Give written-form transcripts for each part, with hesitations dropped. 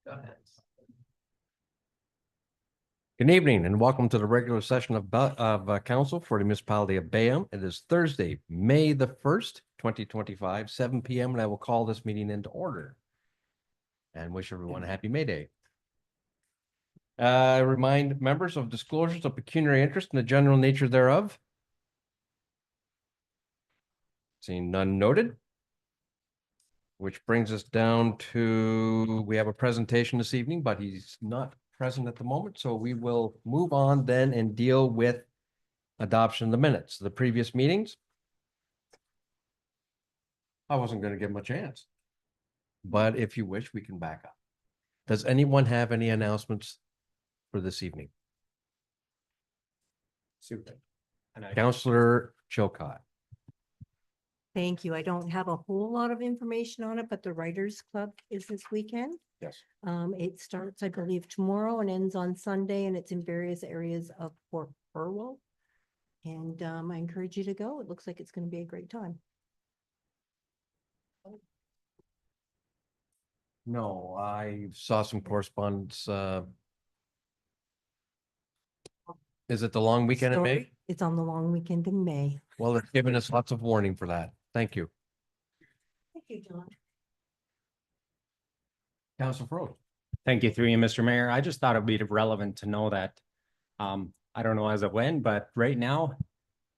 Good evening and welcome to the regular session of Council for the Municipality of Bayham. It is Thursday, May the 1st, 2025, 7 p.m. and I will call this meeting into order and wish everyone a happy May Day. Remind members of disclosures of pecuniary interest and the general nature thereof. Seeing none noted. Which brings us down to, we have a presentation this evening, but he's not present at the moment. So we will move on then and deal with adoption of the minutes. The previous meetings. I wasn't going to give him a chance. But if you wish, we can back up. Does anyone have any announcements for this evening? Super. Councillor Chilcott. Thank you. I don't have a whole lot of information on it, but the Writers Club is this weekend. Yes. It starts, I believe, tomorrow and ends on Sunday, and it's in various areas of Port Burwell. And I encourage you to go. It looks like it's going to be a great time. No, I saw some correspondence. Is it the long weekend in May? It's on the long weekend in May. Well, they're giving us lots of warning for that. Thank you. Thank you, John. Councilor Froh. Thank you, through you, Mr. Mayor. I just thought it'd be relevant to know that, I don't know as of when, but right now,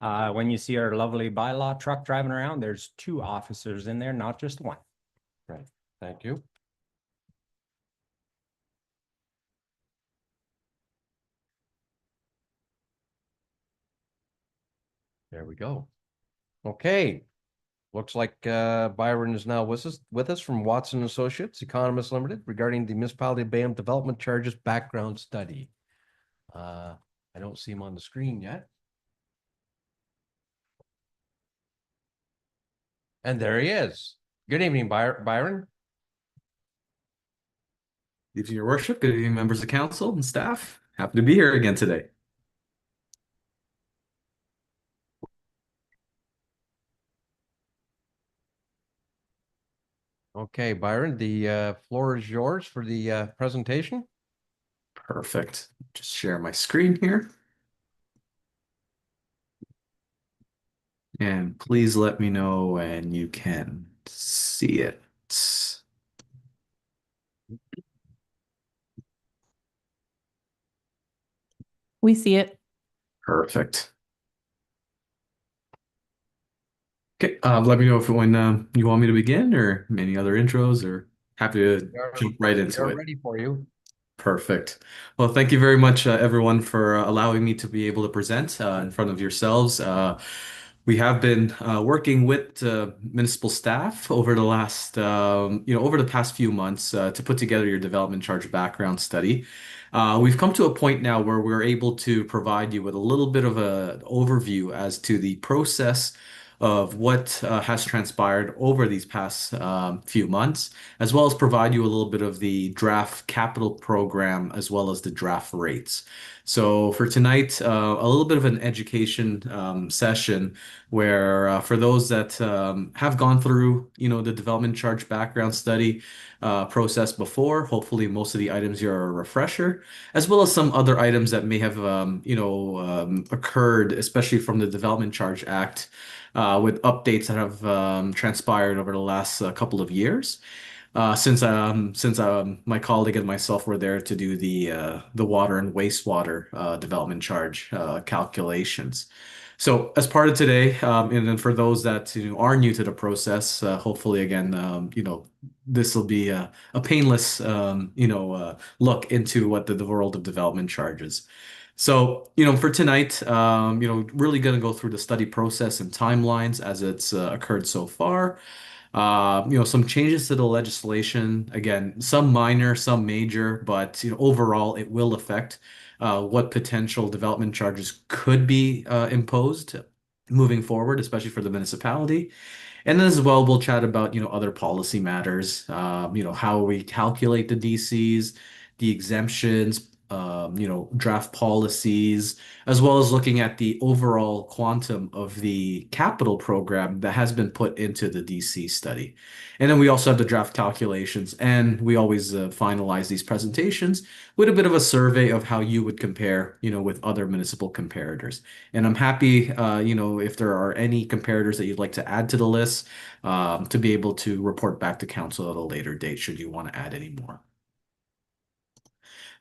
when you see our lovely bylaw truck driving around, there's 2 officers in there, not just 1. Right. Thank you. There we go. Okay. Looks like Byron is now with us from Watson Associates, Economists Limited, regarding the Municipality of Bayham Development Charges background study. I don't see him on the screen yet. And there he is. Good evening, Byron. Good evening, Your Worship. Good evening, members of council and staff. Happy to be here again today. Okay, Byron, the floor is yours for the presentation. Perfect. Just share my screen here. And please let me know when you can see it. We see it. Perfect. Okay, let me know if when you want me to begin or any other intros, or happy to jump right into it. Ready for you. Perfect. Well, thank you very much, everyone, for allowing me to be able to present in front of yourselves. We have been working with municipal staff over the last, over the past few months to put together your development charge background study. We've come to a point now where we're able to provide you with a little bit of an overview as to the process of what has transpired over these past few months, as well as provide you a little bit of the draft capital program, as well as the draft rates. So for tonight, a little bit of an education session where for those that have gone through, the development charge background study process before, hopefully most of the items here are a refresher, as well as some other items that may have, occurred, especially from the Development Charge Act, with updates that have transpired over the last couple of years. Since my colleague and myself were there to do the water and wastewater development charge calculations. So as part of today, and then for those that are new to the process, hopefully again, this will be a painless, look into what the world of development charges. So, for tonight, really going to go through the study process and timelines as it's occurred so far. Some changes to the legislation, again, some minor, some major, but overall it will affect what potential development charges could be imposed moving forward, especially for the municipality. And then as well, we'll chat about, other policy matters, how we calculate the DCs, the exemptions, draft policies, as well as looking at the overall quantum of the capital program that has been put into the DC study. And then we also have the draft calculations, and we always finalize these presentations with a bit of a survey of how you would compare, with other municipal comparators. And I'm happy, if there are any comparators that you'd like to add to the list, to be able to report back to council at a later date should you want to add any more.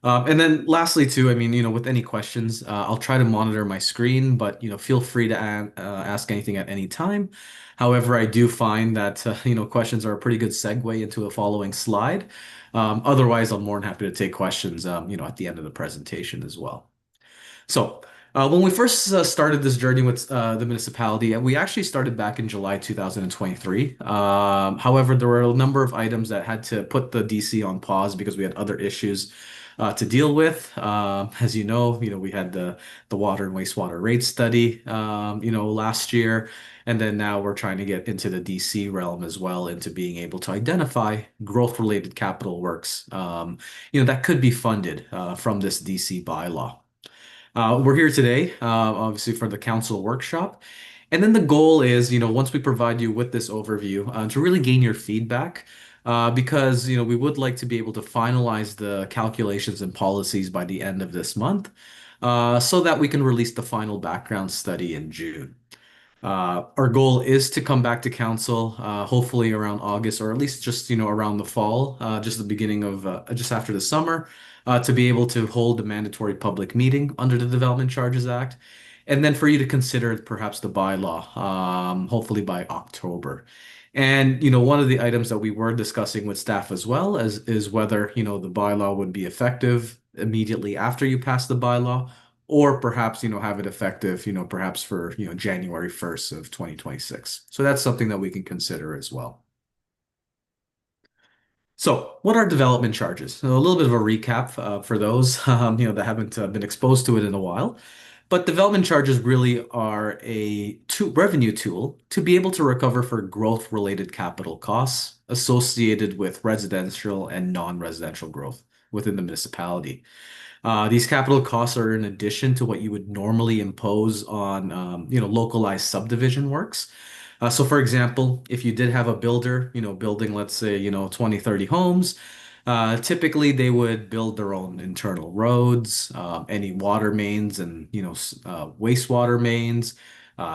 And then lastly, too, I mean, with any questions, I'll try to monitor my screen, but, feel free to ask anything at any time. However, I do find that, questions are a pretty good segue into a following slide. Otherwise, I'm more than happy to take questions, at the end of the presentation as well. So, when we first started this journey with the municipality, we actually started back in July 2023. However, there were a number of items that had to put the DC on pause because we had other issues to deal with. As you know, we had the water and wastewater rate study, last year, and then now we're trying to get into the DC realm as well, into being able to identify growth-related capital works, that could be funded from this DC bylaw. We're here today, obviously for the council workshop. And then the goal is, once we provide you with this overview, to really gain your feedback, because, we would like to be able to finalize the calculations and policies by the end of this month, so that we can release the final background study in June. Our goal is to come back to council, hopefully around August, or at least just, around the fall, just the beginning of, just after the summer, to be able to hold a mandatory public meeting under the Development Charges Act, and then for you to consider perhaps the bylaw, hopefully by October. And, one of the items that we were discussing with staff as well is whether, the bylaw would be effective immediately after you pass the bylaw, or perhaps, have it effective, perhaps for, January 1st of 2026. So that's something that we can consider as well. So what are development charges? So a little bit of a recap for those, that haven't been exposed to it in a while. But development charges really are a revenue tool to be able to recover for growth-related capital costs associated with residential and non-residential growth within the municipality. These capital costs are in addition to what you would normally impose on, localized subdivision works. So for example, if you did have a builder, building, let's say, 20, 30 homes, typically they would build their own internal roads, any water mains and, wastewater mains,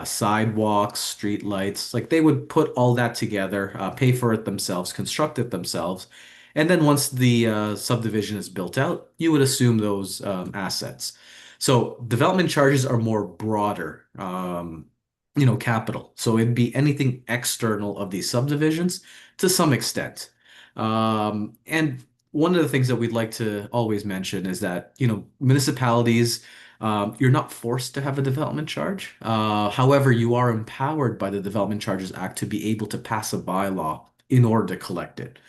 sidewalks, street lights, like they would put all that together, pay for it themselves, construct it themselves. And then once the subdivision is built out, you would assume those assets. So development charges are more broader, capital. So it'd be anything external of these subdivisions to some extent. And one of the things that we'd like to always mention is that, municipalities, you're not forced to have a development charge. However, you are empowered by the Development Charges Act to be able to pass a bylaw in order to collect it.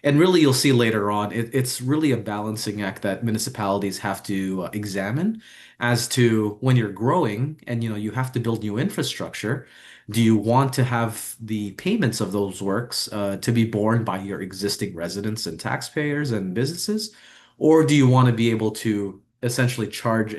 And really, you'll see later on, it's really a balancing act that municipalities have to examine as to when you're growing and you have to build new infrastructure. Do you want to have the payments of those works to be borne by your existing residents and taxpayers and businesses, or do you want to be able to essentially charge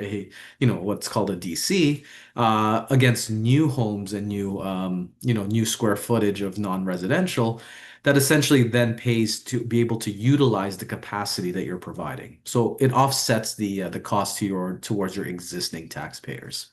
what's called a DC against new homes and new square footage of non-residential that essentially then pays to be able to utilize the capacity that you're providing. So it offsets the cost towards your existing taxpayers.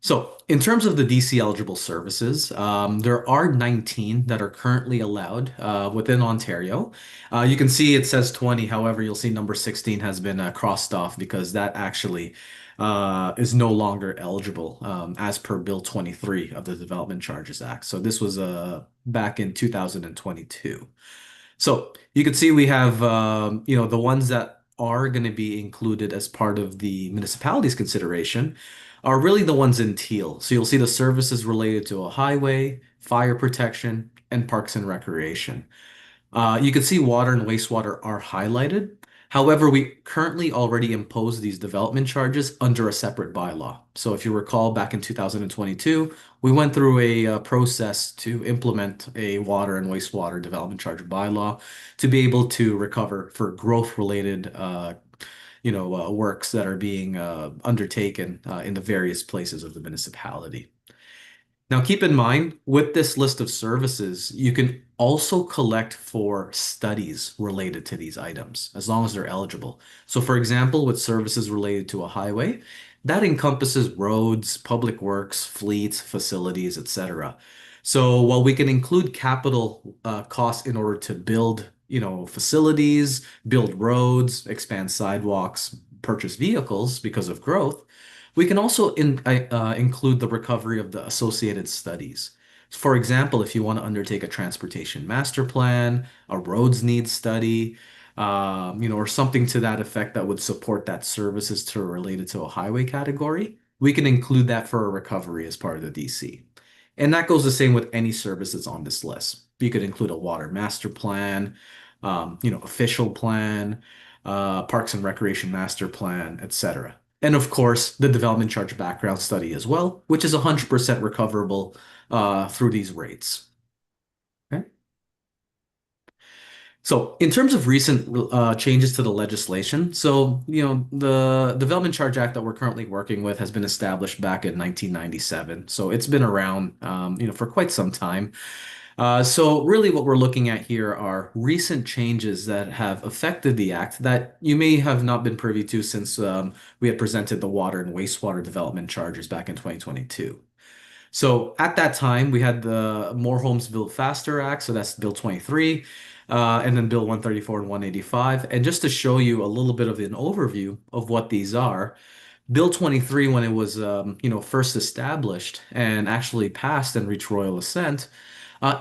So in terms of the DC eligible services, there are 19 that are currently allowed within Ontario. You can see it says 20, however, you'll see number 16 has been crossed off because that actually is no longer eligible as per Bill 23 of the Development Charges Act. So this was back in 2022. So you can see we have the ones that are going to be included as part of the municipality's consideration are really the ones in teal. So you'll see the services related to a highway, fire protection, and parks and recreation. You can see water and wastewater are highlighted. However, we currently already impose these development charges under a separate bylaw. So if you recall, back in 2022, we went through a process to implement a water and wastewater development charge bylaw to be able to recover for growth-related, works that are being undertaken in the various places of the municipality. Now, keep in mind, with this list of services, you can also collect for studies related to these items, as long as they're eligible. So, for example, with services related to a highway, that encompasses roads, public works, fleets, facilities, etc. So, while we can include capital costs in order to build, facilities, build roads, expand sidewalks, purchase vehicles because of growth, we can also include the recovery of the associated studies. For example, if you want to undertake a transportation master plan, a roads needs study, or something to that effect that would support that services to related to a highway category, we can include that for a recovery as part of the DC. And that goes the same with any services on this list. You could include a water master plan, official plan, parks and recreation master plan, etc. And of course, the development charge background study as well, which is 100% recoverable through these rates. Okay. So, in terms of recent changes to the legislation, the Development Charge Act that we're currently working with has been established back in 1997. So, it's been around, for quite some time. So really what we're looking at here are recent changes that have affected the act that you may have not been privy to since we had presented the water and wastewater development charges back in 2022. So at that time, we had the More Homes Built Faster Act, so that's Bill 23, and then Bill 134 and 185. And just to show you a little bit of an overview of what these are, Bill 23, when it was first established and actually passed and reached royal assent,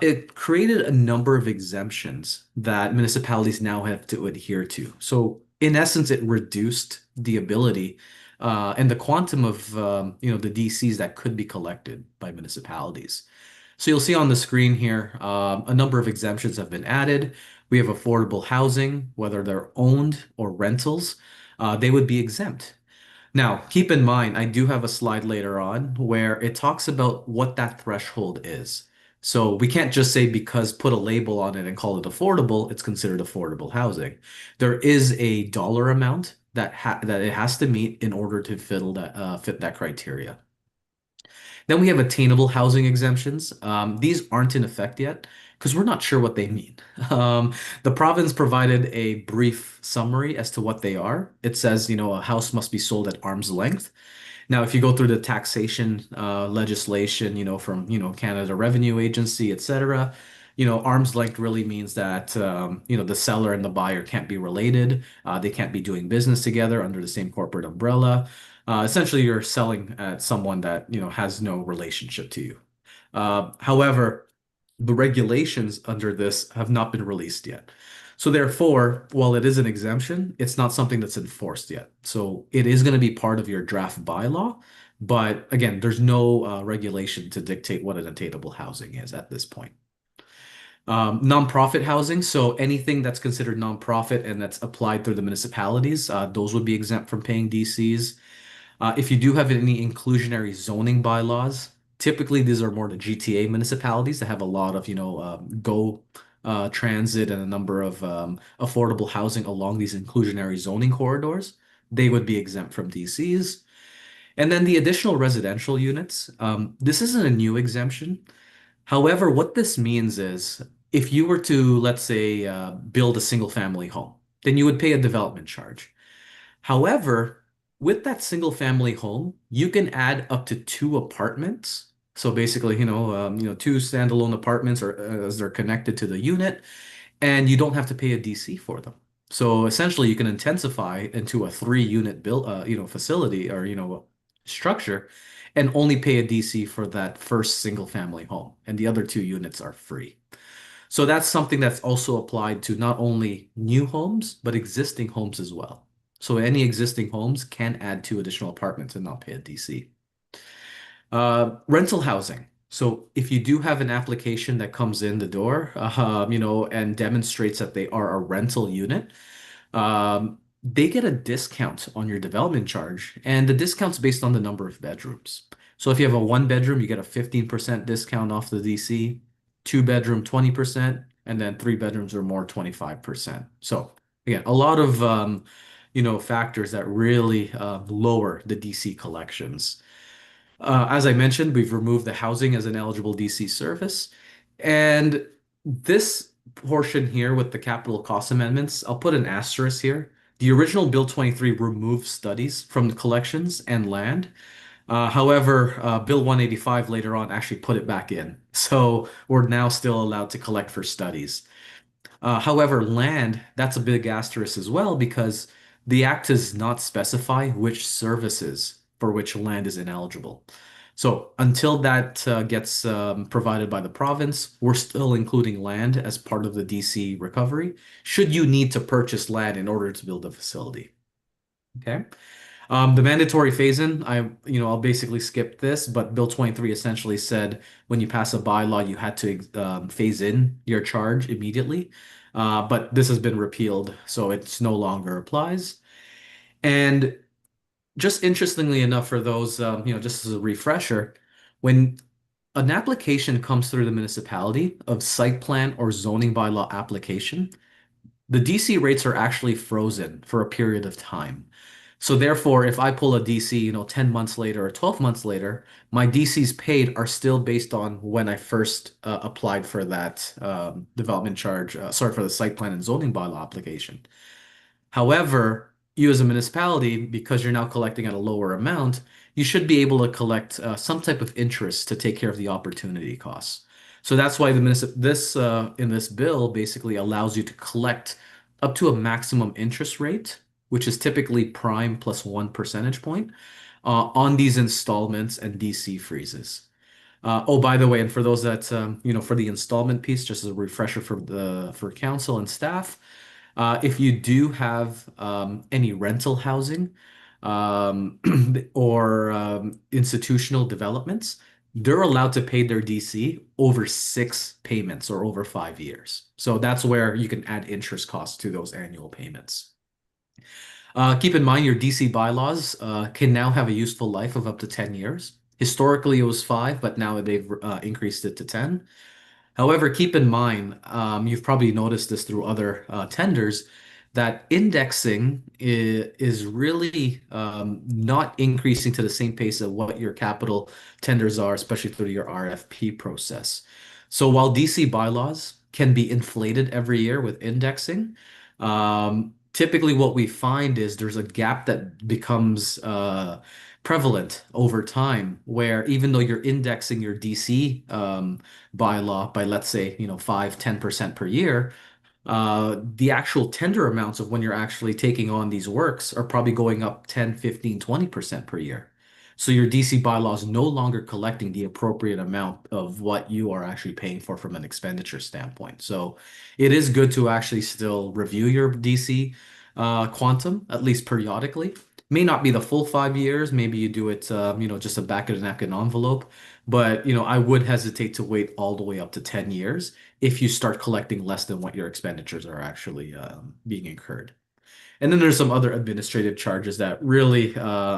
it created a number of exemptions that municipalities now have to adhere to. So in essence, it reduced the ability and the quantum of the DCs that could be collected by municipalities. So you'll see on the screen here, a number of exemptions have been added. We have affordable housing, whether they're owned or rentals, they would be exempt. Now, keep in mind, I do have a slide later on where it talks about what that threshold is. So we can't just say because put a label on it and call it affordable, it's considered affordable housing. There is a dollar amount that it has to meet in order to fit that criteria. Then we have attainable housing exemptions. These aren't in effect yet because we're not sure what they mean. The province provided a brief summary as to what they are. It says, a house must be sold at arm's length. Now, if you go through the taxation legislation, from, Canada Revenue Agency, etc., arm's length really means that, the seller and the buyer can't be related. They can't be doing business together under the same corporate umbrella. Essentially, you're selling at someone that, has no relationship to you. However, the regulations under this have not been released yet. So therefore, while it is an exemption, it's not something that's enforced yet. So it is going to be part of your draft bylaw. But again, there's no regulation to dictate what an attainable housing is at this point. Nonprofit housing. So anything that's considered nonprofit and that's applied through the municipalities, those would be exempt from paying DCs. If you do have any inclusionary zoning bylaws, typically these are more the GTA municipalities that have a lot of, GO transit and a number of affordable housing along these inclusionary zoning corridors. They would be exempt from DCs. And then the additional residential units. This isn't a new exemption. However, what this means is if you were to, let's say, build a single family home, then you would pay a development charge. However, with that single family home, you can add up to 2 apartments. So basically, 2 standalone apartments or as they're connected to the unit, and you don't have to pay a DC for them. So essentially, you can intensify into a 3-unit build, facility or structure, and only pay a DC for that first single family home, and the other 2 units are free. So that's something that's also applied to not only new homes, but existing homes as well. So any existing homes can add 2 additional apartments and not pay a DC. Rental housing. So if you do have an application that comes in the door, and demonstrates that they are a rental unit, they get a discount on your development charge, and the discount's based on the number of bedrooms. So if you have a one bedroom, you get a 15% discount off the DC, two bedroom, 20%, and then three bedrooms or more, 25%. So again, a lot of factors that really lower the DC collections. As I mentioned, we've removed the housing as an eligible DC service. And this portion here with the capital cost amendments, I'll put an asterisk here. The original Bill 23 removed studies from the collections and land. However, Bill 185 later on actually put it back in. So we're now still allowed to collect for studies. However, land, that's a big asterisk as well because the act does not specify which services for which land is ineligible. So until that gets provided by the province, we're still including land as part of the DC recovery, should you need to purchase land in order to build a facility. Okay. The mandatory phase-in, I'll basically skip this, but Bill 23 essentially said when you pass a bylaw, you had to phase in your charge immediately. But this has been repealed, so it's no longer applies. And just interestingly enough, for those, just as a refresher, when an application comes through the municipality of site plan or zoning bylaw application, the DC rates are actually frozen for a period of time. So therefore, if I pull a DC, 10 months later or 12 months later, my DCs paid are still based on when I first applied for that development charge, for the site plan and zoning bylaw application. However, you as a municipality, because you're now collecting at a lower amount, you should be able to collect some type of interest to take care of the opportunity costs. So that's why this in this bill basically allows you to collect up to a maximum interest rate, which is typically prime plus 1 percentage point on these installments and DC freezes. Oh, by the way, and for those that for the installment piece, just as a refresher for council and staff, if you do have any rental housing or institutional developments, they're allowed to pay their DC over 6 payments or over 5 years. So that's where you can add interest costs to those annual payments. Keep in mind your DC bylaws can now have a useful life of up to 10 years. Historically, it was 5, but now they've increased it to 10. However, keep in mind, you've probably noticed this through other tenders, that indexing is really not increasing to the same pace of what your capital tenders are, especially through your RFP process. So while DC bylaws can be inflated every year with indexing, typically what we find is there's a gap that becomes prevalent over time where even though you're indexing your DC bylaw by, let's say, 5-10% per year, the actual tender amounts of when you're actually taking on these works are probably going up 10-15-20% per year. So your DC bylaw is no longer collecting the appropriate amount of what you are actually paying for from an expenditure standpoint. So it is good to actually still review your DC quantum, at least periodically. May not be the full 5 years. Maybe you do it, just a back of the napkin envelope. But, I would hesitate to wait all the way up to 10 years if you start collecting less than what your expenditures are actually being incurred. And then there's some other administrative charges that really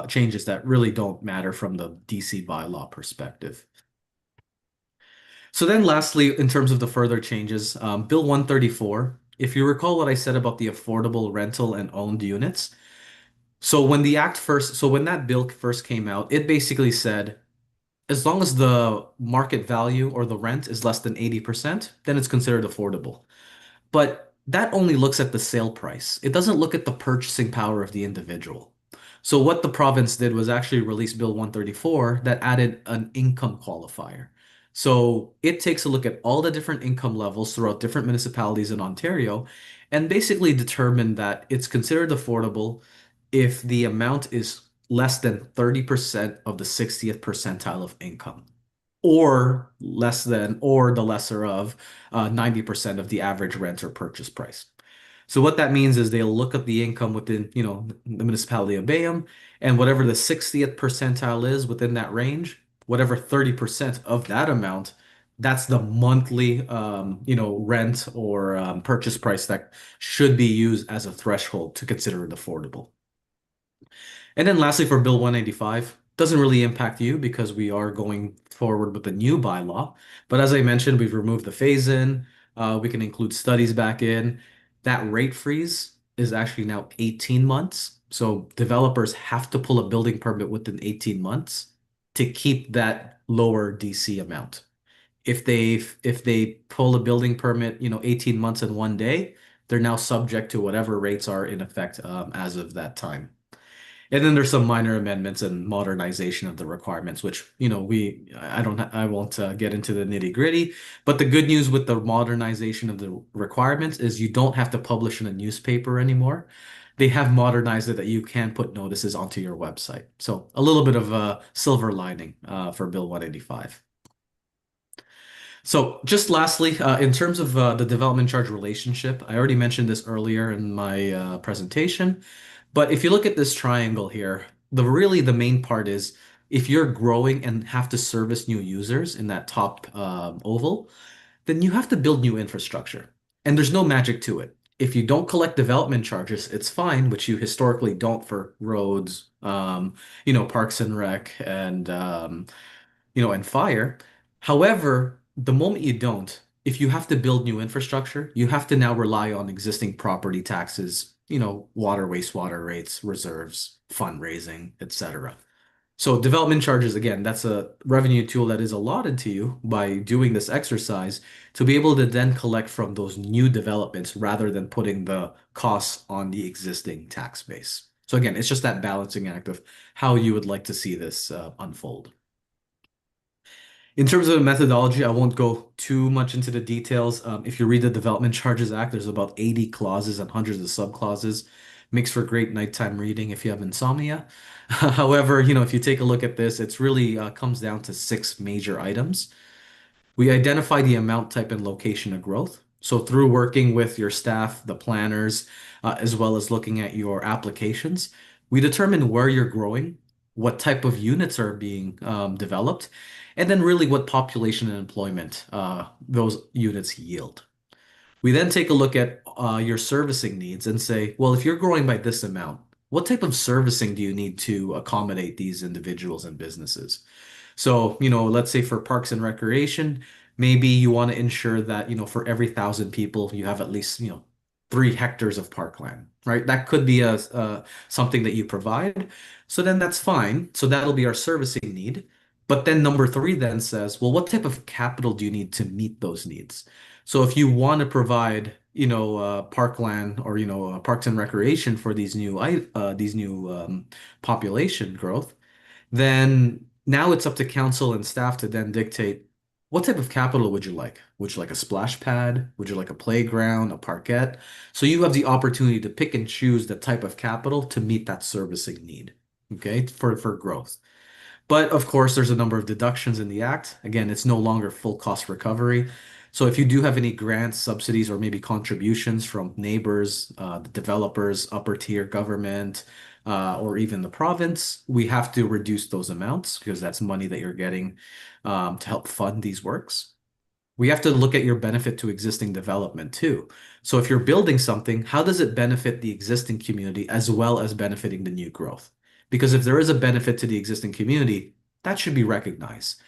changes that really don't matter from the DC bylaw perspective. So then lastly, in terms of the further changes, Bill 134, if you recall what I said about the affordable rental and owned units. So when that bill first came out, it basically said, as long as the market value or the rent is less than 80%, then it's considered affordable. But that only looks at the sale price. It doesn't look at the purchasing power of the individual. So what the province did was actually release Bill 134 that added an income qualifier. So it takes a look at all the different income levels throughout different municipalities in Ontario and basically determine that it's considered affordable if the amount is less than 30% of the 60th percentile of income, or less than, or the lesser of 90% of the average rent or purchase price. So what that means is they'll look at the income within, the municipality of Bayham, and whatever the 60th percentile is within that range, whatever 30% of that amount That's the monthly, rent or purchase price that should be used as a threshold to consider it affordable. And then lastly, for Bill 185, doesn't really impact you because we are going forward with the new bylaw. But as I mentioned, we've removed the phase-in. We can include studies back in. That rate freeze is actually now 18 months. So developers have to pull a building permit within 18 months to keep that lower DC amount. If they pull a building permit, 18 months and 1 day, they're now subject to whatever rates are in effect as of that time. And then there's some minor amendments and modernization of the requirements, which, I won't get into the nitty-gritty, but the good news with the modernization of the requirements is you don't have to publish in a newspaper anymore. They have modernized it that you can put notices onto your website. So a little bit of a silver lining for Bill 185. So just lastly, in terms of the development charge relationship, I already mentioned this earlier in my presentation, but if you look at this triangle here, the main part is if you're growing and have to service new users in that top oval, then you have to build new infrastructure. And there's no magic to it. If you don't collect development charges, it's fine, which you historically don't for roads, parks and rec, and fire. However, the moment you don't, if you have to build new infrastructure, you have to now rely on existing property taxes, water, wastewater rates, reserves, fundraising, etc. So development charges, again, that's a revenue tool that is allotted to you by doing this exercise to be able to then collect from those new developments rather than putting the costs on the existing tax base. So again, it's just that balancing act of how you would like to see this unfold. In terms of the methodology, I won't go too much into the details. If you read the Development Charges Act, there's about 80 clauses and hundreds of subclauses. Makes for great nighttime reading if you have insomnia. However, if you take a look at this, it's really comes down to 6 major items. We identify the amount, type, and location of growth. So through working with your staff, the planners, as well as looking at your applications, we determine where you're growing, what type of units are being developed, and then really what population and employment those units yield. We then take a look at your servicing needs and say, well, if you're growing by this amount, what type of servicing do you need to accommodate these individuals and businesses? So, let's say for parks and recreation, maybe you want to ensure that, for every 1,000 people, you have at least, 3 hectares of parkland, right? That could be something that you provide. So then that's fine. So that'll be our servicing need. But then number 3 then says, well, what type of capital do you need to meet those needs? So if you want to provide, parkland or, parks and recreation for these new population growth, then now it's up to council and staff to then dictate what type of capital would you like? Would you like a splash pad? Would you like a playground, a parquet? So you have the opportunity to pick and choose the type of capital to meet that servicing need, okay, for growth. But of course, there's a number of deductions in the act. Again, it's no longer full cost recovery. So if you do have any grants, subsidies, or maybe contributions from neighbors, the developers, upper tier government, or even the province, we have to reduce those amounts because that's money that you're getting to help fund these works. We have to look at your benefit to existing development too. So if you're building something, how does it benefit the existing community as well as benefiting the new growth? Because if there is a benefit to the existing community, that should be recognized.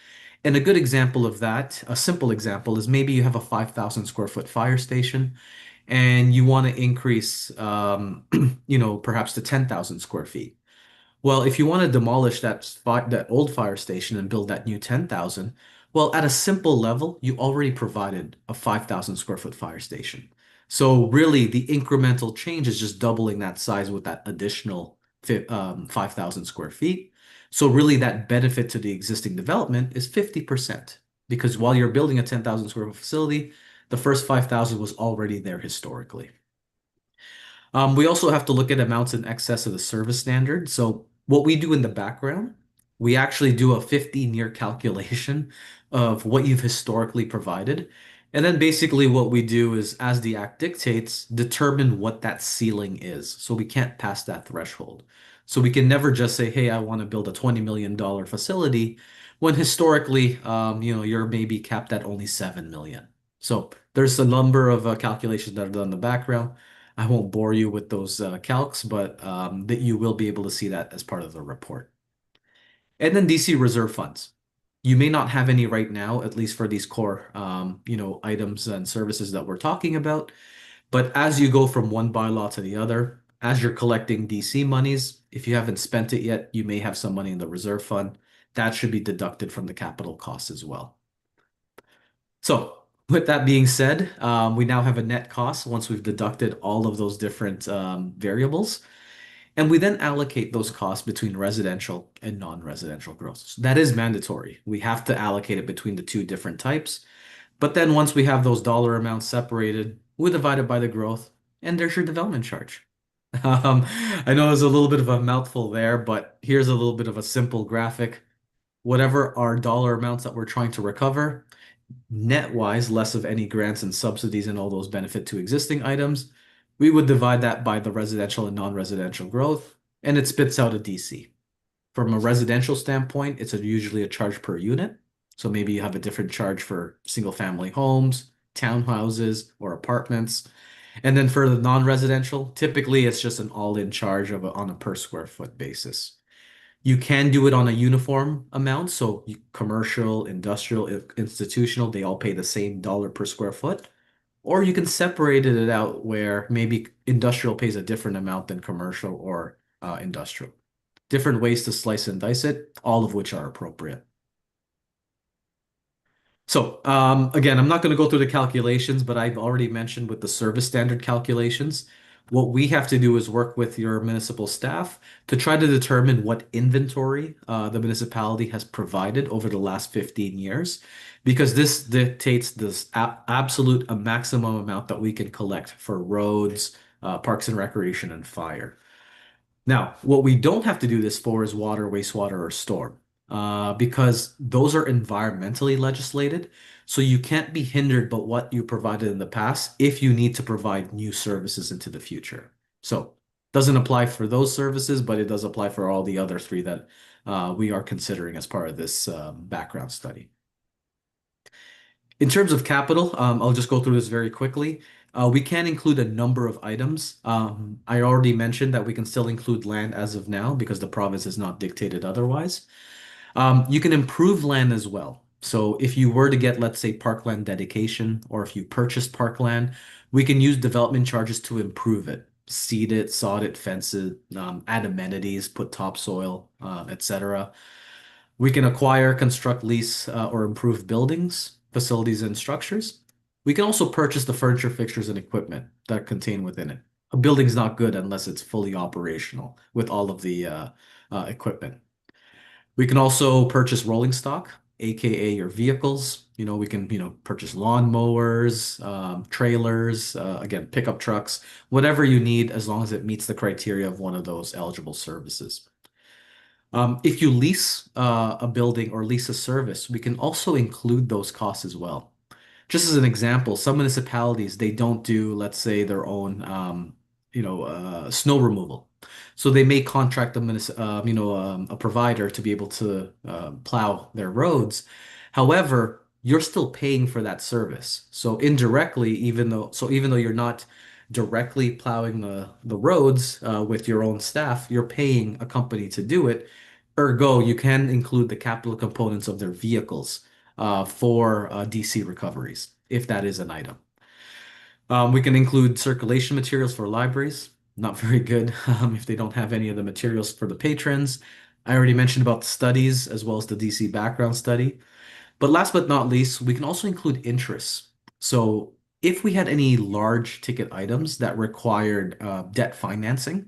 And a good example of that, a simple example, is maybe you have a 5,000 square foot fire station and you want to increase, perhaps to 10,000 square feet. Well, if you want to demolish that old fire station and build that new 10,000, well, at a simple level, you already provided a 5,000 square foot fire station. So really, the incremental change is just doubling that size with that additional 5,000 square feet. So really, that benefit to the existing development is 50%, because while you're building a 10,000 square foot facility, the first 5,000 was already there historically. We also have to look at amounts in excess of the service standard. So what we do in the background, we actually do a 15-year calculation of what you've historically provided. And then basically what we do is, as the act dictates, determine what that ceiling is. So we can't pass that threshold. So we can never just say, hey, I want to build a $20 million facility when historically, you're maybe capped at only 7 million. So there's a number of calculations that are done in the background. I won't bore you with those calcs, but that you will be able to see that as part of the report. And then DC reserve funds. You may not have any right now, at least for these core, items and services that we're talking about. But as you go from one bylaw to the other, as you're collecting DC monies, if you haven't spent it yet, you may have some money in the reserve fund. That should be deducted from the capital costs as well. So with that being said, we now have a net cost once we've deducted all of those different variables. And we then allocate those costs between residential and non-residential growth. So that is mandatory. We have to allocate it between the two different types. But then once we have those dollar amounts separated, we divide it by the growth, and there's your development charge. I know there's a little bit of a mouthful there, but here's a little bit of a simple graphic. Whatever our dollar amounts that we're trying to recover, net-wise, less of any grants and subsidies and all those benefit to existing items, we would divide that by the residential and non-residential growth, and it spits out a DC. From a residential standpoint, it's usually a charge per unit. So maybe you have a different charge for single-family homes, townhouses, or apartments. And then for the non-residential, typically it's just an all-in charge on a per square foot basis. You can do it on a uniform amount. So commercial, industrial, institutional, they all pay the same dollar per square foot. Or you can separate it out where maybe industrial pays a different amount than commercial or industrial. Different ways to slice and dice it, all of which are appropriate. So again, I'm not going to go through the calculations, but I've already mentioned with the service standard calculations, what we have to do is work with your municipal staff to try to determine what inventory the municipality has provided over the last 15 years, because this dictates this absolute maximum amount that we can collect for roads, parks and recreation, and fire. Now, what we don't have to do this for is water, wastewater, or storm, because those are environmentally legislated. So you can't be hindered by what you provided in the past if you need to provide new services into the future. So doesn't apply for those services, but it does apply for all the other three that we are considering as part of this background study. In terms of capital, I'll just go through this very quickly. We can include a number of items. I already mentioned that we can still include land as of now because the province has not dictated otherwise. You can improve land as well. So if you were to get, let's say, parkland dedication, or if you purchased parkland, we can use development charges to improve it, seed it, sod it, fence it, add amenities, put topsoil, etc. We can acquire, construct, lease, or improve buildings, facilities, and structures. We can also purchase the furniture, fixtures, and equipment that are contained within it. A building's not good unless it's fully operational with all of the equipment. We can also purchase rolling stock, aka your vehicles. We can, purchase lawn mowers, trailers, again, pickup trucks, whatever you need, as long as it meets the criteria of one of those eligible services. If you lease a building or lease a service, we can also include those costs as well. Just as an example, some municipalities, they don't do, let's say, their own, snow removal. So they may contract a provider to be able to plow their roads. However, you're still paying for that service. So indirectly, even though you're not directly plowing the roads with your own staff, you're paying a company to do it. Ergo, you can include the capital components of their vehicles for DC recoveries, if that is an item. We can include circulation materials for libraries. Not very good if they don't have any of the materials for the patrons. I already mentioned about the studies as well as the DC background study. But last but not least, we can also include interests. So if we had any large ticket items that required debt financing,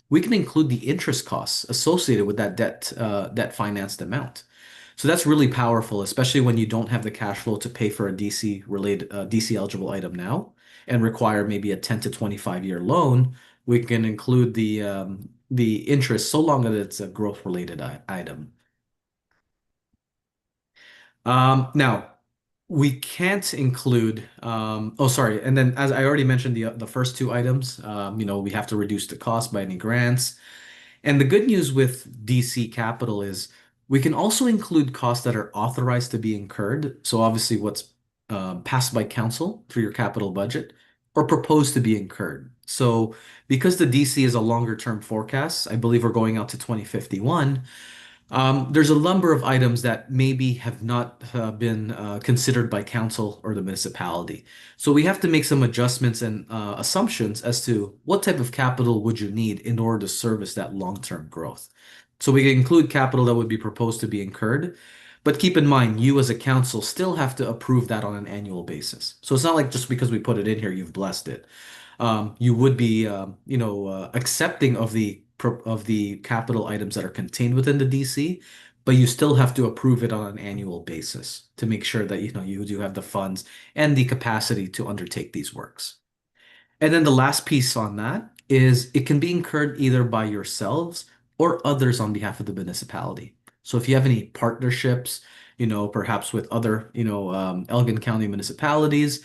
we can include the interest costs associated with that debt financed amount. So that's really powerful, especially when you don't have the cash flow to pay for a DC eligible item now and require maybe a 10 to 25-year loan. We can include the interest so long that it's a growth related item. Now we can't include and then as I already mentioned, the first two items, we have to reduce the cost by any grants. And the good news with DC capital is we can also include costs that are authorized to be incurred. So obviously what's passed by council through your capital budget or proposed to be incurred. So because the DC is a longer term forecast, I believe we're going out to 2051. There's a number of items that maybe have not been considered by council or the municipality. So we have to make some adjustments and assumptions as to what type of capital would you need in order to service that long-term growth. So we can include capital that would be proposed to be incurred, but keep in mind, you as a council still have to approve that on an annual basis. So it's not like just because we put it in here, you've blessed it. You would be, accepting of the capital items that are contained within the DC, but you still have to approve it on an annual basis to make sure that you do have the funds and the capacity to undertake these works. And then the last piece on that is it can be incurred either by yourselves or others on behalf of the municipality. So if you have any partnerships, perhaps with other, Elgin County municipalities,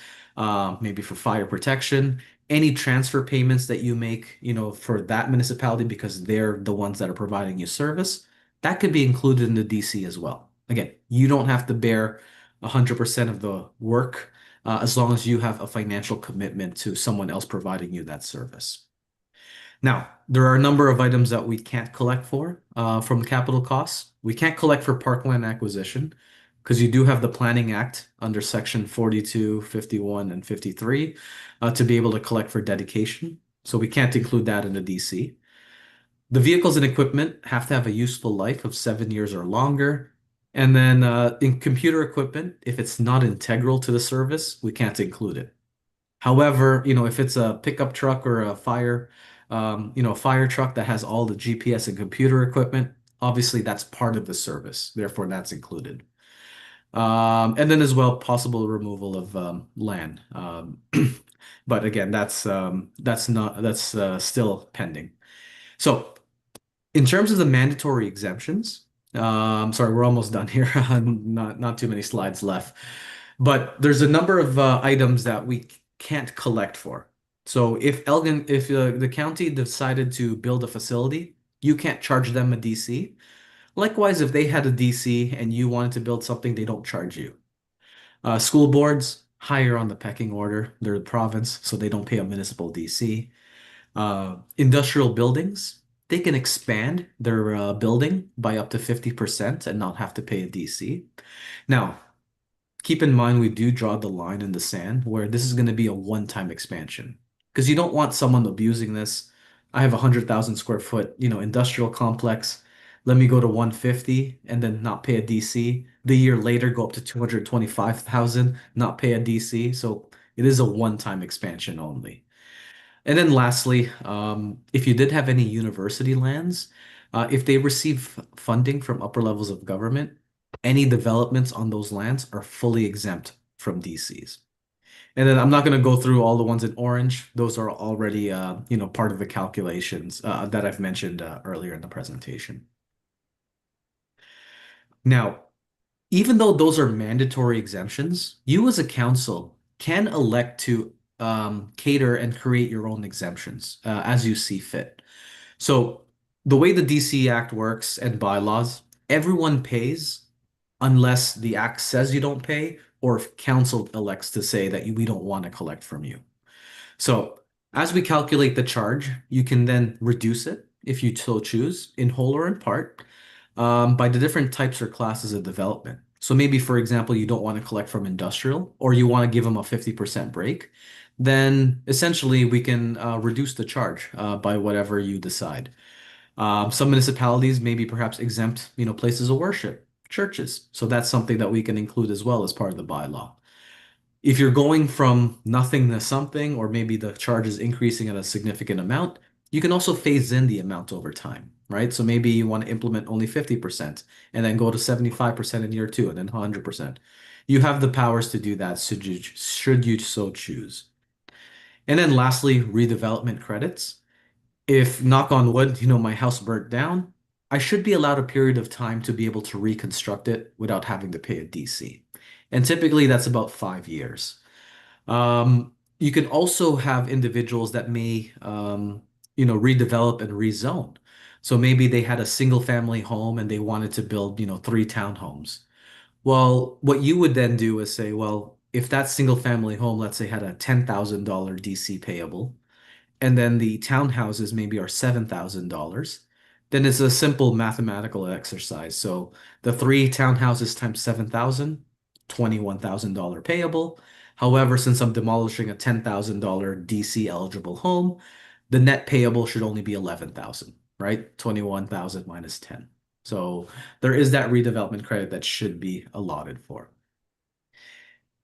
maybe for fire protection, any transfer payments that you make, for that municipality because they're the ones that are providing you service, that could be included in the DC as well. Again, you don't have to bear 100% of the work as long as you have a financial commitment to someone else providing you that service. Now, there are a number of items that we can't collect for from capital costs. We can't collect for parkland acquisition because you do have the Planning Act under Section 42, 51, and 53 to be able to collect for dedication. So we can't include that in the DC. The vehicles and equipment have to have a useful life of 7 years or longer. And then in computer equipment, if it's not integral to the service, we can't include it. However, if it's a pickup truck or a fire truck that has all the GPS and computer equipment, obviously that's part of the service. Therefore, that's included. And then as well, possible removal of land. But again, that's still pending. So in terms of the mandatory exemptions, sorry, we're almost done here. Not too many slides left. But there's a number of items that we can't collect for. So if the county decided to build a facility, you can't charge them a DC. Likewise, if they had a DC and you wanted to build something, they don't charge you. School boards, higher on the pecking order. They're the province, so they don't pay a municipal DC. Industrial buildings, they can expand their building by up to 50% and not have to pay a DC. Now, keep in mind, we do draw the line in the sand where this is going to be a one-time expansion because you don't want someone abusing this. I have a 100,000 square foot, industrial complex. Let me go to 150 and then not pay a DC. The year later, go up to 225,000, not pay a DC. So it is a one-time expansion only. And then lastly, if you did have any university lands, if they receive funding from upper levels of government, any developments on those lands are fully exempt from DCs. And then I'm not going to go through all the ones in orange. Those are already, part of the calculations that I've mentioned earlier in the presentation. Now, even though those are mandatory exemptions, you as a council can elect to cater and create your own exemptions as you see fit. So the way the DC Act works and bylaws, everyone pays unless the act says you don't pay or if council elects to say that we don't want to collect from you. So as we calculate the charge, you can then reduce it if you so choose in whole or in part by the different types or classes of development. So maybe, for example, you don't want to collect from industrial or you want to give them a 50% break, then essentially we can reduce the charge by whatever you decide. Some municipalities maybe perhaps exempt, places of worship, churches. So that's something that we can include as well as part of the bylaw. If you're going from nothing to something, or maybe the charge is increasing at a significant amount, you can also phase in the amount over time, right? So maybe you want to implement only 50% and then go to 75% in year 2 and then 100%. You have the powers to do that should you so choose. And then lastly, redevelopment credits. If, knock on wood, my house burnt down, I should be allowed a period of time to be able to reconstruct it without having to pay a DC. And typically that's about 5 years. You can also have individuals that may, redevelop and rezone. So maybe they had a single family home and they wanted to build, 3 townhomes. Well, what you would then do is say, well, if that single family home, let's say, had a $10,000 DC payable, and then the townhouses maybe are $7,000, then it's a simple mathematical exercise. So the 3 townhouses times 7,000, $21,000 payable. However, since I'm demolishing a $10,000 DC eligible home, the net payable should only be 11,000, right? 21,000 minus 10. So there is that redevelopment credit that should be allotted for.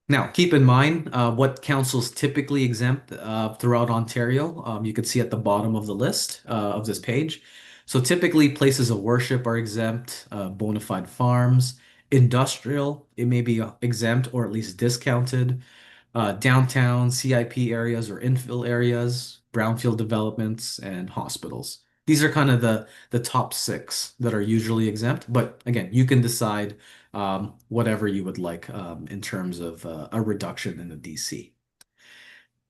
Now, keep in mind what councils typically exempt throughout Ontario. You can see at the bottom of the list of this page. So typically places of worship are exempt, bona fide farms, industrial, it may be exempt or at least discounted, downtown, CIP areas or infill areas, brownfield developments, and hospitals. These are kind of the top 6 that are usually exempt, but again, you can decide whatever you would like in terms of a reduction in the DC.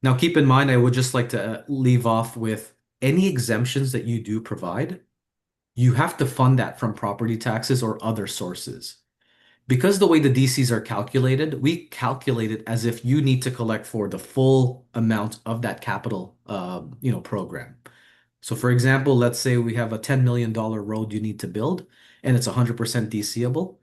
Now, keep in mind, I would just like to leave off with any exemptions that you do provide, you have to fund that from property taxes or other sources. Because the way the DCs are calculated, we calculate it as if you need to collect for the full amount of that capital, program. So for example, let's say we have a $10 million road you need to build and it's 100% DCable.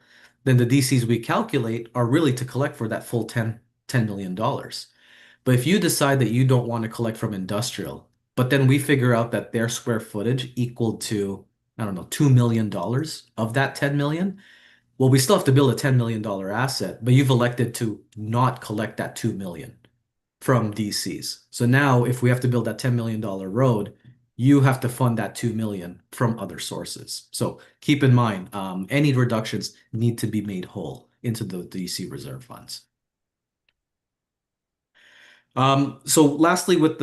Then the DCs we calculate are really to collect for that full $10 million. But if you decide that you don't want to collect from industrial, but then we figure out that their square footage equal to, I don't know, $2 million of that 10 million, well, we still have to build a $10 million asset, but you've elected to not collect that 2 million from DCs. So now if we have to build that $10 million road, you have to fund that 2 million from other sources. So keep in mind, any reductions need to be made whole into the DC reserve funds. So lastly, with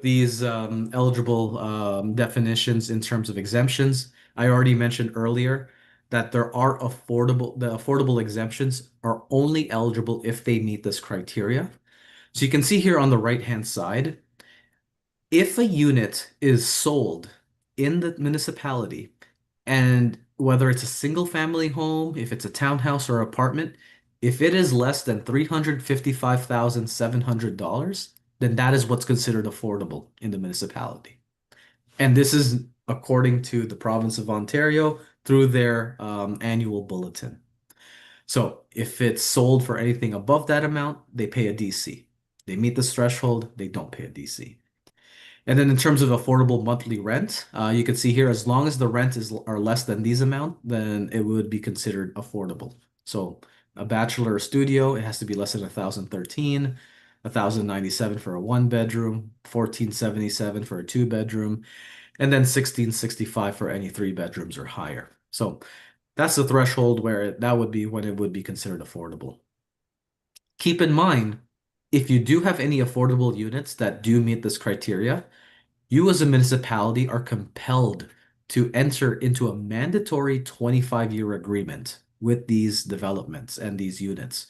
these eligible definitions in terms of exemptions, I already mentioned earlier that the affordable exemptions are only eligible if they meet this criteria. So you can see here on the right-hand side, if a unit is sold in the municipality, and whether it's a single family home, if it's a townhouse or apartment, if it is less than $355,700, then that is what's considered affordable in the municipality. And this is according to the province of Ontario through their annual bulletin. So if it's sold for anything above that amount, they pay a DC. They meet this threshold, they don't pay a DC. And then in terms of affordable monthly rent, you can see here, as long as the rent are less than these amount, then it would be considered affordable. So a bachelor or studio, it has to be less than 1,013, 1,097 for a 1-bedroom, 1,477 for a 2-bedroom, and then 1,665 for any 3 bedrooms or higher. So that's the threshold where that would be when it would be considered affordable. Keep in mind, if you do have any affordable units that do meet this criteria, you as a municipality are compelled to enter into a mandatory 25-year agreement with these developments and these units.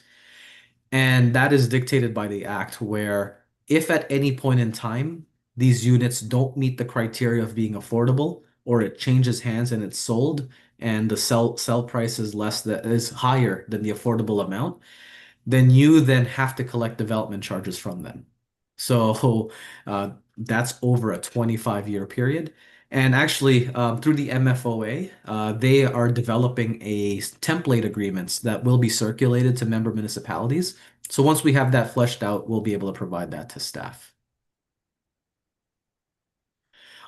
And that is dictated by the act, where if at any point in time these units don't meet the criteria of being affordable, or it changes hands and it's sold and the sell price is higher than the affordable amount, then you then have to collect development charges from them. So that's over a 25-year period. And actually, through the MFOA, they are developing a template agreements that will be circulated to member municipalities. So once we have that fleshed out, we'll be able to provide that to staff.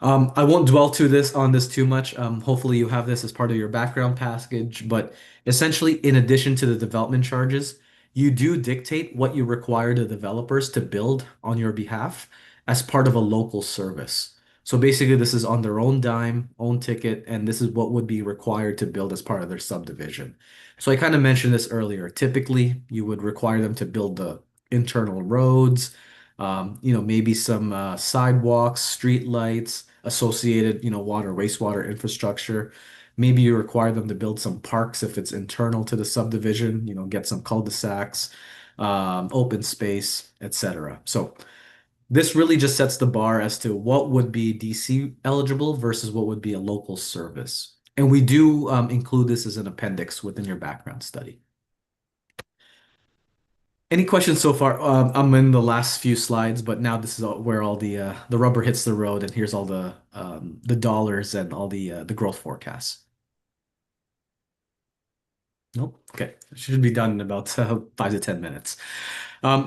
I won't dwell on this too much. Hopefully you have this as part of your background package, but essentially, in addition to the development charges, you do dictate what you require the developers to build on your behalf as part of a local service. So basically, this is on their own dime, own ticket, and this is what would be required to build as part of their subdivision. So I kind of mentioned this earlier. Typically, you would require them to build the internal roads, maybe some sidewalks, street lights, associated, water, wastewater infrastructure. Maybe you require them to build some parks if it's internal to the subdivision, get some cul-de-sacs, open space, etc. So This really just sets the bar as to what would be DC eligible versus what would be a local service. And we do include this as an appendix within your background study. Any questions so far? I'm in the last few slides, but now this is where all the rubber hits the road, and here's all the dollars and all the growth forecasts. Nope. Okay. It should be done in about 5 to 10 minutes.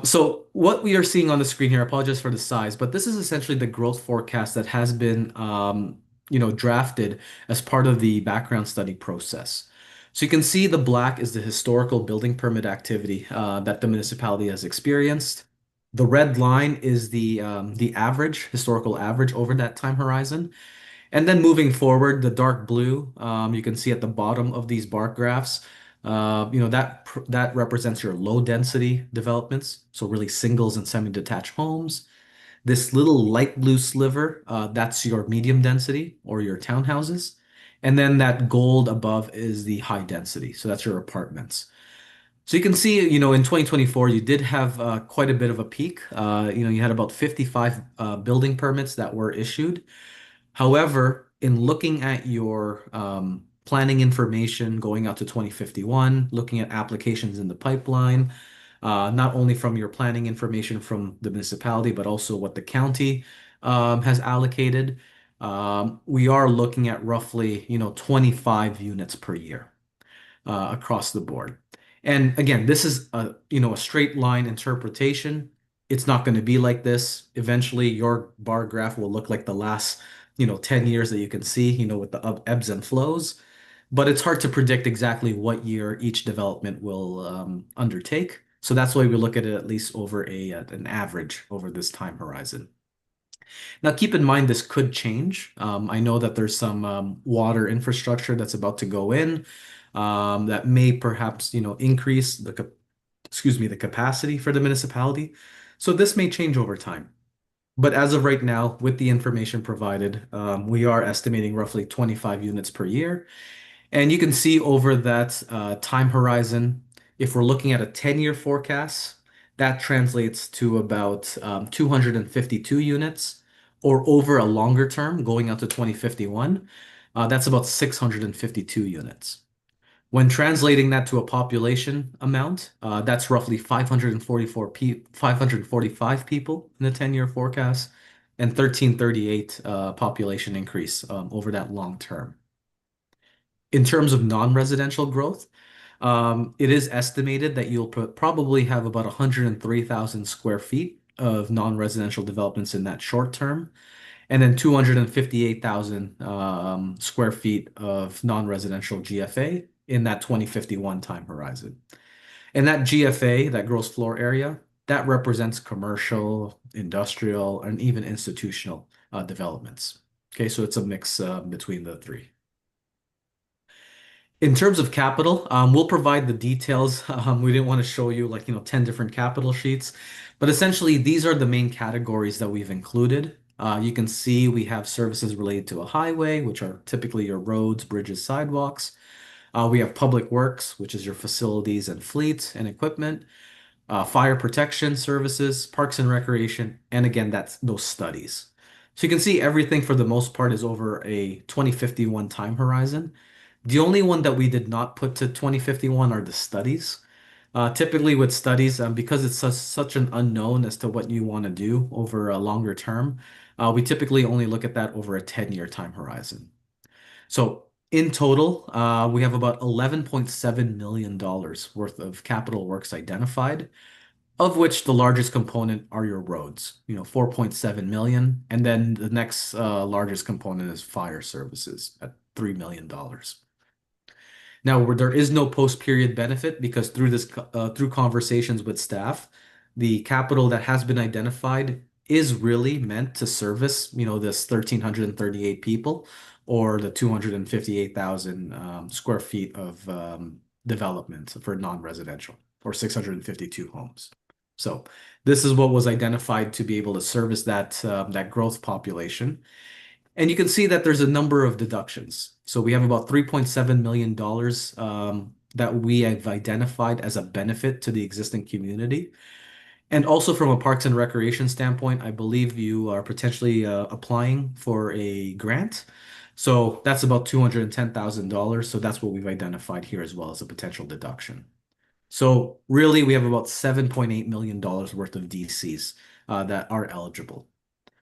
So what we are seeing on the screen here, I apologize for the size, but this is essentially the growth forecast that has been drafted as part of the background study process. So you can see the black is the historical building permit activity that the municipality has experienced. The red line is the average, historical average over that time horizon. And then moving forward, the dark blue, you can see at the bottom of these bar graphs, that represents your low density developments. So really singles and semi-detached homes. This little light blue sliver, that's your medium density or your townhouses. And then that gold above is the high density. So that's your apartments. So you can see, in 2024, you did have quite a bit of a peak. You had about 55 building permits that were issued. However, in looking at your planning information going out to 2051, looking at applications in the pipeline, not only from your planning information from the municipality, but also what the county has allocated, we are looking at roughly, 25 units per year across the board. And again, this is a straight line interpretation. It's not going to be like this. Eventually, your bar graph will look like the last 10 years that you can see, with the ebbs and flows. But it's hard to predict exactly what year each development will undertake. So that's why we look at it at least over an average over this time horizon. Now, keep in mind, this could change. I know that there's some water infrastructure that's about to go in that may perhaps, increase the capacity for the municipality. So this may change over time. But as of right now, with the information provided, we are estimating roughly 25 units per year. And you can see over that time horizon, if we're looking at a 10-year forecast, that translates to about 252 units, or over a longer term, going out to 2051, that's about 652 units. When translating that to a population amount, that's roughly 545 people in the 10-year forecast and 1338 population increase over that long term. In terms of non-residential growth, it is estimated that you'll probably have about 103,000 square feet of non-residential developments in that short term, and then 258,000 square feet of non-residential GFA in that 2051 time horizon. And that GFA, that gross floor area, that represents commercial, industrial, and even institutional developments. Okay, so it's a mix between the three. In terms of capital, we'll provide the details. We didn't want to show you 10 different capital sheets, but essentially these are the main categories that we've included. You can see we have services related to a highway, which are typically your roads, bridges, sidewalks. We have public works, which is your facilities and fleet and equipment, fire protection services, parks and recreation, and again, that's those studies. So you can see everything for the most part is over a 2051 time horizon. The only one that we did not put to 2051 are the studies. Typically with studies, because it's such an unknown as to what you want to do over a longer term, we typically only look at that over a 10-year time horizon. So in total, we have about $11.7 million worth of capital works identified, of which the largest component are your roads, 4.7 million. And then the next largest component is fire services at $3 million. Now, where there is no post-period benefit because through conversations with staff, the capital that has been identified is really meant to service, this 1,338 people or the 258,000 square feet of development for non-residential or 652 homes. So this is what was identified to be able to service that growth population. And you can see that there's a number of deductions. So we have about $3.7 million that we have identified as a benefit to the existing community. And also from a Parks and Recreation standpoint, I believe you are potentially applying for a grant. So that's about $210,000. So that's what we've identified here as well as a potential deduction. So really, we have about $7.8 million worth of DCs that are eligible.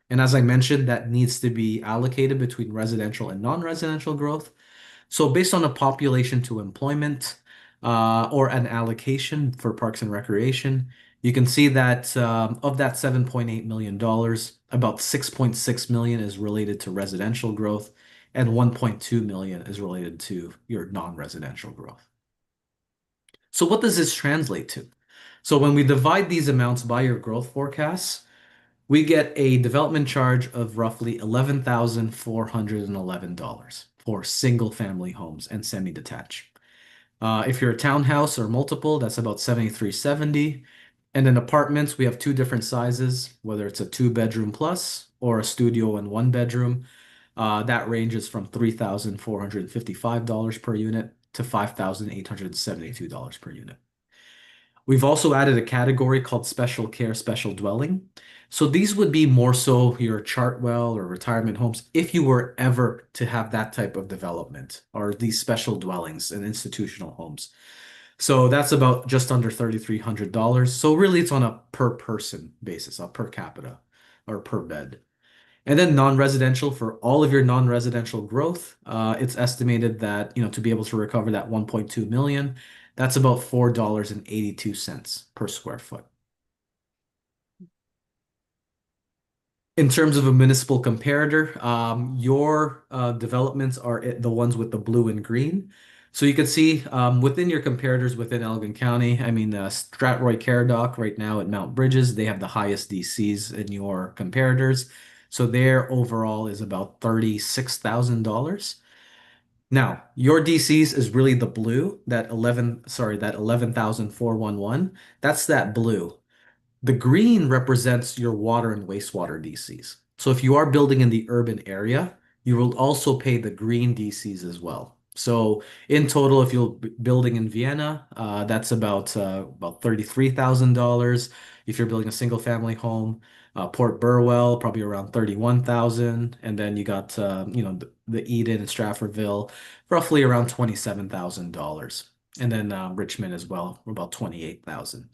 And as I mentioned, that needs to be allocated between residential and non-residential growth. So based on a population to employment or an allocation for Parks and Recreation, you can see that of that $7.8 million, about 6.6 million is related to residential growth and 1.2 million is related to your non-residential growth. So what does this translate to? So when we divide these amounts by your growth forecasts, we get a development charge of roughly $11,411 for single family homes and semi-detached. If you're a townhouse or multiple, that's about $7,370. And in apartments, we have two different sizes, whether it's a 2-bedroom plus or a studio and 1 bedroom. That ranges from $3,455 per unit to $5,872 per unit. We've also added a category called special care, special dwelling. So these would be more so your Chartwell or retirement homes if you were ever to have that type of development or these special dwellings and institutional homes. So that's about just under $3,300. So really it's on a per person basis, a per capita or per bed. And then non-residential for all of your non-residential growth, it's estimated that, to be able to recover that 1.2 million, that's about $4.82 per square foot. In terms of a municipal comparator, your developments are the ones with the blue and green. So you can see within your comparators within Elgin County, I mean, Strathroy Caradoc right now at Mount Bridges, they have the highest DCs in your comparators. So their overall is about $36,000. Now, your DCs is really the blue, that 11,411. That's that blue. The green represents your water and wastewater DCs. So if you are building in the urban area, you will also pay the green DCs as well. So in total, if you're building in Vienna, that's about $33,000. If you're building a single family home, Port Burwell, probably around 31,000. And then you got the Eden and Stratfordville, roughly around $27,000. And then Richmond as well, about 28,000.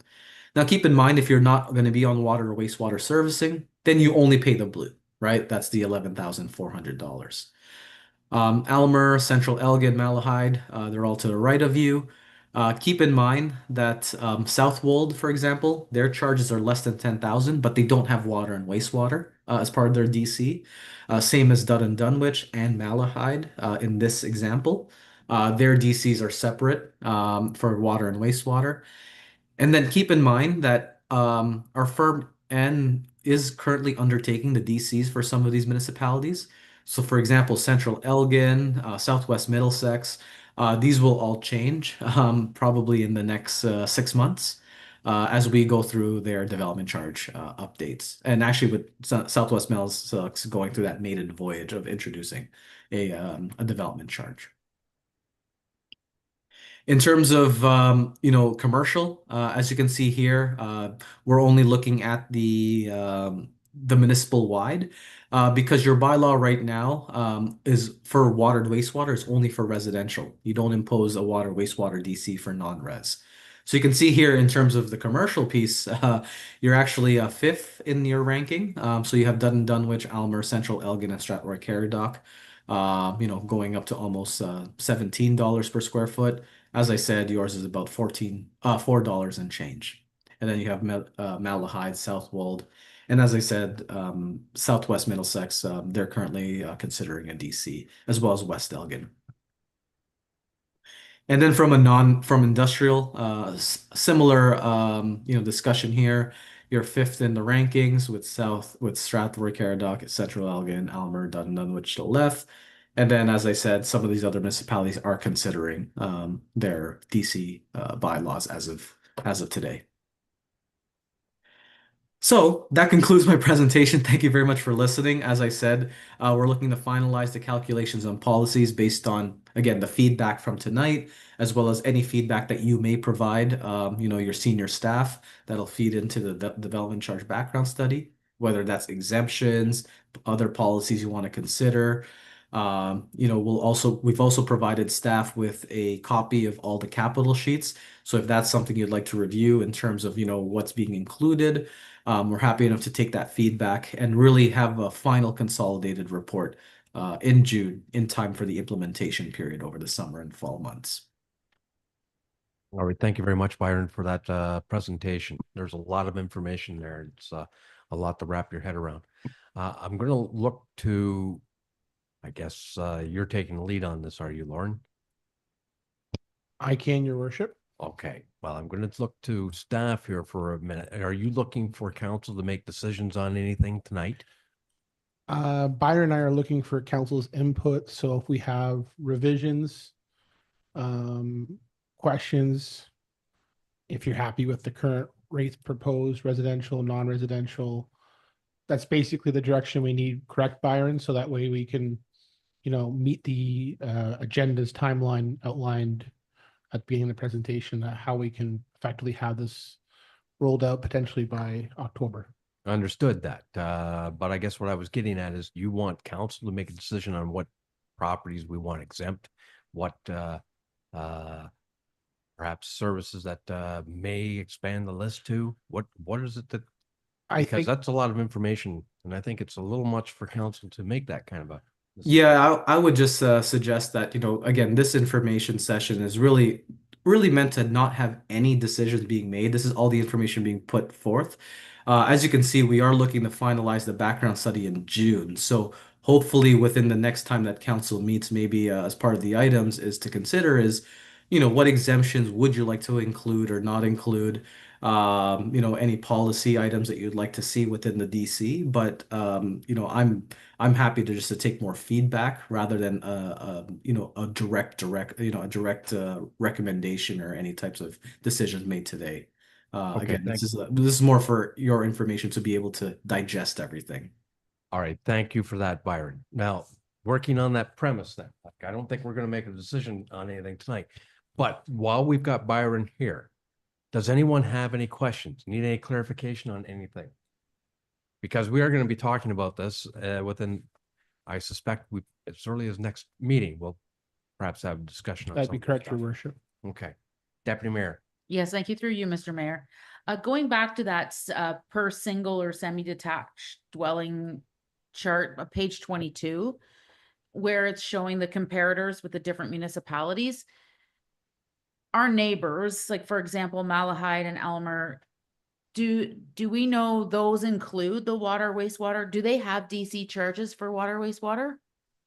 Now, keep in mind, if you're not going to be on water or wastewater servicing, then you only pay the blue, right? That's the $11,400. Almer, Central Elgin, Malahide, they're all to the right of you. Keep in mind that Southwold, for example, their charges are less than 10,000, but they don't have water and wastewater as part of their DC. Same as Dun and Dunwich and Malahide in this example. Their DCs are separate for water and wastewater. And then keep in mind that our firm N is currently undertaking the DCs for some of these municipalities. So, for example, Central Elgin, Southwest Middlesex, these will all change probably in the next 6 months as we go through their development charge updates. And actually, with Southwest Middlesex going through that maiden voyage of introducing a development charge. In terms of commercial, as you can see here, we're only looking at the municipal wide because your bylaw right now is for water and wastewater is only for residential. You don't impose a water wastewater DC for non-res. So you can see here in terms of the commercial piece, you're actually fifth in your ranking. So you have Dun and Dunwich, Almer, Central Elgin, and Strathroy Caradoc, going up to almost $17 per square foot. As I said, yours is about $4 and change. And then you have Malahide, Southwold, and as I said, Southwest Middlesex, they're currently considering a DC, as well as West Elgin. And then from industrial, similar discussion here. You're fifth in the rankings with Strathroy, Caradoc, Central Elgin, Almer, Dun and Dunwich to the left. And then, as I said, some of these other municipalities are considering their DC bylaws as of today. So that concludes my presentation. Thank you very much for listening. As I said, we're looking to finalize the calculations on policies based on, again, the feedback from tonight, as well as any feedback that you may provide, your senior staff that'll feed into the development charge background study, whether that's exemptions, other policies you want to consider. We've also provided staff with a copy of all the capital sheets. So if that's something you'd like to review in terms of, what's being included, we're happy enough to take that feedback and really have a final consolidated report in June in time for the implementation period over the summer and fall months. All right, thank you very much, Byron, for that presentation. There's a lot of information there. It's a lot to wrap your head around. I'm going to look to, I guess you're taking the lead on this, are you, Lauren? I can, your worship. Okay, well, I'm going to look to staff here for a minute. Are you looking for council to make decisions on anything tonight? Byron and I are looking for council's input. So if we have revisions, questions, if you're happy with the current rates proposed, residential, non-residential, that's basically the direction we need, correct, Byron? So that way we can, meet the agenda's timeline outlined at the beginning of the presentation, how we can effectively have this rolled out potentially by October. Understood that. But I guess what I was getting at is you want council to make a decision on what properties we want exempt, what perhaps services that may expand the list to. What is it that, I because think that's a lot of information, and I think it's a little much for council to make that kind of a Yeah, I would just suggest that, again, this information session is really, really meant to not have any decisions being made. This is all the information being put forth. As you can see, we are looking to finalize the background study in June. So hopefully within the next time that council meets, maybe as part of the items is to consider is, what exemptions would you like to include or not include? Any policy items that you'd like to see within the DC. But I'm happy to take more feedback rather than a direct recommendation or any types of decisions made today. Okay, Again, this is more for your information to be able to digest everything. All right, thank you for that, Byron. Now, working on that premise then, I don't think we're going to make a decision on anything tonight. But while we've got Byron here, does anyone have any questions? Need any clarification on anything? Because we are going to be talking about this within, I suspect, as early as next meeting, we'll perhaps have a discussion on that'd be some of this correct, your stuff. worship. Okay, Deputy Mayor. Yes, thank you through you, Mr. Mayor. Going back to that per single or semi-detached dwelling chart, page 22, where it's showing the comparators with the different municipalities. Our neighbors, like for example, Malahide and Elmer, do we know those include the water, wastewater? Do they have DC charges for water, wastewater?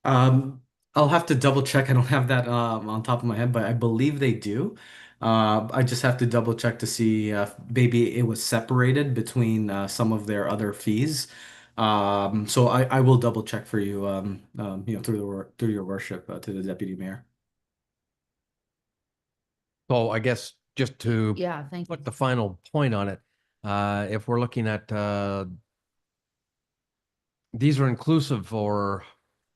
I'll have to double check. I don't have that on top of my head, but I believe they do. I just have to double check to see if maybe it was separated between some of their other fees. So I will double check for you, through your worship to the deputy mayor. So I guess just to Yeah, thank you. put the final point on it, if we're looking at these are inclusive or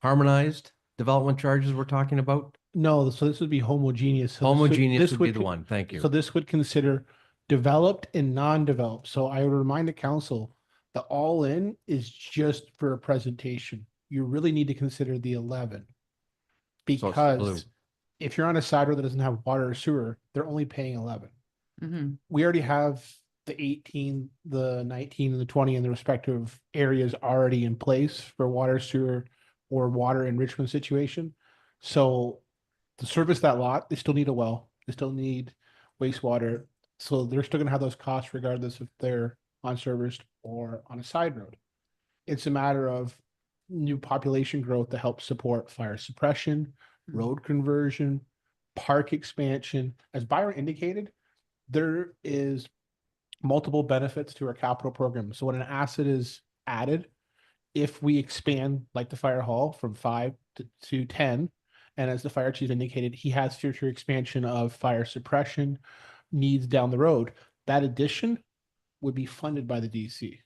harmonized development charges we're talking about? No, so this would be homogeneous. So Homogeneous this would be the con- one. Thank you. So this would consider developed and non-developed. So I would remind the council, the all-in is just for a presentation. You really need to consider the 11. it's blue. Because if you're on a side road that doesn't have water or sewer, they're only paying 11. Mhm. We already have the 18, the 19, and the 20 in the respective areas already in place for water, sewer, or water enrichment situation. So to service that lot, they still need a well, they still need wastewater. So they're still gonna have those costs regardless if they're unserviced or on a side road. It's a matter of new population growth to help support fire suppression, road conversion, park expansion. As Byron indicated, there is multiple benefits to our capital program. So when an asset is added, if we expand like the fire hall from 5 to 10, and as the fire chief indicated, he has future expansion of fire suppression needs down the road, that addition would be funded by the DC.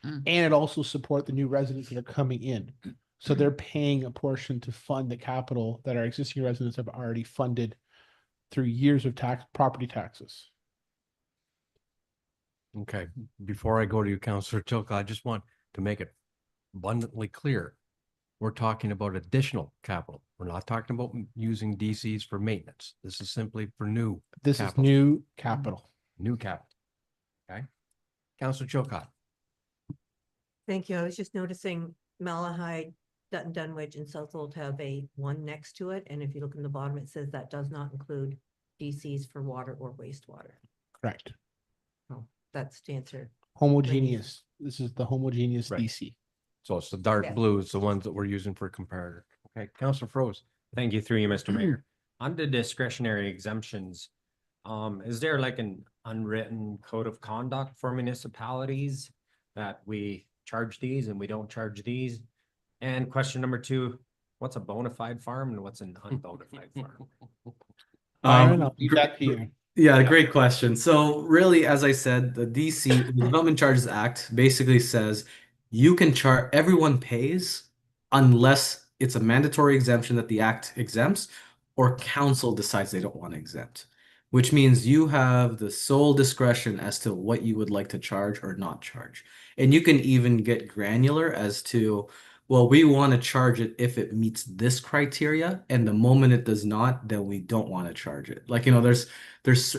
Mm. And it also support the new residents that are coming in. So they're paying a portion to fund the capital that our existing residents have already funded through years of property taxes. Okay, before I go to you, Counselor Tilka, I just want to make it abundantly clear. We're talking about additional capital. We're not talking about using DCs for maintenance. This is simply for new This capital. is new capital. New capital. Okay? Counselor Chilcott. Thank you. I was just noticing Malahide, Dutton Dunwich and Southwold have a one next to it. And if you look in the bottom, it says that does not include DCs for water or wastewater. Correct. That's to answer. Homogeneous. This is the homogeneous Right. DC. So it's the dark Yeah. blue, it's the ones that we're using for comparator. Okay, Counselor Froze. Thank you through you, Mr. Mayor. Under discretionary exemptions, is there like an unwritten code of conduct for municipalities that we charge these and we don't charge these? And question number two, what's a bona fide farm and what's an unbona fide farm? Byron, I'll leave that to you. Yeah, great question. So really, as I said, the DC, the Development Charges Act basically says you can charge, everyone pays unless it's a mandatory exemption that the act exempts or council decides they don't want to exempt, which means you have the sole discretion as to what you would like to charge or not charge. And you can even get granular as to, well, we want to charge it if it meets this criteria, and the moment it does not, then we don't want to charge it. Like, you know, there's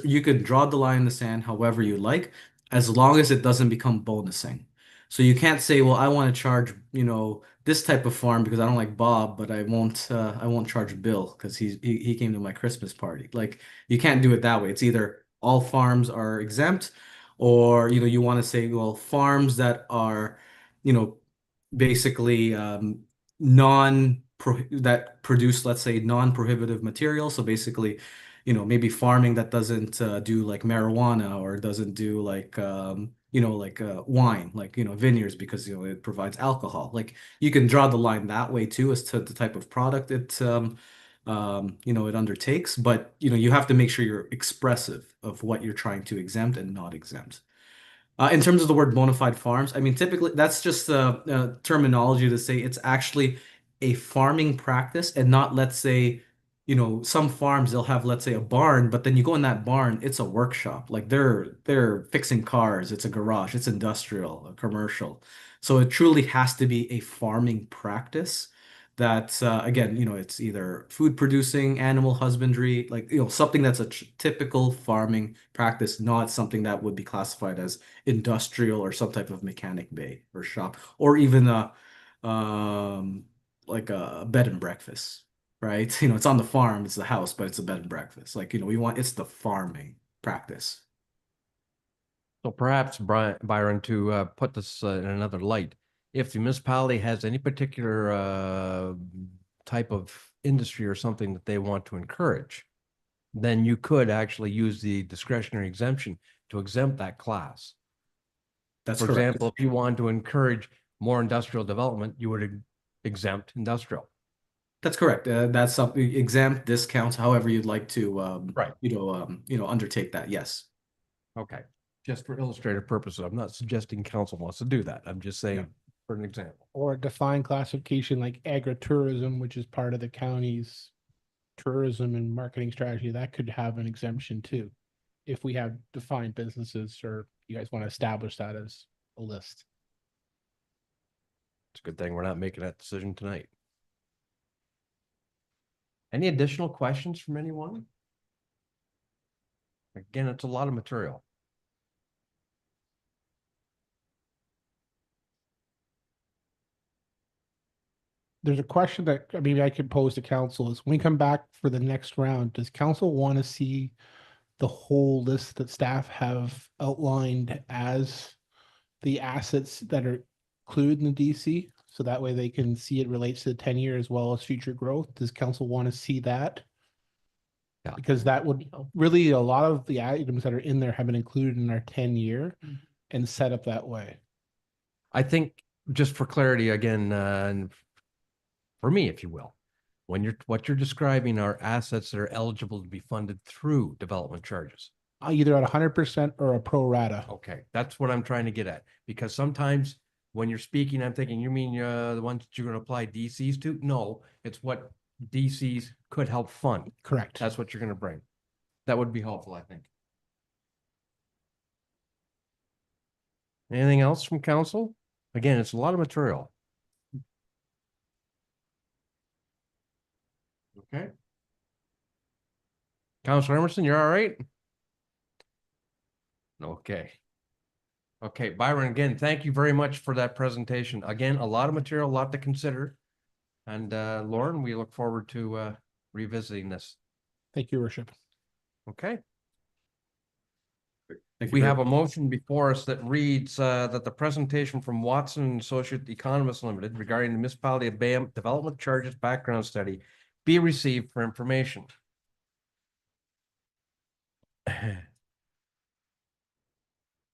you could draw the line in the sand however you like, as long as it doesn't become bonusing. So you can't say, well, I want to charge, you know, this type of farm because I don't like Bob, but I won't charge Bill because he came to my Christmas party. Like, you can't do it that way. It's either all farms are exempt, or you know, you want to say, well, farms that are, you know, basically that produce, let's say, non-prohibitive material. So basically, you know, maybe farming that doesn't do like marijuana or doesn't do like you know, like wine, like, you know, vineyards, because you know it provides alcohol. Like, you can draw the line that way too as to the type of product it you know, it undertakes. But you know, you have to make sure you're expressive of what you're trying to exempt and not exempt. In terms of the word bona fide farms, I mean, typically that's just terminology to say it's actually a farming practice and not, let's say, you know, some farms they'll have, let's say, a barn, but then you go in that barn, it's a workshop. Like they're fixing cars, it's a garage, it's industrial, commercial. So it truly has to be a farming practice that again, you know, it's either food producing, animal husbandry, like, you know, something that's a typical farming practice, not something that would be classified as industrial or some type of mechanic bay or shop, or even like a bed and breakfast, right? You know, it's on the farm, it's the house, but it's a bed and breakfast. Like, you know, it's the farming practice. So perhaps Byron, to put this in another light, if the municipality has any particular type of industry or something that they want to encourage, then you could actually use the discretionary exemption to exempt that class. That's For correct. example, if you wanted to encourage more industrial development, you would exempt industrial. That's correct. That's something exempt, discounts, however you'd like to Right. you know, undertake that. Yes. Okay, just for illustrative purposes, I'm not suggesting council wants to do that. I'm just saying Yeah. for an example. Or a defined classification like agritourism, which is part of the county's tourism and marketing strategy, that could have an exemption too. If we have defined businesses, or you guys want to establish that as a list. It's a good thing we're not making that decision tonight. Any additional questions from anyone? Again, it's a lot of material. There's a question that maybe I could pose to council is, when we come back for the next round, does council want to see the whole list that staff have outlined as the assets that are included in the DC? So that way they can see it relates to the 10-year as well as future growth. Does council want to see that? Yeah. Because that would really, a lot of the items that are in there have been included in our 10-year and set up that way. I think, just for clarity again, and for me, if you will, when what you're describing are assets that are eligible to be funded through development charges. Either at 100% or a pro rata. Okay, that's what I'm trying to get at, because sometimes when you're speaking, I'm thinking, you mean the ones that you're gonna apply DCs to? No, it's what DCs could help fund. Correct. That's what you're gonna bring. That would be helpful, I think. Anything else from council? Again, it's a lot of material. Okay. Counselor Emerson, you're all right? Okay. Okay, Byron, again, thank you very much for that presentation. Again, a lot of material, a lot to consider. And Lauren, we look forward to revisiting this. Thank you, Your Worship. Okay, Thank you we very- have a motion before us that reads that the presentation from Watson and Associate Economists Limited regarding the municipality of Bayham development charges background study be received for information.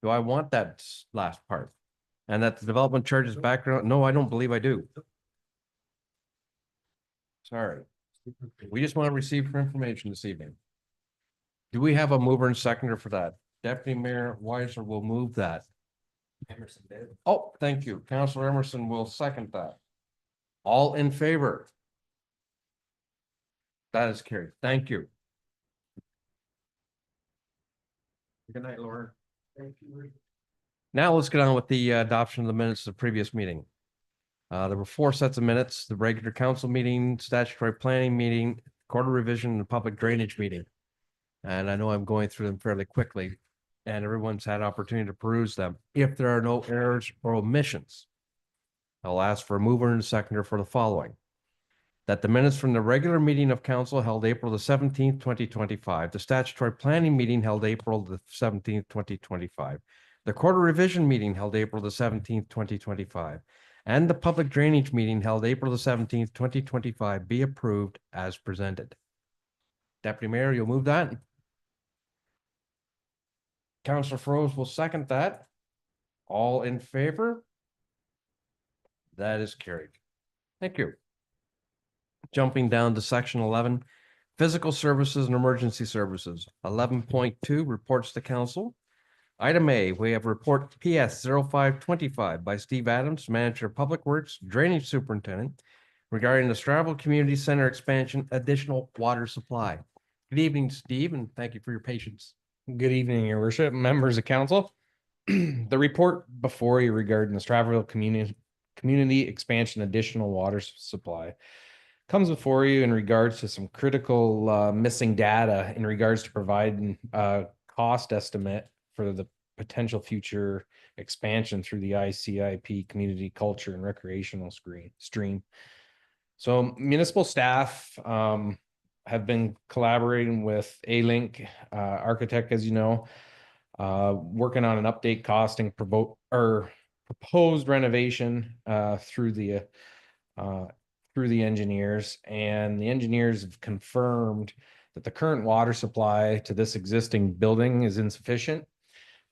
Do I want that last part? And that the development charges background? No, I don't believe I do. Sorry. We just want to receive for information this evening. Do we have a mover and seconder for that? Deputy Mayor Weiser will move that. Emerson did. Oh, thank you. Councilor Emerson will second that. All in favor? That is carried. Thank you. Good night, Laura. Thank you. Now let's get on with the adoption of the minutes of the previous meeting. There were 4 sets of minutes: the regular council meeting, statutory planning meeting, quarter revision, and the public drainage meeting. And I know I'm going through them fairly quickly, and everyone's had opportunity to peruse them. If there are no errors or omissions, I'll ask for a mover and a seconder for the following: that the minutes from the regular meeting of council held April the 17th, 2025, the statutory planning meeting held April the 17th, 2025, the quarter revision meeting held April the 17th, 2025, and the public drainage meeting held April the 17th, 2025 be approved as presented. Deputy Mayor, you'll move that? Councilor Froese will second that. All in favor? That is carried. Thank you. Jumping down to section 11, physical services and emergency services. 11.2 reports to council. Item A, we have report PS 0525 by Steve Adams, Manager of Public Works, Drainage Superintendent, regarding the Stratford Community Center expansion, additional water supply. Good evening, Steve, and thank you for your patience. Good evening, Your Worship, members of council. The report before you regarding the Stratford community expansion additional water supply comes before you in regards to some critical missing data in regards to providing cost estimate for the potential future expansion through the ICIP community culture and recreational stream. So municipal staff have been collaborating with A-Link architect, as you know, working on an update costing proposed renovation through the engineers, and the engineers have confirmed that the current water supply to this existing building is insufficient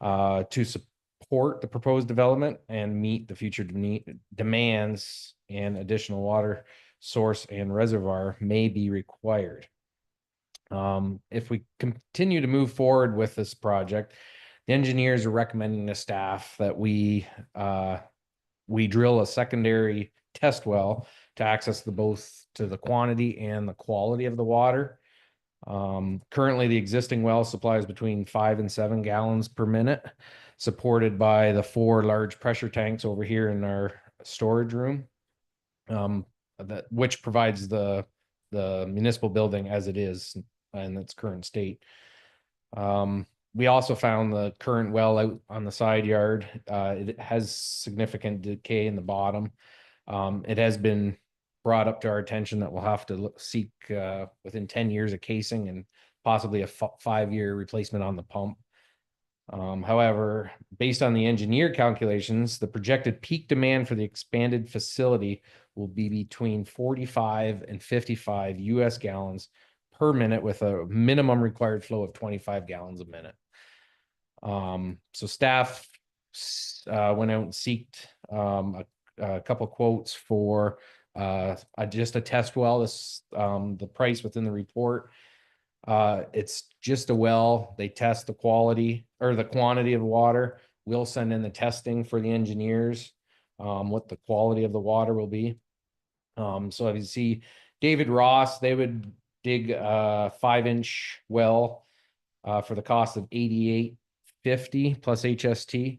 to support the proposed development and meet the future demands, and additional water source and reservoir may be required. If we continue to move forward with this project, the engineers are recommending to staff that we drill a secondary test well to access both the quantity and the quality of the water. Currently, the existing well supplies between 5 and 7 gallons per minute, supported by the 4 large pressure tanks over here in our storage room, which provides the municipal building as it is in its current state. We also found the current well out on the side yard. It has significant decay in the bottom. It has been brought up to our attention that we'll have to seek within 10 years of casing and possibly a 5-year replacement on the pump. However, based on the engineer calculations, the projected peak demand for the expanded facility will be between 45 and 55 US gallons per minute, with a minimum required flow of 25 gallons a minute. So staff went out and sought a couple quotes for just a test well. This the price within the report. It's just a well. They test the quality or the quantity of water. We'll send in the testing for the engineers. what the quality of the water will be. So if you see David Ross, they would dig a 5-inch well for the cost of $88.50 plus HST.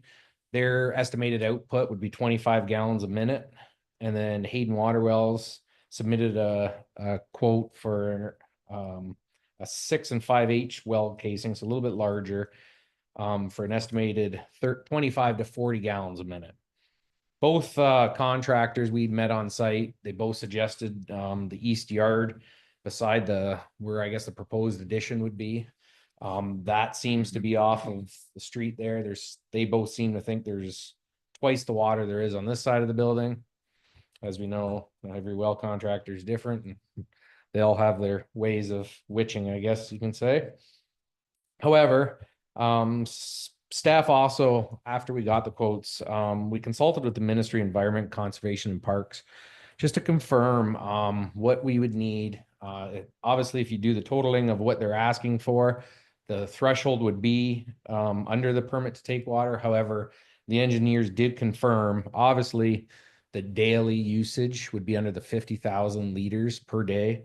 Their estimated output would be 25 gallons a minute. And then Hayden Water Wells submitted a quote for a 6 and 5H well casing, so a little bit larger, for an estimated 25 to 40 gallons a minute. Both contractors we met on site, they both suggested the east yard beside where I guess the proposed addition would be. That seems to be off of the street there. They both seem to think there's twice the water there is on this side of the building. As we know, every well contractor is different and they all have their ways of witching, I guess you can say. However, staff also, after we got the quotes, we consulted with the Ministry of Environment, Conservation and Parks just to confirm what we would need. Obviously, if you do the totaling of what they're asking for, the threshold would be under the permit to take water. However, the engineers did confirm, obviously, the daily usage would be under the 50,000 liters per day,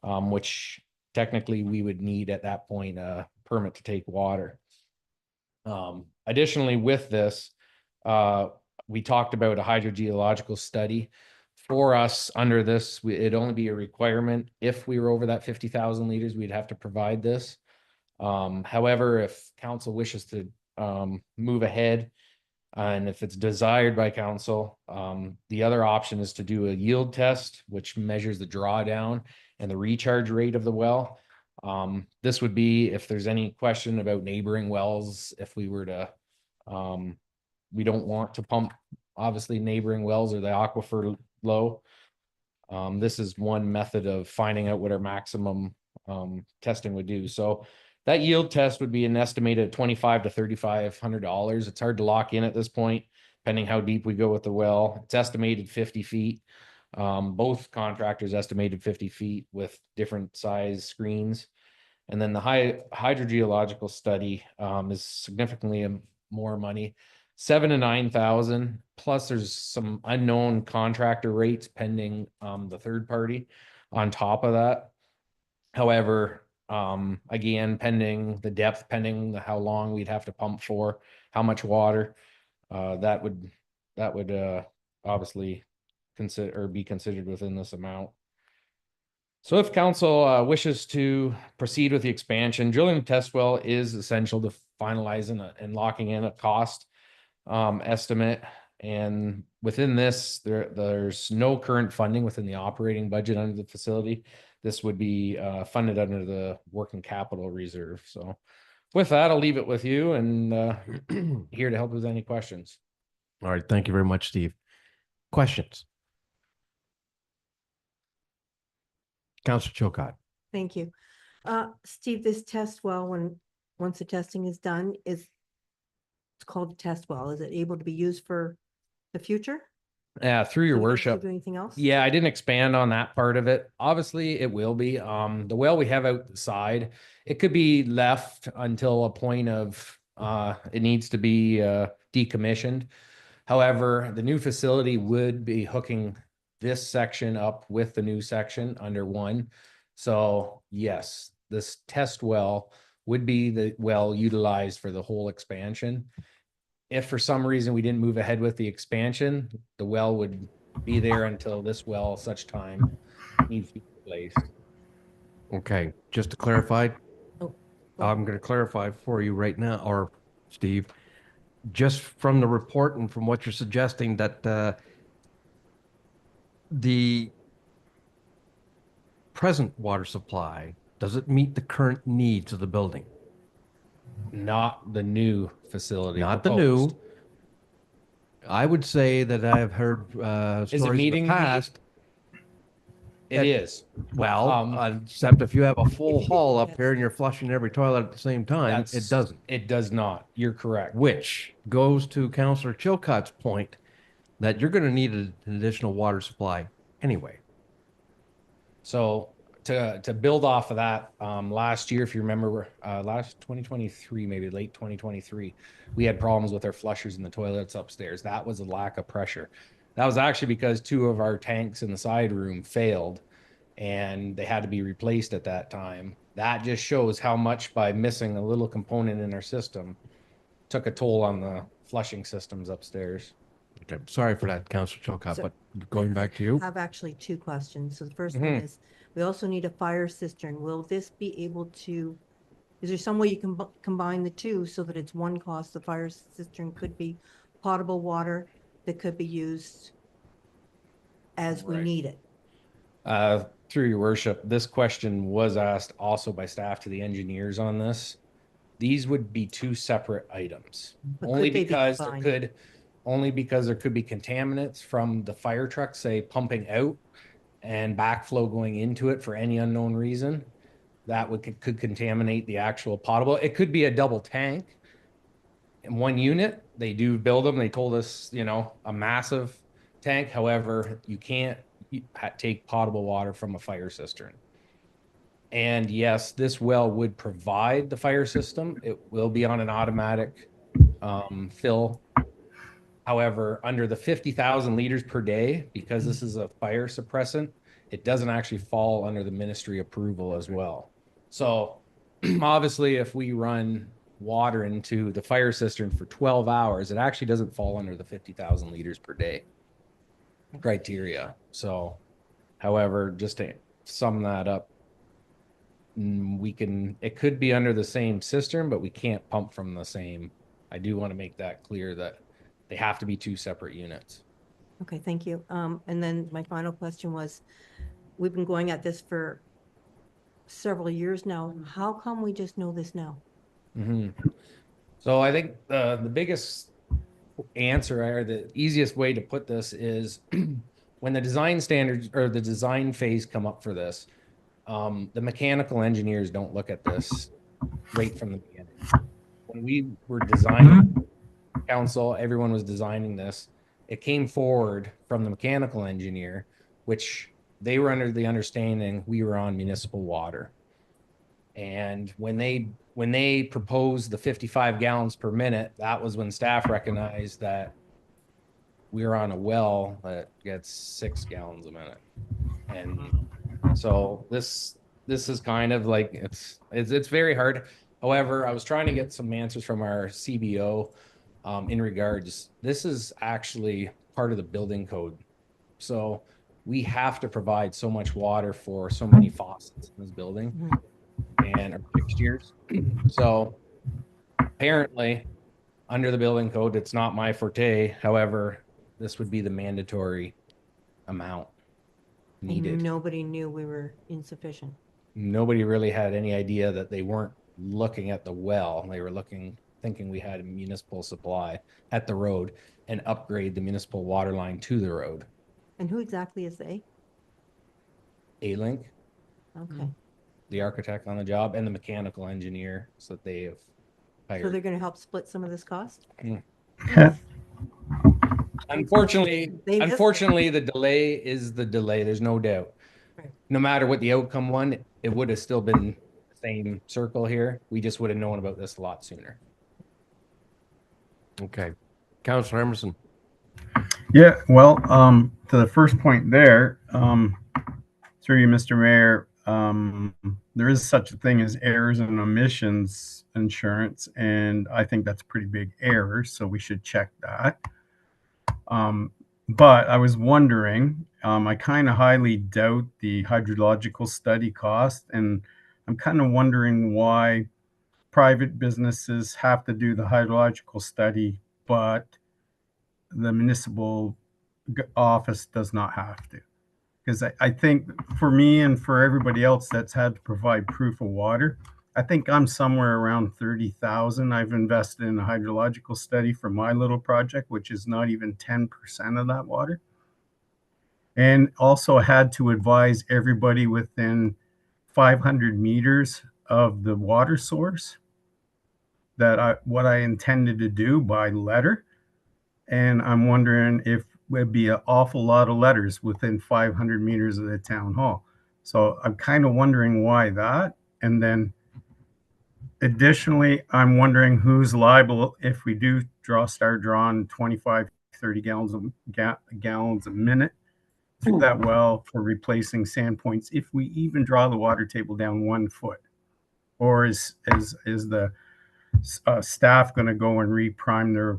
which technically we would need at that point a permit to take water. Additionally, with this, we talked about a hydrogeological study. For us, under this, it'd only be a requirement if we were over that 50,000 liters, we'd have to provide this. However, if council wishes to move ahead, and if it's desired by council, the other option is to do a yield test, which measures the drawdown and the recharge rate of the well. This would be if there's any question about neighboring wells, if we were to, we don't want to pump, obviously, neighboring wells or the aquifer low. This is one method of finding out what our maximum testing would do. So that yield test would be an estimated $2,500 to $3,500. It's hard to lock in at this point, depending how deep we go with the well. It's estimated 50 feet. Both contractors estimated 50 feet with different size screens. And then the hydrogeological study is significantly more money, 7,000 to 9,000. Plus, there's some unknown contractor rates pending the third party on top of that. However, again, pending the depth, pending how long we'd have to pump for, how much water, that would obviously consider or be considered within this amount. So if council wishes to proceed with the expansion, drilling a test well is essential to finalizing and locking in a cost estimate. And within this, there's no current funding within the operating budget under the facility. This would be funded under the working capital reserve. So with that, I'll leave it with you and here to help with any questions. All right. Thank you very much, Steve. Questions? Councilor Chilcott. Thank you. Steve, this test well, once the testing is done, it's called a test well. Is it able to be used for the future? Yeah, through your So we don't have to worship. Do anything else? Yeah, I didn't expand on that part of it. Obviously, it will be. The well we have out the side, it could be left until a point of it needs to be decommissioned. However, the new facility would be hooking this section up with the new section under one. So yes, this test well would be the well utilized for the whole expansion. If for some reason we didn't move ahead with the expansion, the well would be there until this well such time needs to be replaced. Okay, just to clarify, Oh, I'm going to clarify for you right now, or Steve, just from the report and from what you're suggesting that the present water supply, does it meet the current needs of the building? Not the new facility. Not the new. proposed. I would say that I've heard it stories in meeting the the- past. It is. Well, except if you have a full hall up here and you're flushing every toilet at the same time, it That's- doesn't. It does not. You're correct. Which goes to Councillor Chilcott's point that you're going to need an additional water supply anyway. So to build off of that, last year, if you remember, last 2023, maybe late 2023, we had problems with our flushers in the toilets upstairs. That was a lack of pressure. That was actually because two of our tanks in the side room failed and they had to be replaced at that time. That just shows how much, by missing a little component in our system, took a toll on the flushing systems upstairs. Okay, sorry for that, Councillor Chilcott, So- but going back to you. I have actually two questions. So the first one Mhm. is, we also need a fire cistern. Will this be able to, is there some way you can combine the two so that it's one cost? The fire cistern could be potable water that could be used as we Right. need it. Through your worship, this question was asked also by staff to the engineers on this. These would be two separate items, But only could they be because there combined? could, only because there could be contaminants from the fire truck, say pumping out and backflow going into it for any unknown reason. That could contaminate the actual potable. It could be a double tank in one unit. They do build them. They told us, a massive tank. However, you can't take potable water from a fire cistern. And yes, this well would provide the fire system. It will be on an automatic fill. However, under the 50,000 liters per day, because this is a fire suppressant, it doesn't actually fall under the ministry approval as well. So obviously, if we run water into the fire cistern for 12 hours, it actually doesn't fall under the 50,000 liters per day criteria. So, however, just to sum that up, it could be under the same cistern, but we can't pump from the same. I do want to make that clear that they have to be two separate units. Okay, thank you. And then my final question was, we've been going at this for several years now. How come we just know this now? So I think the biggest answer, or the easiest way to put this, is when the design standards or the design phase come up for this, the mechanical engineers don't look at this right from the beginning. When we were designing council, everyone was designing this. It came forward from the mechanical engineer, which they were under the understanding we were on municipal water. And when they proposed the 55 gallons per minute, that was when staff recognized that we were on a well that gets 6 gallons a minute. And so this is kind of like, it's very hard. However, I was trying to get some answers from our CBO in regards, this is actually part of the building code. So we have to provide so much water for so many faucets in this building and our fixtures. So apparently, under the building code, it's not my forte. However, this would be the mandatory amount And needed. nobody knew we were insufficient. Nobody really had any idea that they weren't looking at the well. They were thinking we had a municipal supply at the road and upgrade the municipal water line to the road. And who exactly is they? A-Link, Okay. the architect on the job, and the mechanical engineer, so that they have So they're hired. going to help split some of this cost? Unfortunately, They missed it. unfortunately, the delay is the delay. There's no doubt. Right. No matter what the outcome was, it would have still been the same circle here. We just would have known about this a lot sooner. Okay. Councillor Emerson. Yeah, well, to the first point there, through you, Mr. Mayor, there is such a thing as errors and omissions insurance, and I think that's a pretty big error, so we should check that. But I was wondering, I kind of highly doubt the hydrological study cost, and I'm kind of wondering why private businesses have to do the hydrological study, but the municipal office does not have to. Because I think for me and for everybody else that's had to provide proof of water, I think I'm somewhere around 30,000. I've invested in a hydrological study for my little project, which is not even 10% of that water. And also had to advise everybody within 500 meters of the water source that what I intended to do by letter. And I'm wondering if would be an awful lot of letters within 500 meters of the town hall. So I'm kind of wondering why that. And then additionally, I'm wondering who's liable if we do start drawing 25, 30 gallons a minute through that well for replacing sand points if we even draw the water table down 1 foot. Or is the staff going to go and reprime their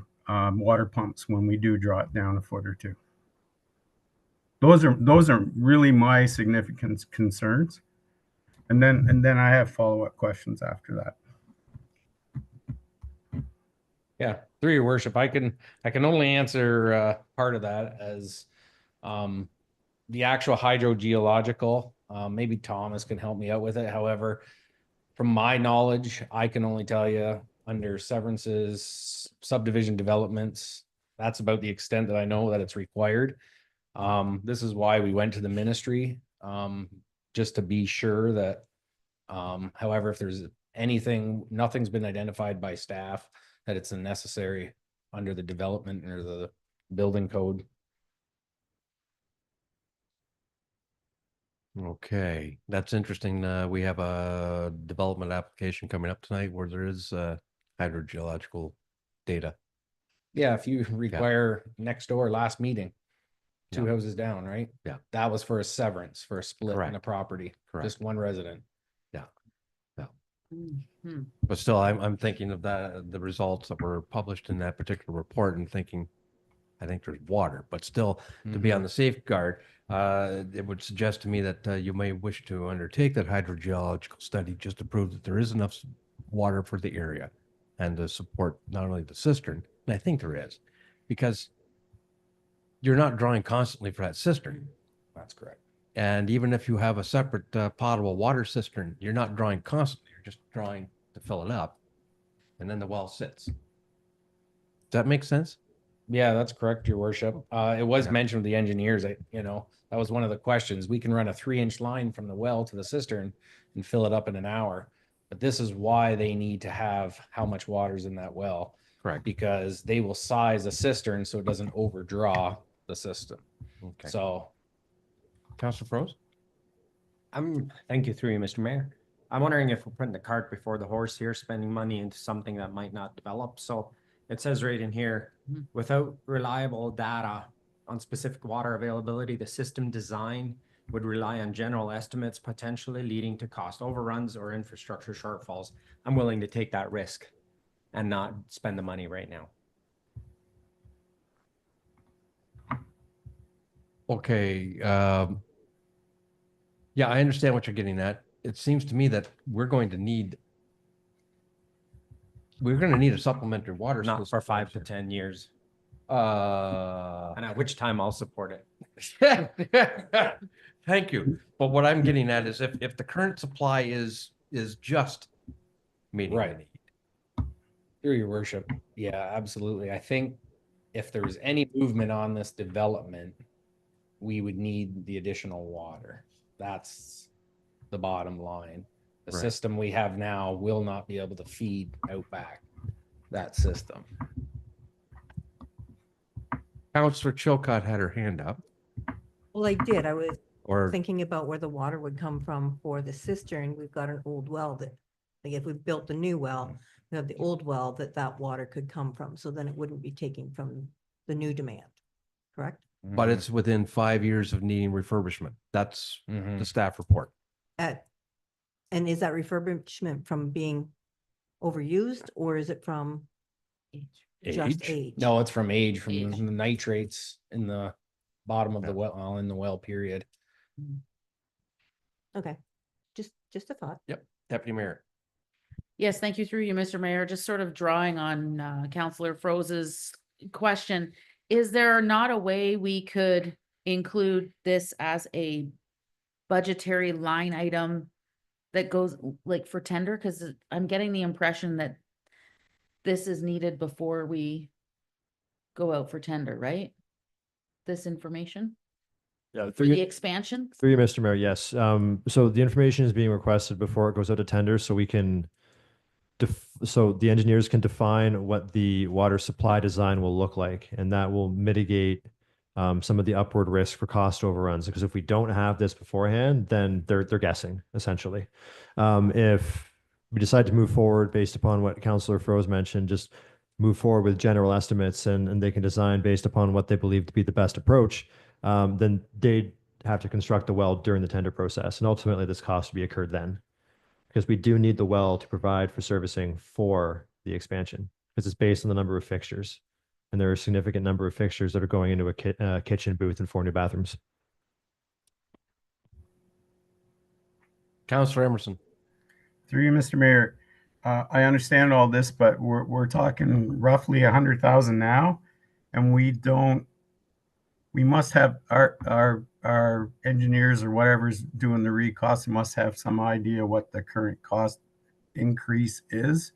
water pumps when we do draw it down 1 foot or 2? Those are really my significant concerns. And then I have follow-up questions after that. Yeah, through your worship, I can only answer part of that as the actual hydrogeological. Maybe Thomas can help me out with it. However, from my knowledge, I can only tell you under Severance's subdivision developments, that's about the extent that I know that it's required. This is why we went to the ministry, just to be sure that, however, if there's anything, nothing's been identified by staff that it's necessary under the development or the building code. Okay, that's interesting. We have a development application coming up tonight where there is hydrogeological data. Yeah, if you require next door, last meeting, 2 Yeah. houses down, right? Yeah. That was for a severance, for a split in Correct. a property, Correct. just one resident. Mhm. But still, I'm thinking of the results that were published in that particular report and thinking, I think there's water, but still to be on the safeguard, it would suggest to me that you may wish to undertake that hydrogeological study just to prove that there is enough water for the area and to support not only the cistern, and I think there is, because you're not drawing constantly for that cistern. That's correct. And even if you have a separate potable water cistern, you're not drawing constantly, you're just drawing to fill it up. And then the well sits. Does that make sense? Yeah, that's correct, your worship. It was Yeah. mentioned with the engineers, that was one of the questions. We can run a 3-inch line from the well to the cistern and fill it up in an hour. But this is why they need to have how much water's in that well. Correct. Because they will size a cistern so it doesn't overdraw the system. Okay. So Councilor Froese? Thank you through you, Mr. Mayor. I'm wondering if we're putting the cart before the horse here, spending money into something that might not develop. So it says right in here, without reliable data on specific water availability, the system design would rely on general estimates, potentially leading to cost overruns or infrastructure shortfalls. I'm willing to take that risk and not spend the money right now. Okay, yeah, I understand what you're getting at. It seems to me that we're going to need a supplementary water Not system. for 5 to 10 years. Uh, And at which time I'll support it. thank you. But what I'm getting at is if the current supply is just meeting the Right. need. through your worship, yeah, absolutely. I think if there's any movement on this development, we would need the additional water. That's the bottom line. The Right. system we have now will not be able to feed out back that system. Councillor Chilcott had her hand up, Well, I did. I was or thinking about where the water would come from for the cistern. We've got an old well that, like if we built a new well, we have the old well that water could come from. So then it wouldn't be taking from the new demand, correct? but it's within 5 years of needing refurbishment. That's Mhm. the staff report. And is that refurbishment from being overused or is it from just Age? age? No, it's from age, from Age. the nitrates in the bottom of Yeah. the well, in the well period. Okay, just a thought. Deputy Mayor. Yes, thank you through you, Mr. Mayor. Just sort of drawing on Counselor Froze's question. Is there not a way we could include this as a budgetary line item that goes like for tender? Because I'm getting the impression that this is needed before we go out for tender, right? This information Yeah, for the expansion? through you, Mr. Mayor, yes. So the information is being requested before it goes out to tender, so we can so the engineers can define what the water supply design will look like, and that will mitigate some of the upward risk for cost overruns. Because if we don't have this beforehand, then they're guessing essentially. If we decide to move forward based upon what Councillor Froese mentioned, just move forward with general estimates and they can design based upon what they believe to be the best approach, then they'd have to construct the well during the tender process. And ultimately this cost will be incurred then, because we do need the well to provide for servicing for the expansion, because it's based on the number of fixtures. And there are a significant number of fixtures that are going into a kitchen, booth, and 4 new bathrooms. Councillor Emerson. Through you, Mr. Mayor, I understand all this, but we're talking roughly 100,000 now, and we must have our engineers or whatever's doing the recost must have some idea what the current cost increase is.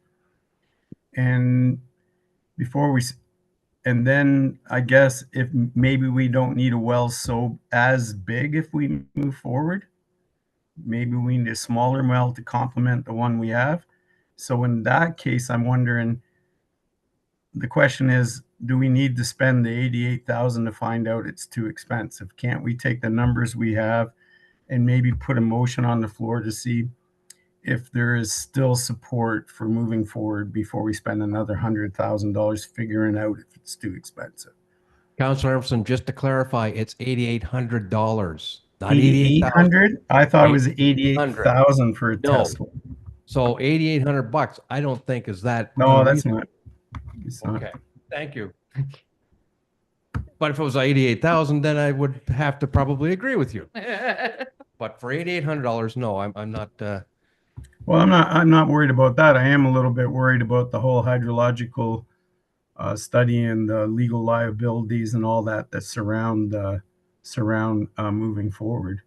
And then I guess if maybe we don't need a well so as big if we move forward, maybe we need a smaller well to complement the one we have. So in that case, I'm wondering, the question is, do we need to spend the 88,000 to find out it's too expensive? Can't we take the numbers we have and maybe put a motion on the floor to see if there is still support for moving forward before we spend another $100,000 figuring out if it's too expensive? Councillor Emerson, just to clarify, it's $8,800, not 88,000. 8,800? I thought it was 88,000 for a No. test. So $8,800, I don't think is that. No, that's not. It's not. Okay, thank you. But if it was 88,000, then I would have to probably agree with you. But for $8,800, no, I'm not, Well, I'm not worried about that. I am a little bit worried about the whole hydrological study and the legal liabilities and all that surround moving forward.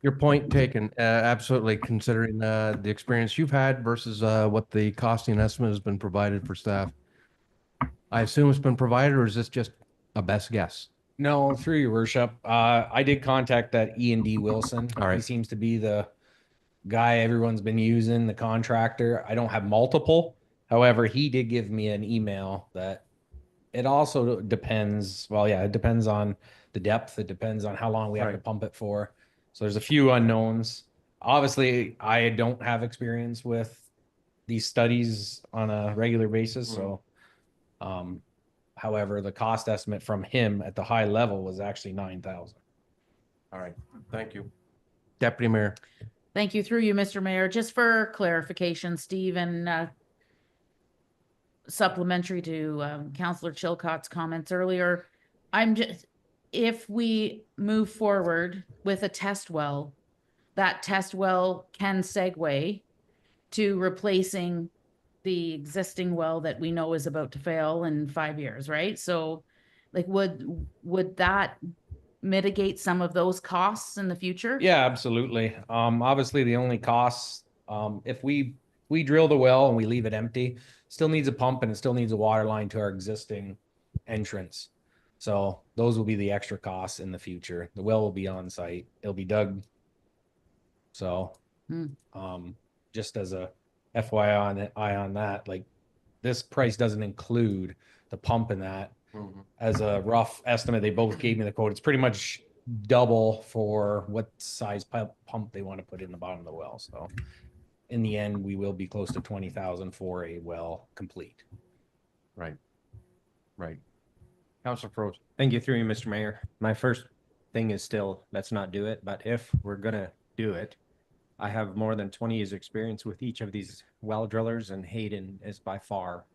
your point taken, absolutely, considering the experience you've had versus what the costing estimate has been provided for staff. I assume it's been provided, or is this just a best guess? No, through your worship, I did contact that E&D Wilson. All right. He seems to be the guy everyone's been using, the contractor. I don't have multiple. However, he did give me an email that it also depends. Well, yeah, it depends on the depth. It depends on how long we have to Right. pump it for. So there's a few unknowns. Obviously, I don't have experience with these studies on a regular basis. So, however, the cost estimate from him at the high level was actually 9,000. All right, thank you. Deputy Mayor. Thank you. Through you, Mr. Mayor. Just for clarification, Steve, and supplementary to Councillor Chilcott's comments earlier, if we move forward with a test well, that test well can segue to replacing the existing well that we know is about to fail in 5 years, right? So like, would that mitigate some of those costs in the future? Yeah, absolutely. Obviously the only costs, if we drill the well and we leave it empty, still needs a pump and it still needs a water line to our existing entrance. So those will be the extra costs in the future. The well will be on site. It'll be dug. So, just as a FYI on that, like, this price doesn't include the pump in that. As a rough estimate, they both gave me the quote. It's pretty much double for what size pump they want to put in the bottom of the well. So in the end, we will be close to 20,000 for a well complete. Right. Councillor Froese. Thank you, through you, Mr. Mayor. My first thing is still, let's not do it. But if we're gonna do it, I have more than 20 years experience with each of these well drillers, and Hayden is by far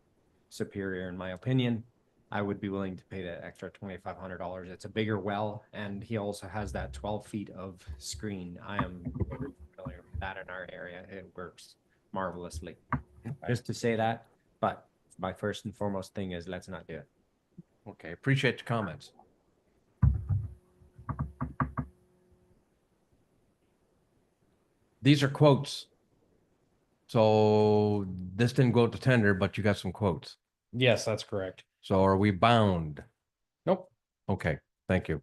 superior in my opinion. I would be willing to pay that extra $2,500. It's a bigger well, and he also has that 12 feet of screen. I am familiar with that in our area. It works marvelously. Just to say that, but my first and foremost thing is, let's not do it. Okay, appreciate the comments. These are quotes. So this didn't go out to tender, but you got some quotes. Yes, that's correct. So are we bound? Nope. Okay, thank you.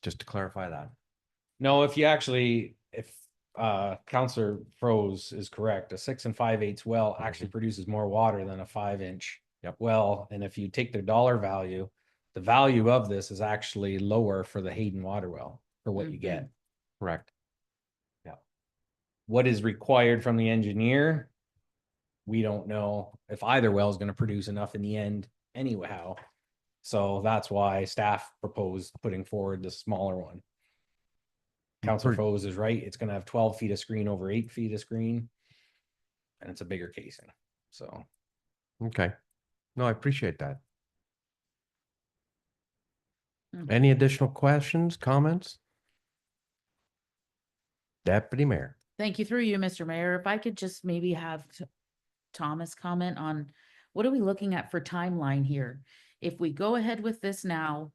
Just to clarify that. No, if Councillor Froese is correct, a 6 5/8 well actually produces more water than a 5-inch well. And if you take the dollar value, the value of this is actually lower for the Hayden water well for what you get. Correct. What is required from the engineer? We don't know if either well is going to produce enough in the end anyhow. So that's why staff proposed putting forward the smaller one. Councilor Foes is right. It's going to have 12 feet of screen over 8 feet of screen. And it's a bigger casing. So Okay. No, I appreciate that. Mhm. Any additional questions, comments? Deputy Mayor. Thank you through you, Mr. Mayor. If I could just maybe have Thomas comment on what are we looking at for timeline here? If we go ahead with this now,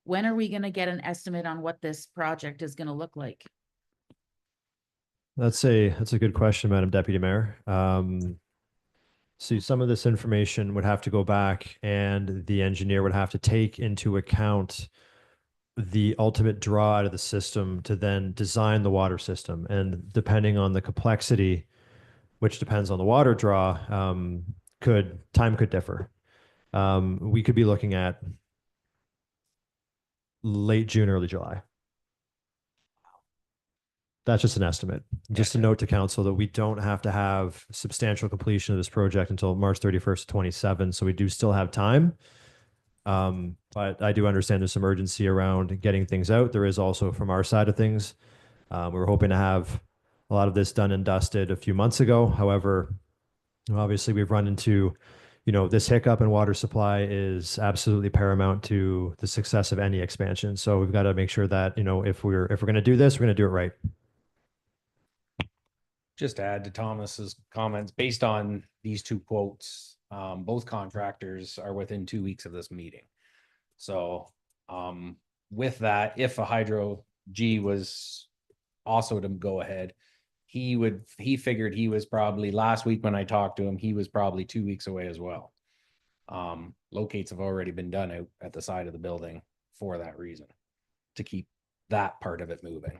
when are we gonna get an estimate on what this project is gonna look like? That's a good question, Madam Deputy Mayor. See, some of this information would have to go back and the engineer would have to take into account the ultimate draw out of the system to then design the water system. And depending on the complexity, which depends on the water draw, time could differ. We could be looking at late June, early July. That's just an estimate. Just a note to council that we don't have to have substantial completion of this project until March 31st, 27. So we do still have time. But I do understand there's some urgency around getting things out. There is also from our side of things. We were hoping to have a lot of this done and dusted a few months ago. However, obviously we've run into, this hiccup in water supply is absolutely paramount to the success of any expansion. So we've got to make sure that, if we're going to do this, we're going to do it right. just to add to Thomas's comments, based on these two quotes, both contractors are within 2 weeks of this meeting. So with that, if a Hydro G was also to go ahead, he figured he was probably, last week when I talked to him, he was probably 2 weeks away as well. Locates have already been done out at the side of the building for that reason, to keep that part of it moving.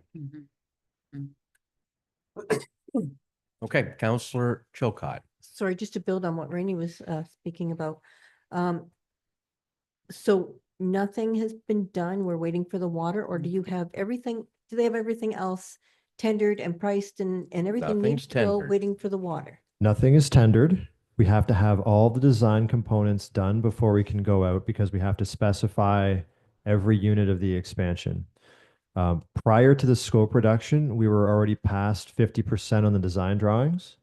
Okay, Councillor Chilcott. Sorry, just to build on what Rainey was speaking about. So nothing has been done. We're waiting for the water, or do you have everything? Do they have everything else tendered and priced and everything Nothing's needs to go, tendered. waiting for the water? Nothing is tendered. We have to have all the design components done before we can go out because we have to specify every unit of the expansion. Prior to the scope reduction, we were already past 50% on the design drawings.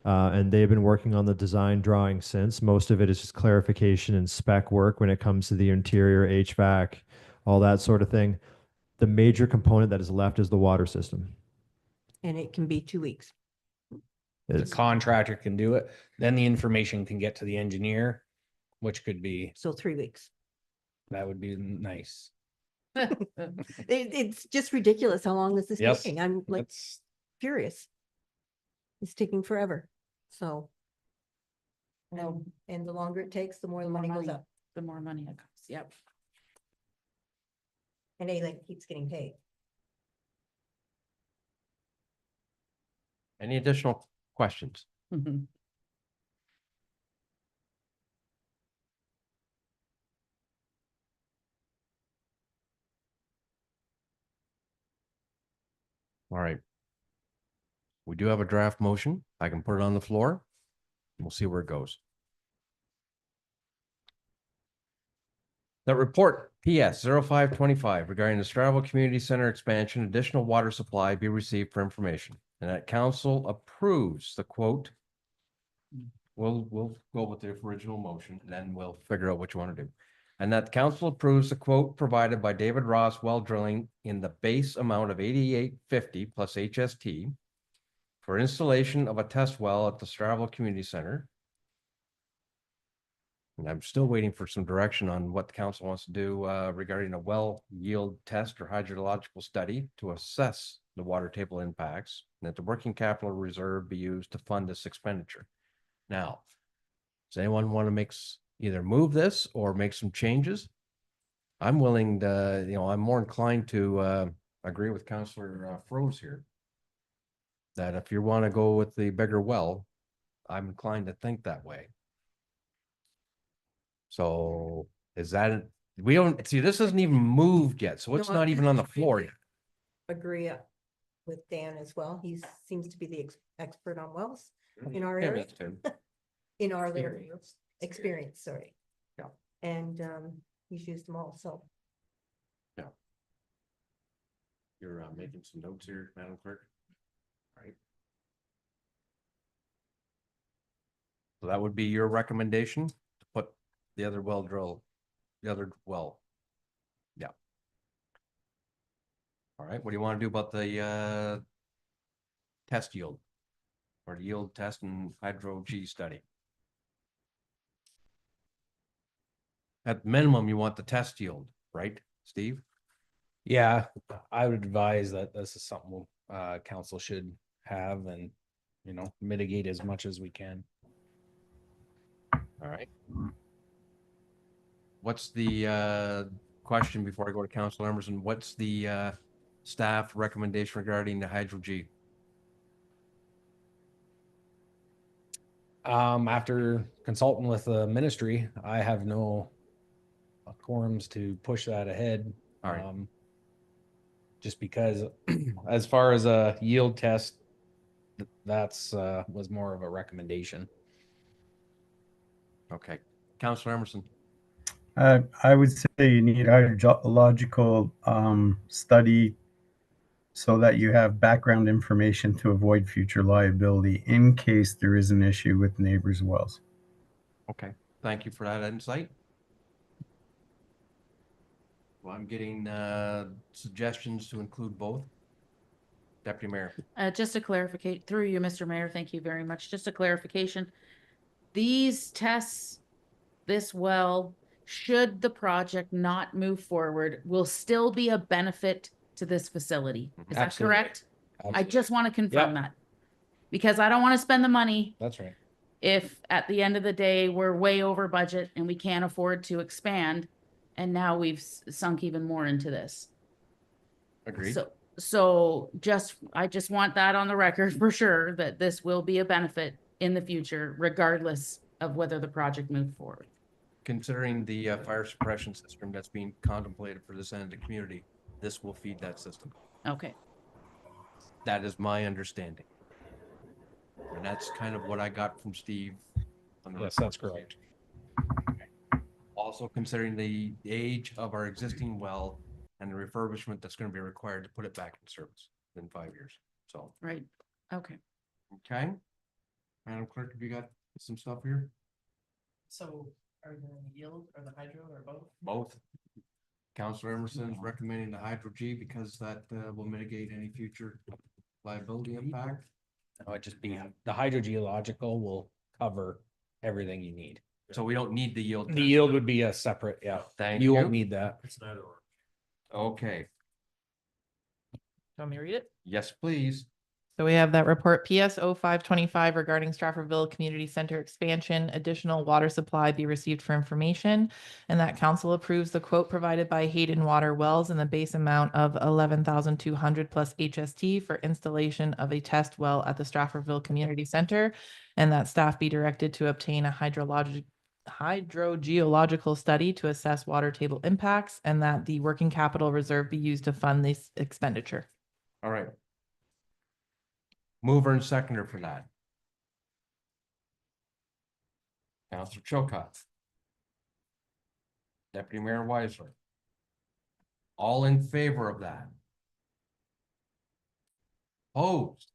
And they've been working on the design drawing since. Most of it is just clarification and spec work when it comes to the interior, HVAC, all that sort of thing. The major component that is left is the water system. And it can be 2 weeks. The contractor can do it, then the information can get to the engineer, which could be, So 3 weeks. that would be nice. It's just ridiculous how long this is Yes. taking. I'm like That's- furious. It's taking forever. So. No, and the longer it takes, the more the money goes up. The more money it costs, yep. And A-Link keeps getting paid. Any additional questions? All right. We do have a draft motion. I can put it on the floor. We'll see where it goes. The report PS 0525 regarding the Strattville Community Center expansion, additional water supply be received for information, and that council approves the quote. We'll go with the original motion, and then we'll figure out what you want to do. And that council approves the quote provided by David Ross Well Drilling in the base amount of $88.50 plus HST for installation of a test well at the Strattville Community Center. And I'm still waiting for some direction on what the council wants to do regarding a well yield test or hydrological study to assess the water table impacts, and that the working capital reserve be used to fund this expenditure. Now, does anyone want to either move this or make some changes? I'm willing to, I'm more inclined to agree with Councillor Froese here. That if you want to go with the bigger well, I'm inclined to think that way. So is that We don't, see, this isn't even moved yet, so it's No, not even on the floor yet. Agree with Dan as well. He seems to be the expert on wells in our Yeah, area, that's Tim. in our area. Experience, sorry. Yeah. And he's used them all, so. You're making some notes here, Madam Clerk. All right. So that would be your recommendation to put the other well drill, the other well. Yeah. All right, what do you want to do about the test yield? Or the yield test and hydro G study? At minimum, you want the test yield, right, Steve? Yeah, I would advise that this is something council should have and, mitigate as much as we can. All right. What's the question before I go to Council Emerson? What's the staff recommendation regarding the hydro G? After consulting with the ministry, I have no quorums to push that ahead. All right. Just because as far as a yield test, that's was more of a recommendation. Okay, Councilor Emerson. I would say you need hydrological study so that you have background information to avoid future liability in case there is an issue with neighbors' wells. Okay, thank you for that insight. Well, I'm getting suggestions to include both. Deputy Mayor. Just a clarification through you, Mr. Mayor. Thank you very much. Just a clarification. These tests, this well, should the project not move forward, will still be a benefit to this facility. Is that Absolutely. correct? I just want to confirm Yep. that. Because I don't want to spend the money That's right. if at the end of the day, we're way over budget and we can't afford to expand. And now we've sunk even more into this. Agreed. So I just want that on the record for sure, that this will be a benefit in the future, regardless of whether the project moves forward. Considering the fire suppression system that's being contemplated for this end of the community, this will feed that system. Okay. That is my understanding. And that's kind of what I got from Steve. On the Yes, report. that's correct. Also considering the age of our existing well and the refurbishment that's going to be required to put it back in service in 5 years. So, Right. Okay. okay. Madam Clerk, have you got some stuff here? So are the yield or the hydro or both? Both. Councilor Emerson is recommending the hydro G because that will mitigate any future liability impact. It just be the hydrogeological will cover everything you need. So we don't need the yield. The test. yield would be a separate, yeah. Thank You you. won't need that. Okay, Want me to read it? yes, please. So we have that report PS 0525 regarding Stratfordville Community Center expansion, additional water supply be received for information. And that council approves the quote provided by Hayden Water Wells in the base amount of 11,200 plus HST for installation of a test well at the Stratfordville Community Center. And that staff be directed to obtain a hydrogeological study to assess water table impacts, and that the working capital reserve be used to fund this expenditure. All right. Mover and seconder for that. Councilor Chilcott. Deputy Mayor Weisler. All in favor of that? Opposed?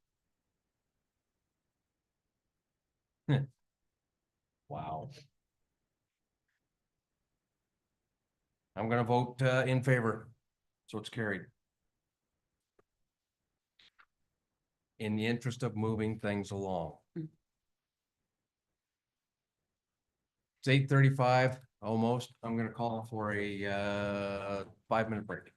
Wow. I'm gonna vote in favor, so it's carried. In the interest of moving things along. It's 8:35 almost. I'm gonna call for a 5-minute break.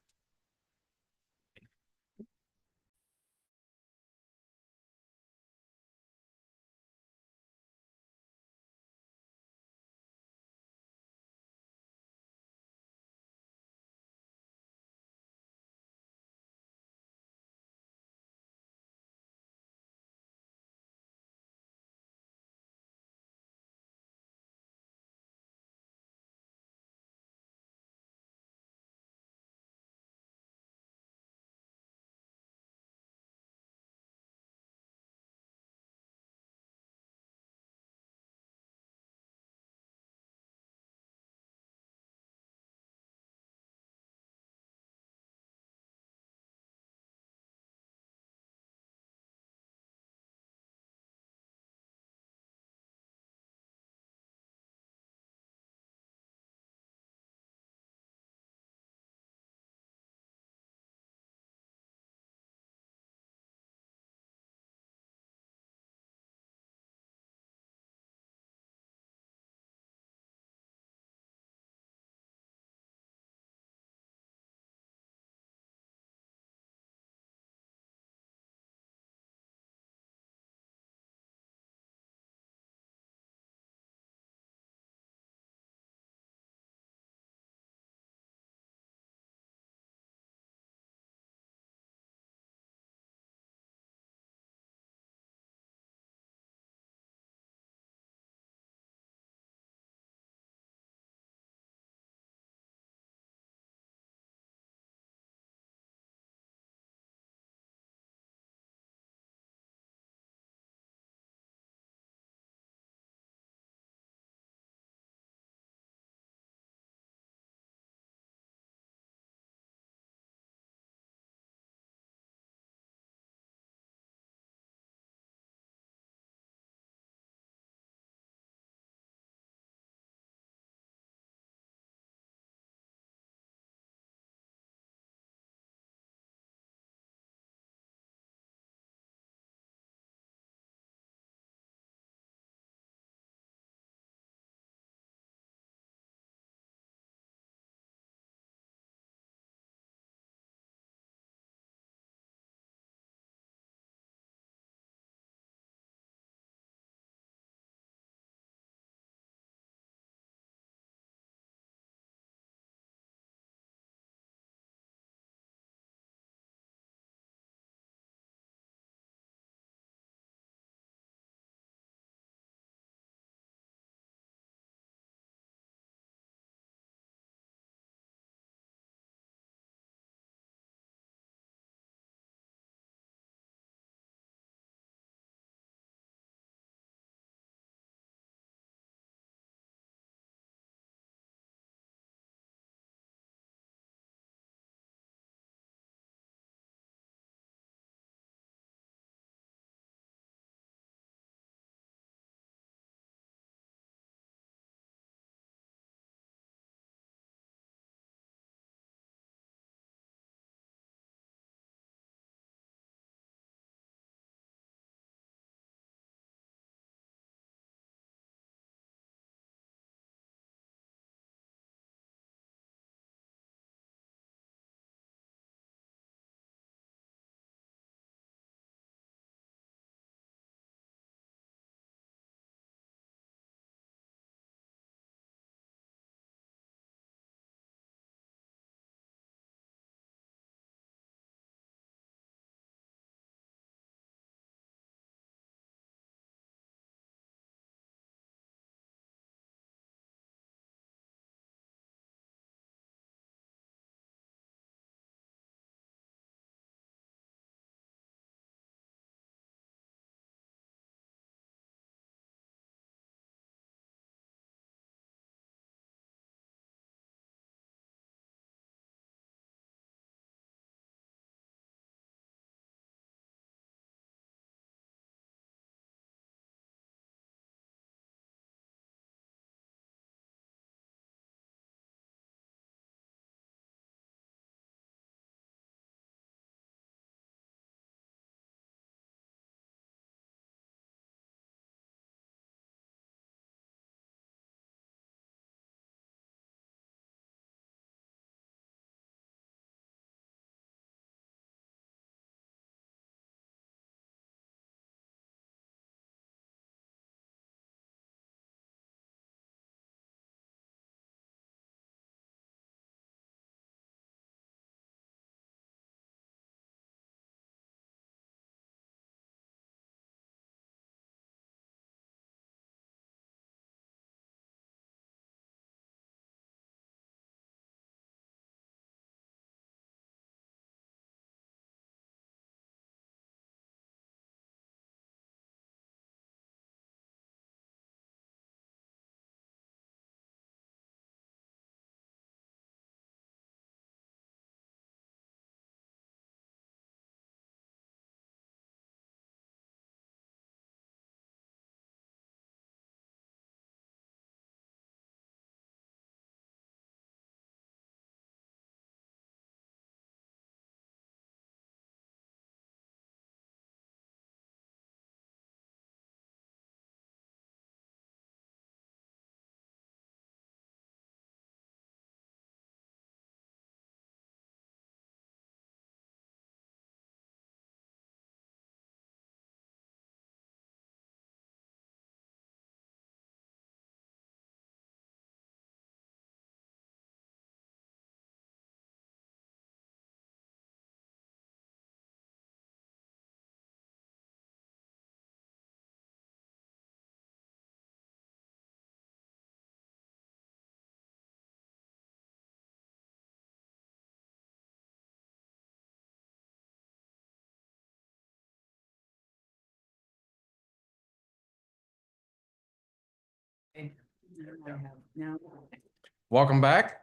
Welcome back.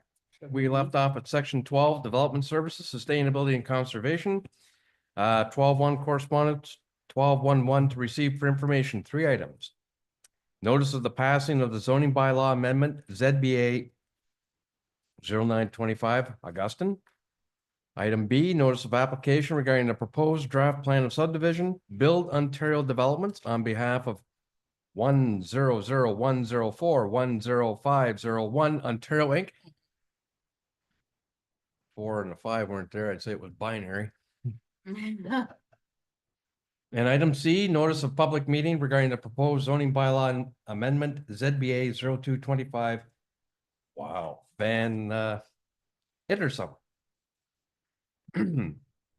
We left off at section 12, Development Services, Sustainability and Conservation. 12.1 correspondence, 12.1.1 to receive for information, 3 items. Notice of the passing of the zoning bylaw amendment, ZBA 0925, Augustine. Item B, notice of application regarding the proposed draft plan of subdivision, Build Ontario Developments on behalf of 100-104-10501 Ontario Inc. 4 and the 5 weren't there. I'd say it was binary. And item C, notice of public meeting regarding the proposed zoning bylaw amendment, ZBA 0225. Wow, Van Hittersum.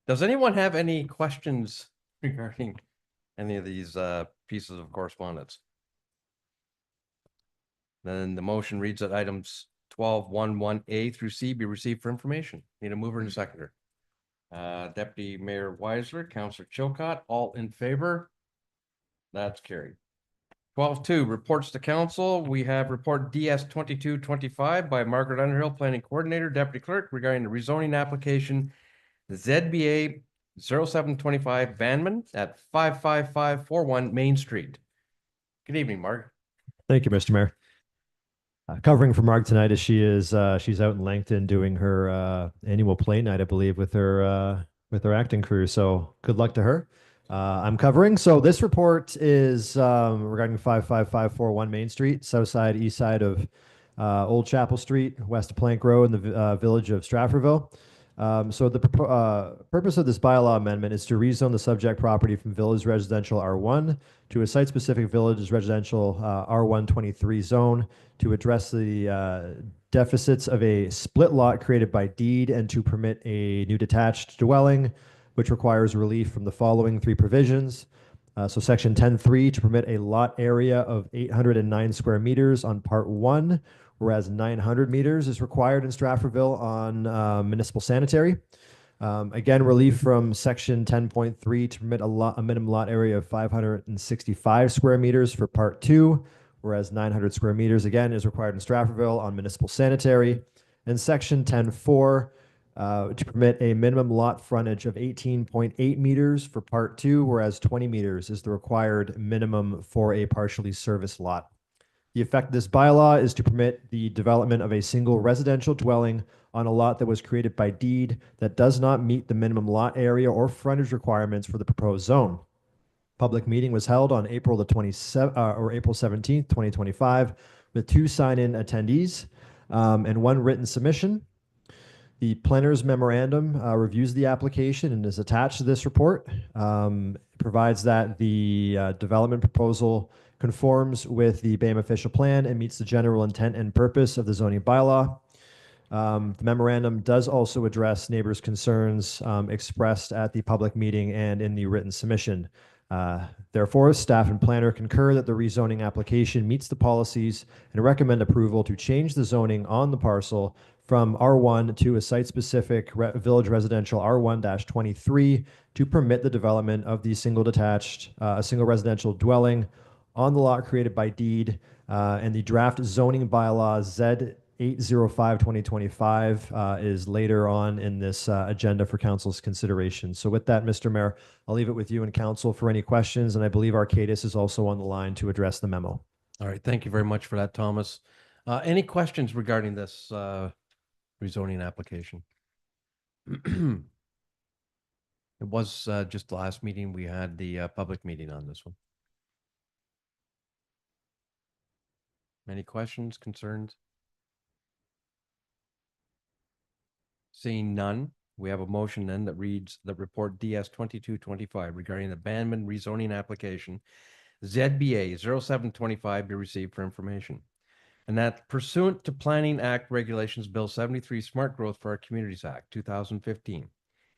Does anyone have any questions regarding any of these pieces of correspondence? Then the motion reads that items 12.1.1A through C be received for information. Need a mover and a seconder. Deputy Mayor Weisler, Councillor Chilcott, all in favor? That's carried. 12.2, reports to council. We have report DS 2225 by Margaret Underhill, Planning Coordinator, Deputy Clerk, regarding the rezoning application ZBA 0725 Vanman at 55541 Main Street. Good evening, Margaret. Thank you, Mr. Mayor. Covering for Marg tonight as she's out in Langton doing her annual play night, I believe, with her acting crew. So good luck to her. I'm covering. So this report is regarding 55541 Main Street, south side, east side of Old Chapel Street, west of Plank Road in the village of Stratfordville. So the purpose of this bylaw amendment is to rezone the subject property from Village Residential R1 to a site-specific Village Residential R123 zone to address the deficits of a split lot created by deed and to permit a new detached dwelling, which requires relief from the following 3 provisions. So section 10.3 to permit a lot area of 809 square meters on part 1, whereas 900 meters is required in Stratfordville on municipal sanitary. Again, relief from section 10.3 to permit a minimum lot area of 565 square meters for part 2, whereas 900 square meters again is required in Stratfordville on municipal sanitary. And section 10.4 to permit a minimum lot frontage of 18.8 meters for part 2, whereas 20 meters is the required minimum for a partially serviced lot. The effect of this bylaw is to permit the development of a single residential dwelling on a lot that was created by deed that does not meet the minimum lot area or frontage requirements for the proposed zone. Public meeting was held on April 17th, 2025, with 2 sign-in attendees and 1 written submission. The planner's memorandum reviews the application and is attached to this report. It provides that the development proposal conforms with the BAM official plan and meets the general intent and purpose of the zoning bylaw. The memorandum does also address neighbors' concerns expressed at the public meeting and in the written submission. Therefore, staff and planner concur that the rezoning application meets the policies and recommend approval to change the zoning on the parcel from R1 to a site-specific Village Residential R1-23 to permit the development of the single residential dwelling on the lot created by deed, and the draft zoning bylaw Z805-2025 is later on in this agenda for council's consideration. So with that, Mr. Mayor, I'll leave it with you and council for any questions, and I believe Arcadis is also on the line to address the memo. All right, thank you very much for that, Thomas. Any questions regarding this rezoning application? It was just the last meeting we had the public meeting on this one. Any questions, concerns? Seeing none, we have a motion then that reads the report DS 2225 regarding the Banman rezoning application ZBA 0725 be received for information. And that pursuant to Planning Act Regulations Bill 73 Smart Growth for Our Communities Act 2015,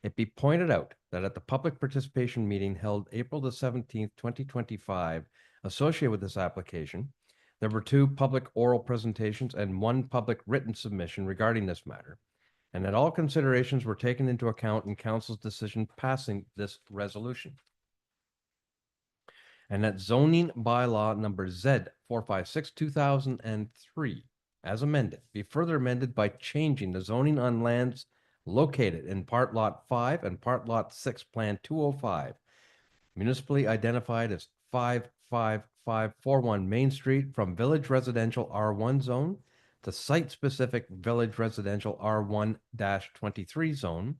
it be pointed out that at the public participation meeting held April the 17th, 2025, associated with this application, there were 2 public oral presentations and 1 public written submission regarding this matter, and that all considerations were taken into account in council's decision passing this resolution. And that zoning bylaw number Z 456, 2003, as amended, be further amended by changing the zoning on lands located in Part Lot 5 and Part Lot 6, Plan 205, municipally identified as 55541 Main Street from Village Residential R1 zone to site-specific Village Residential R1-23 zone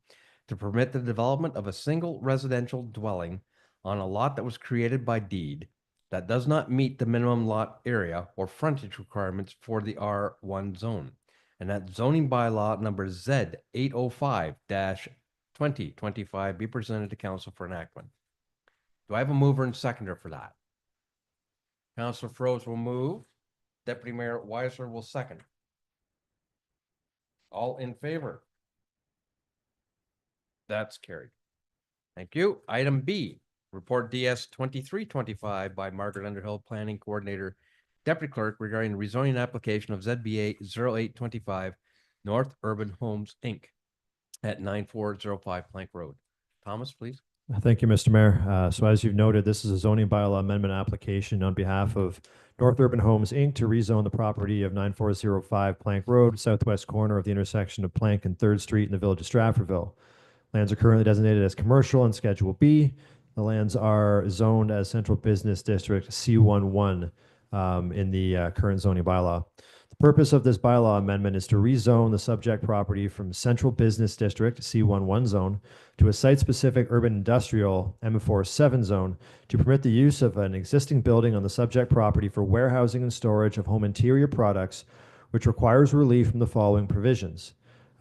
to permit the development of a single residential dwelling on a lot that was created by deed that does not meet the minimum lot area or frontage requirements for the R1 zone. And that zoning bylaw number Z 805-2025 be presented to council for enactment. Do I have a mover and seconder for that? Councilor Froese will move. Deputy Mayor Weiser will second. All in favor? That's carried. Thank you. Item B, report DS 2325 by Margaret Underhill, Planning Coordinator, Deputy Clerk regarding the rezoning application of ZBA 0825 North Urban Homes, Inc. at 9405 Plank Road. Thomas, please. Thank you, Mr. Mayor. So as you've noted, this is a zoning bylaw amendment application on behalf of North Urban Homes, Inc. to rezone the property of 9405 Plank Road, southwest corner of the intersection of Plank and 3rd Street in the village of Stratfordville. Lands are currently designated as commercial in Schedule B. The lands are zoned as Central Business District C11 in the current zoning bylaw. The purpose of this bylaw amendment is to rezone the subject property from Central Business District C11 zone to a site-specific urban industrial M47 zone to permit the use of an existing building on the subject property for warehousing and storage of home interior products, which requires relief from the following provisions.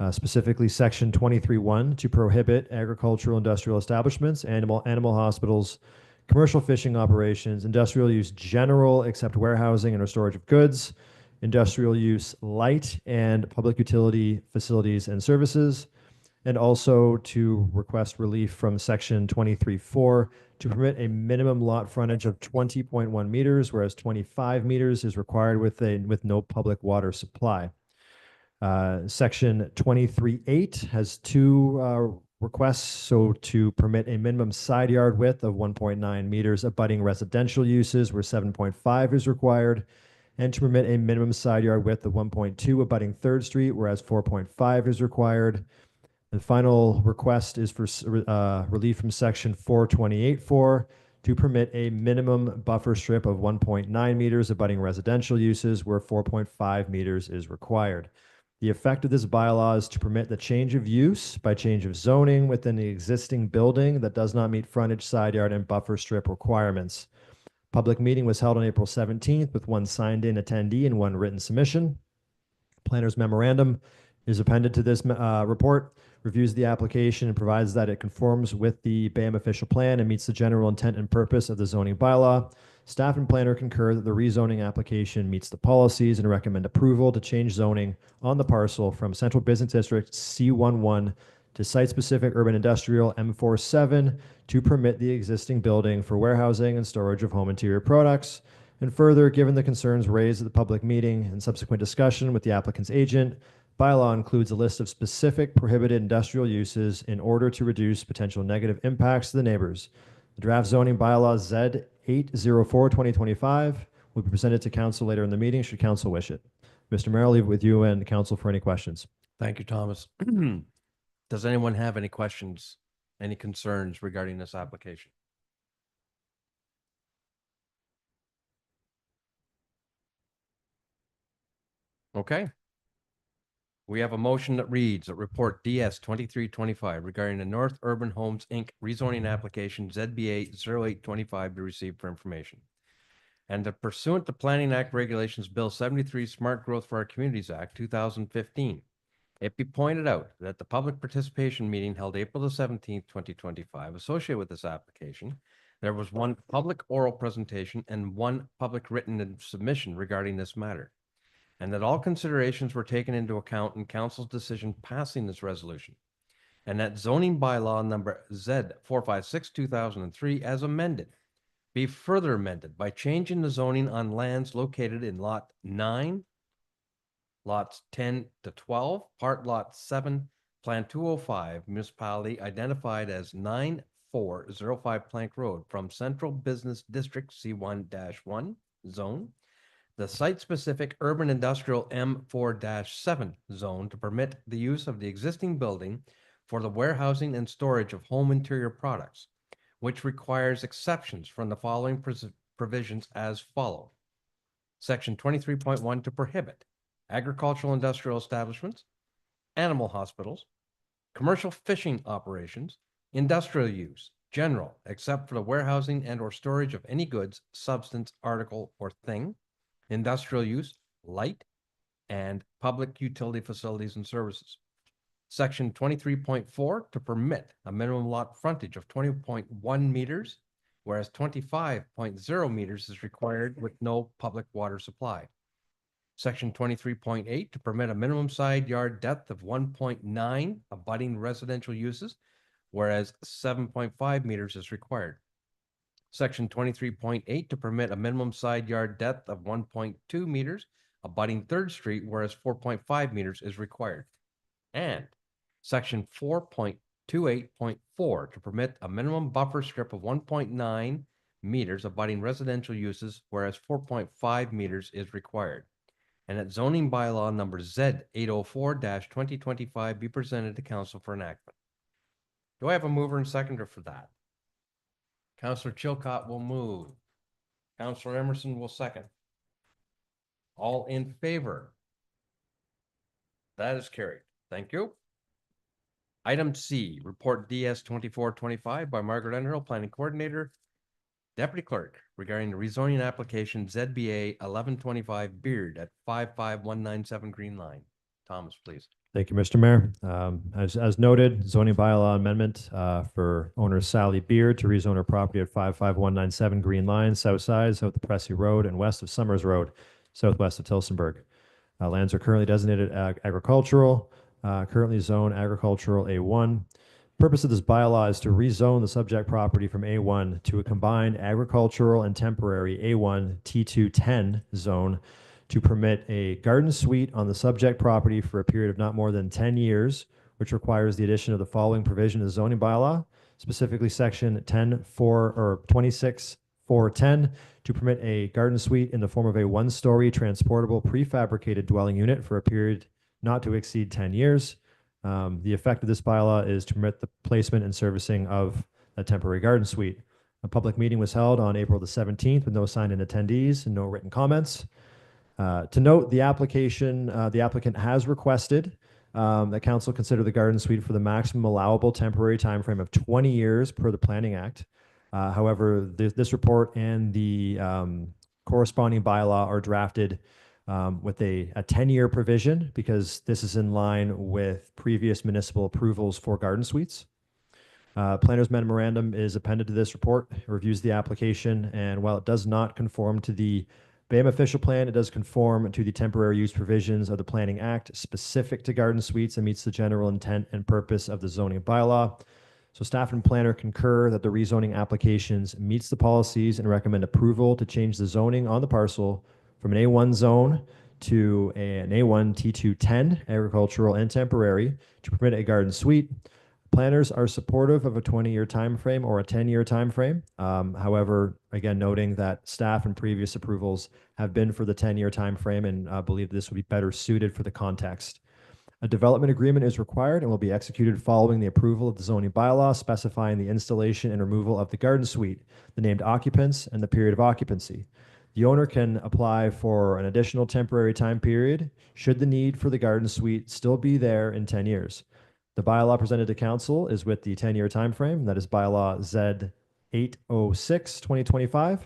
Specifically Section 23(1) to prohibit agricultural industrial establishments, animal hospitals, commercial fishing operations, industrial use general except warehousing and or storage of goods, industrial use light and public utility facilities and services, and also to request relief from Section 23(4) to permit a minimum lot frontage of 20.1 meters, whereas 25 meters is required with no public water supply. Section 23(8) has two requests, so to permit a minimum side yard width of 1.9 meters abutting residential uses where 7.5 is required, and to permit a minimum side yard width of 1.2 abutting 3rd Street, whereas 4.5 is required. The final request is for relief from Section 428(4) to permit a minimum buffer strip of 1.9 meters abutting residential uses where 4.5 meters is required. The effect of this bylaw is to permit the change of use by change of zoning within the existing building that does not meet frontage, side yard, and buffer strip requirements. Public meeting was held on April 17th with one signed-in attendee and one written submission. Planner's memorandum is appended to this report, reviews the application, and provides that it conforms with the BAM official plan and meets the general intent and purpose of the zoning bylaw. Staff and planner concur that the rezoning application meets the policies and recommend approval to change zoning on the parcel from Central Business District C11 to site-specific urban industrial M47 to permit the existing building for warehousing and storage of home interior products. And further, given the concerns raised at the public meeting and subsequent discussion with the applicant's agent, bylaw includes a list of specific prohibited industrial uses in order to reduce potential negative impacts to the neighbors. The draft zoning bylaw Z 804-2025 will be presented to council later in the meeting should council wish it. Mr. Mayor, I'll leave it with you and the council for any questions. Thank you, Thomas. Does anyone have any questions, any concerns regarding this application? Okay. We have a motion that reads that report DS 2325 regarding the North Urban Homes, Inc. rezoning application ZBA 0825 be received for information. And that pursuant to Planning Act Regulations Bill 73 Smart Growth for Our Communities Act 2015, it be pointed out that the public participation meeting held April the 17th, 2025, associated with this application, there was one public oral presentation and one public written submission regarding this matter, and that all considerations were taken into account in council's decision passing this resolution, and that zoning bylaw number Z 456/2003 as amended be further amended by changing the zoning on lands located in lot 9, lots 10 to 12, part lot 7, plan 205, municipality identified as 9405 Plank Road from Central Business District C1-1 zone the site-specific urban industrial M4-7 zone to permit the use of the existing building for the warehousing and storage of home interior products, which requires exceptions from the following provisions as follow. Section 23.1 to prohibit agricultural industrial establishments, animal hospitals, commercial fishing operations, industrial use, general, except for the warehousing and or storage of any goods, substance, article, or thing, industrial use, light, and public utility facilities and services. Section 23.4 to permit a minimum lot frontage of 20.1 meters, whereas 25.0 meters is required with no public water supply. Section 23.8 to permit a minimum side yard depth of 1.9 abutting residential uses, whereas 7.5 meters is required. Section 23.8 to permit a minimum side yard depth of 1.2 meters abutting Third Street, whereas 4.5 meters is required. And Section 4.28.4 to permit a minimum buffer strip of 1.9 meters abutting residential uses, whereas 4.5 meters is required. And that zoning bylaw number Z 804-2025 be presented to council for enactment. Do I have a mover and seconder for that? Councillor Chilcott will move. Councillor Emerson will second. All in favor? That is carried. Thank you. Item C, report DS 2425 by Margaret Underhill, Planning Coordinator, Deputy Clerk, regarding the rezoning application ZBA 1125 Beard at 55197 Green Line. Thomas, please. Thank you, Mr. Mayor. As noted, zoning bylaw amendment for owner Sally Beard to rezone her property at 55197 Green Line, south side, south of Pressy Road and west of Summers Road, southwest of Tilsonburg. Lands are currently designated agricultural, currently zoned agricultural A1. Purpose of this bylaw is to rezone the subject property from A1 to a combined agricultural and temporary A1 T210 zone to permit a garden suite on the subject property for a period of not more than 10 years, which requires the addition of the following provision of the zoning bylaw, specifically section 10.4 or 26.410 to permit a garden suite in the form of a one-story transportable prefabricated dwelling unit for a period not to exceed 10 years. The effect of this bylaw is to permit the placement and servicing of a temporary garden suite. A public meeting was held on April the 17th with no signed-in attendees and no written comments. To note, the applicant has requested that council consider the garden suite for the maximum allowable temporary timeframe of 20 years per the Planning Act. However, this report and the corresponding bylaw are drafted with a 10-year provision because this is in line with previous municipal approvals for garden suites. Planner's memorandum is appended to this report. It reviews the application, and while it does not conform to the BAM official plan, it does conform to the temporary use provisions of the Planning Act specific to garden suites and meets the general intent and purpose of the zoning bylaw. So staff and planner concur that the rezoning applications meets the policies and recommend approval to change the zoning on the parcel from an A1 zone to an A1 T210 agricultural and temporary to permit a garden suite. Planners are supportive of a 20-year time frame or a 10-year time frame. However, again, noting that staff and previous approvals have been for the 10-year time frame and believe this would be better suited for the context. A development agreement is required and will be executed following the approval of the zoning bylaw specifying the installation and removal of the garden suite, the named occupants, and the period of occupancy. The owner can apply for an additional temporary time period should the need for the garden suite still be there in 10 years. The bylaw presented to council is with the 10-year time frame. That is bylaw Z 806-2025.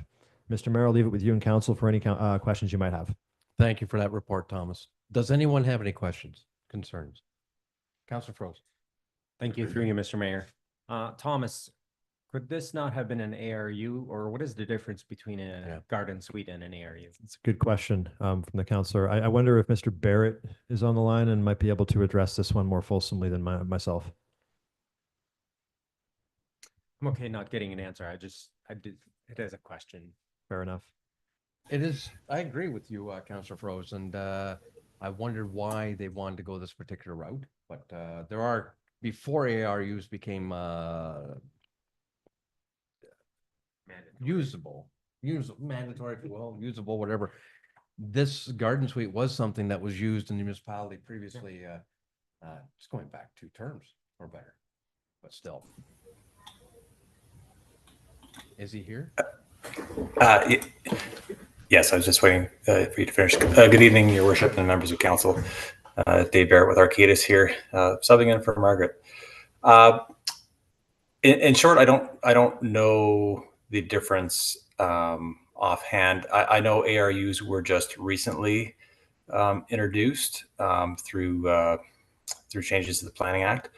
Mr. Mayor, I'll leave it with you and council for any questions you might have. Thank you for that report, Thomas. Does anyone have any questions, concerns? Councillor Froese. Thank you, through you, Mr. Mayor. Thomas, could this not have been an ARU, or what is the difference between a garden suite and an ARU? It's a good question from the councillor. I wonder if Mr. Barrett is on the line and might be able to address this one more fulsomely than myself. I'm okay not getting an answer. It is a question. Fair enough. It is, I agree with you, Councillor Froese, and I wondered why they wanted to go this particular route, but there are, before ARUs became usable, mandatory, if you will, usable, whatever. this garden suite was something that was used in the municipality previously, it's going back 2 terms or better, but still. Is he here? Y- Yes, I was just waiting for you to finish. Good evening, your worship and members of council. Dave Barrett with Arcadis here, subbing in for Margaret. In short, I don't know the difference offhand. I know ARUs were just recently introduced through changes to the Planning Act.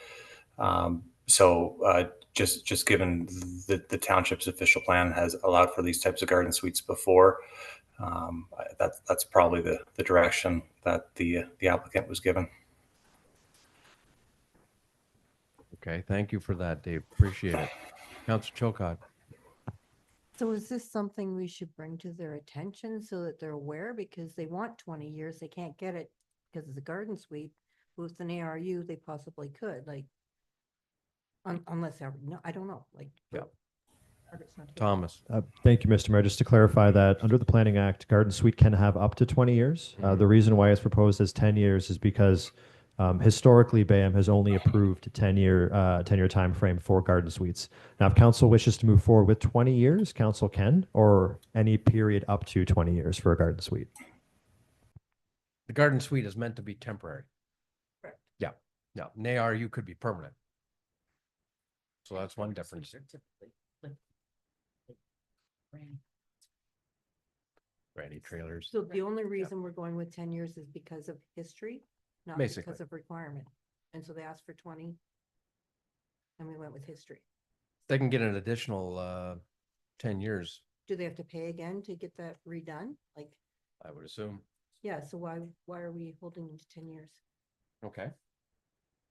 Just given the township's official plan has allowed for these types of garden suites before, that's probably the direction that the applicant was given. Okay, thank you for that, Dave. Appreciate it. Councillor Chilcott. So is this something we should bring to their attention so that they're aware? Because they want 20 years, they can't get it because it's a garden suite. With an ARU, they possibly could, like, unless, no, I don't know, like. Yeah. Margaret's not here. Thomas. Thank you, Mr. Mayor. Just to clarify that under the Planning Act, garden suite can have up to 20 years. The reason why it's proposed as 10 years is because historically, BAM has only approved 10-year time frame for garden suites. Now, if council wishes to move forward with 20 years, council can, or any period up to 20 years for a garden suite. The garden suite is meant to be temporary. Correct. Yeah, yeah. An ARU could be permanent. So that's one difference. Granny trailers. So the only reason we're going with 10 years is because of history, not Basically. because of requirement. And so they asked for 20. And we went with history. They can get an additional 10 years, Do they have to pay again to get that redone? Like, I would assume. yeah, so why are we holding them to 10 years? Okay.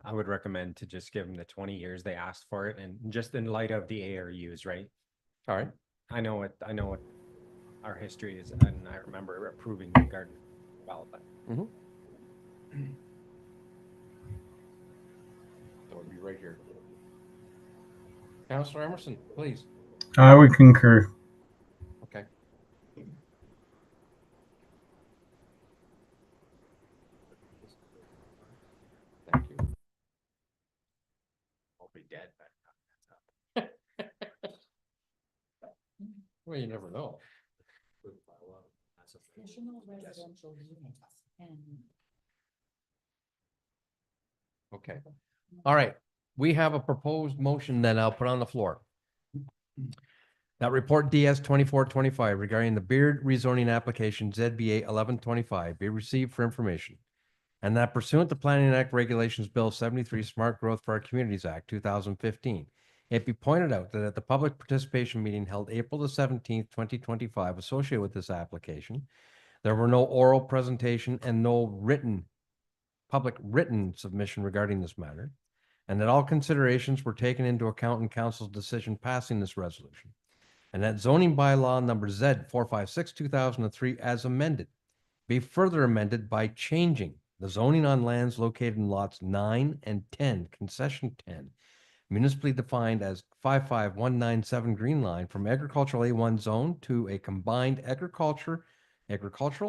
I would recommend to just give them the 20 years they asked for it, and just in light of the ARUs, right? All right. I know what our history is, and I remember approving the garden development. So it'll be right here. Councillor Emerson, please. I would concur. Okay. Thank you. I'll be dead, but Well, you never know. Additional residential units and Okay. All right. We have a proposed motion that I'll put on the floor. That report DS 2425 regarding the Beard rezoning application ZBA 1125 be received for information. And that pursuant to Planning Act Regulations Bill 73 Smart Growth for Our Communities Act 2015, it be pointed out that at the public participation meeting held April the 17th, 2025, associated with this application, there were no oral presentation and no public written submission regarding this matter, and that all considerations were taken into account in council's decision passing this resolution. And that zoning bylaw number Z 456/2003 as amended be further amended by changing the zoning on lands located in lots 9 and 10, concession 10, municipally defined as 55197 Green Line from agricultural A1 zone to a combined agricultural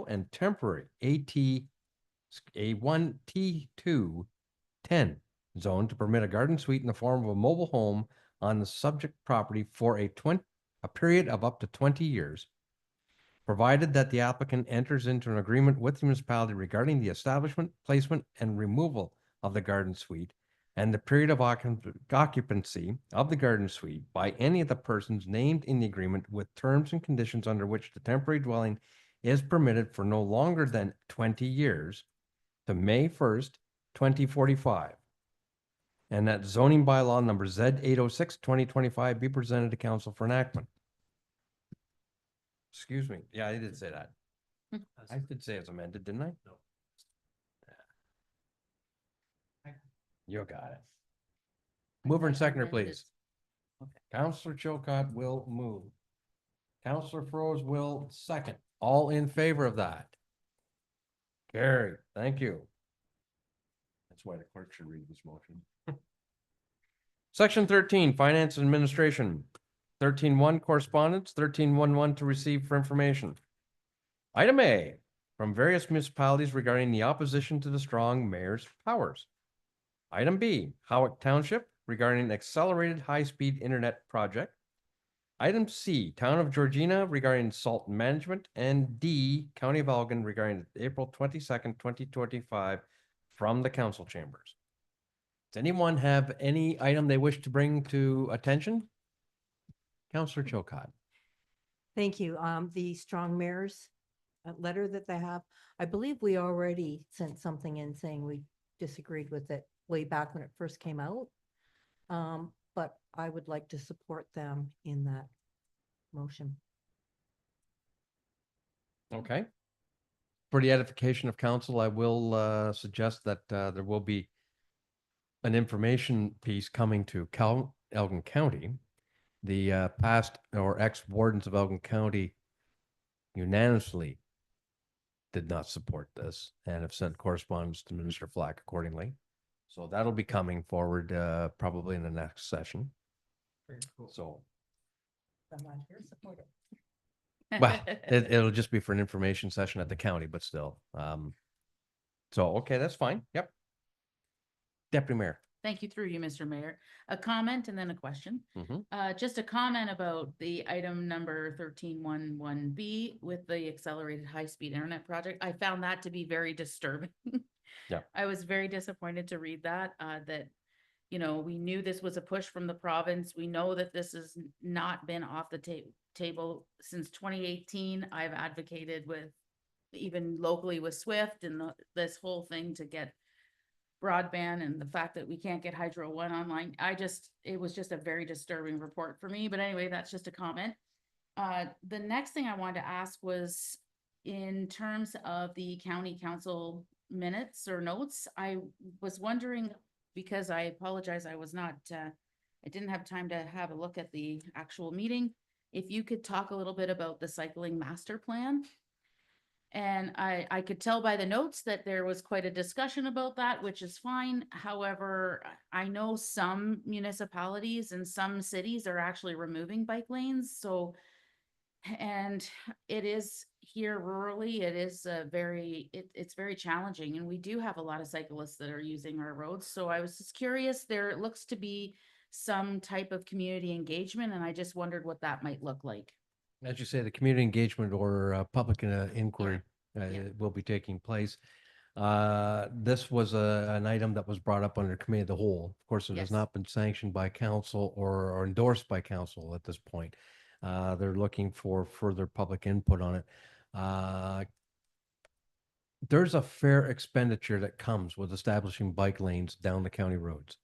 and temporary A1 T2 10 zone to permit a garden suite in the form of a mobile home on the subject property for a period of up to 20 years, provided that the applicant enters into an agreement with the municipality regarding the establishment, placement, and removal of the garden suite and the period of occupancy of the garden suite by any of the persons named in the agreement, with terms and conditions under which the temporary dwelling is permitted for no longer than 20 years to May 1st, 2045. And that zoning bylaw number Z 806/2025 be presented to council for enactment. Excuse me. Yeah, I did say that. I did say it's amended, didn't I? No. You got it. Mover and seconder, please. Councillor Chilcott will move. Councillor Froze will second. All in favor of that? Carried. Thank you. That's why the clerk should read this motion. Section 13, Finance and Administration. 13.1 Correspondence, 13.11 to receive for information. Item A, from various municipalities regarding the opposition to the strong mayor's powers. Item B, Howick Township regarding accelerated high-speed internet project. Item C, Town of Georgina regarding salt management, and D, County of Elgin regarding April 22nd, 2025 from the council chambers. Does anyone have any item they wish to bring to attention? Councillor Chilcott. Thank you. The strong mayors letter that they have, I believe we already sent something in saying we disagreed with it way back when it first came out. But I would like to support them in that motion. Okay. For the edification of council, I will suggest that there will be an information piece coming to Elgin County. The past or ex-wardens of Elgin County unanimously did not support this and have sent correspondence to Minister Flack accordingly. So that'll be coming forward probably in the next session. So, I'm not here to support it. well, it'll just be for an information session at the county, but still. So, okay, that's fine. Yep. Deputy Mayor. Thank you through you, Mr. Mayor. A comment and then a question. Mhm. Just a comment about the item number 1311B with the accelerated high-speed internet project. I found that to be very disturbing. Yeah. I was very disappointed to read that, you know, we knew this was a push from the province. We know that this has not been off the table since 2018. I've advocated with, even locally with Swift and this whole thing to get broadband, and the fact that we can't get Hydro One online. It was just a very disturbing report for me, but anyway, that's just a comment. The next thing I wanted to ask was in terms of the county council minutes or notes, I was wondering, because I apologize, I was not, I didn't have time to have a look at the actual meeting. If you could talk a little bit about the cycling master plan. And I could tell by the notes that there was quite a discussion about that, which is fine. However, I know some municipalities and some cities are actually removing bike lanes. So, and it is here rurally, it is it's very challenging. And we do have a lot of cyclists that are using our roads. So I was just curious, there looks to be some type of community engagement, and I just wondered what that might look like. As you say, the community engagement or public inquiry Yeah. will be taking place. This was an item that was brought up under committee of the whole. Of course, it has Yes. not been sanctioned by council or endorsed by council at this point. They're looking for further public input on it. There's a fair expenditure that comes with establishing bike lanes down the county roads.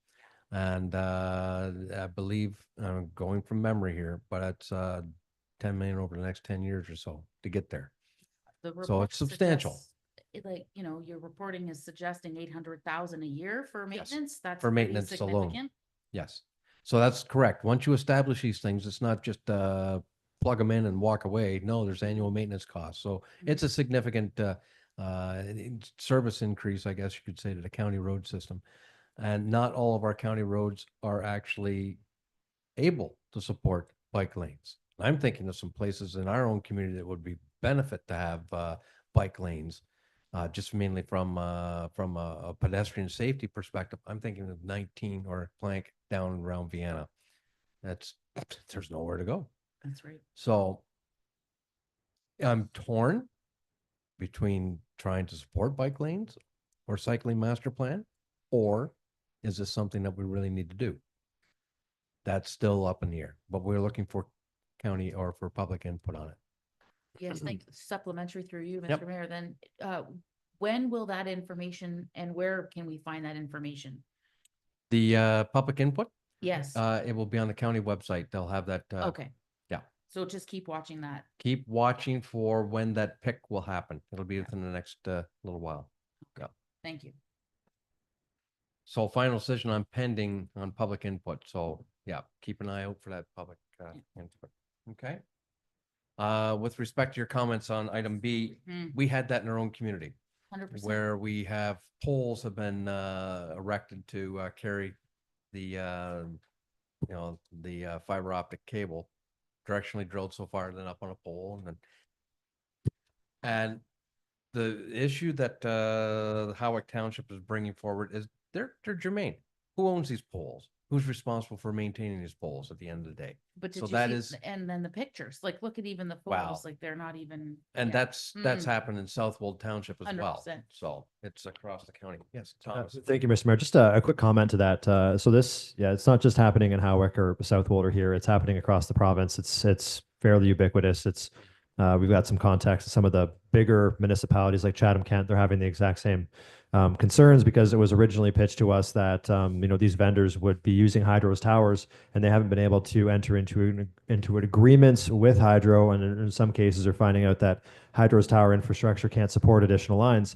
And I believe, I'm going from memory here, but it's 10 million over the next 10 years or so to get there. The So report it's substantial. suggests- Like, you know, your reporting is suggesting 800,000 a year for Yes, maintenance. That's for pretty maintenance alone. significant. Yes. So that's correct. Once you establish these things, it's not just plug them in and walk away. No, there's annual maintenance costs. So it's a significant service increase, I guess you could say, to the county road system. And not all of our county roads are actually able to support bike lanes. I'm thinking of some places in our own community that would be benefit to have bike lanes. Just mainly from a pedestrian safety perspective. I'm thinking of 19 or Plank down around Vienna. There's nowhere to go. That's right. So I'm torn between trying to support bike lanes or cycling master plan, or is this something that we really need to do? That's still up in the air, but we're looking for county or for public input on it. Yes, thank supplementary through you, Yep. Mr. Mayor. Then, when will that information and where can we find that information? The public input, Yes. it will be on the county website. They'll have that. Okay. yeah. So just keep watching that. Keep watching for when that pick will happen. It'll be within the next little while. Thank you. So final decision on pending on public input. So yeah, keep an eye out for that public input. Okay. With respect to your comments on item B, we had that in our own community 100%. where we have poles have been erected to carry the the fiber optic cable directionally drilled so far, then up on a pole, and the issue that Howick Township is bringing forward is they're germane. Who owns these poles? Who's responsible for maintaining these poles at the end of the day? But So did you that see, is- and then the pictures, like, look at even the Wow. photos, like, they're not even. And yeah. that's happened in Southwold Township as well. 100%. So it's across the county. Yes, Thomas. Thank you, Mr. Mayor. Just a quick comment to that. So this, yeah, it's not just happening in Howick or Southwold or here. It's happening across the province. It's fairly ubiquitous. We've got some context. Some of the bigger municipalities like Chatham-Kent, they're having the exact same concerns because it was originally pitched to us that these vendors would be using Hydro's towers and they haven't been able to enter into agreements with Hydro, and in some cases are finding out that Hydro's tower infrastructure can't support additional lines.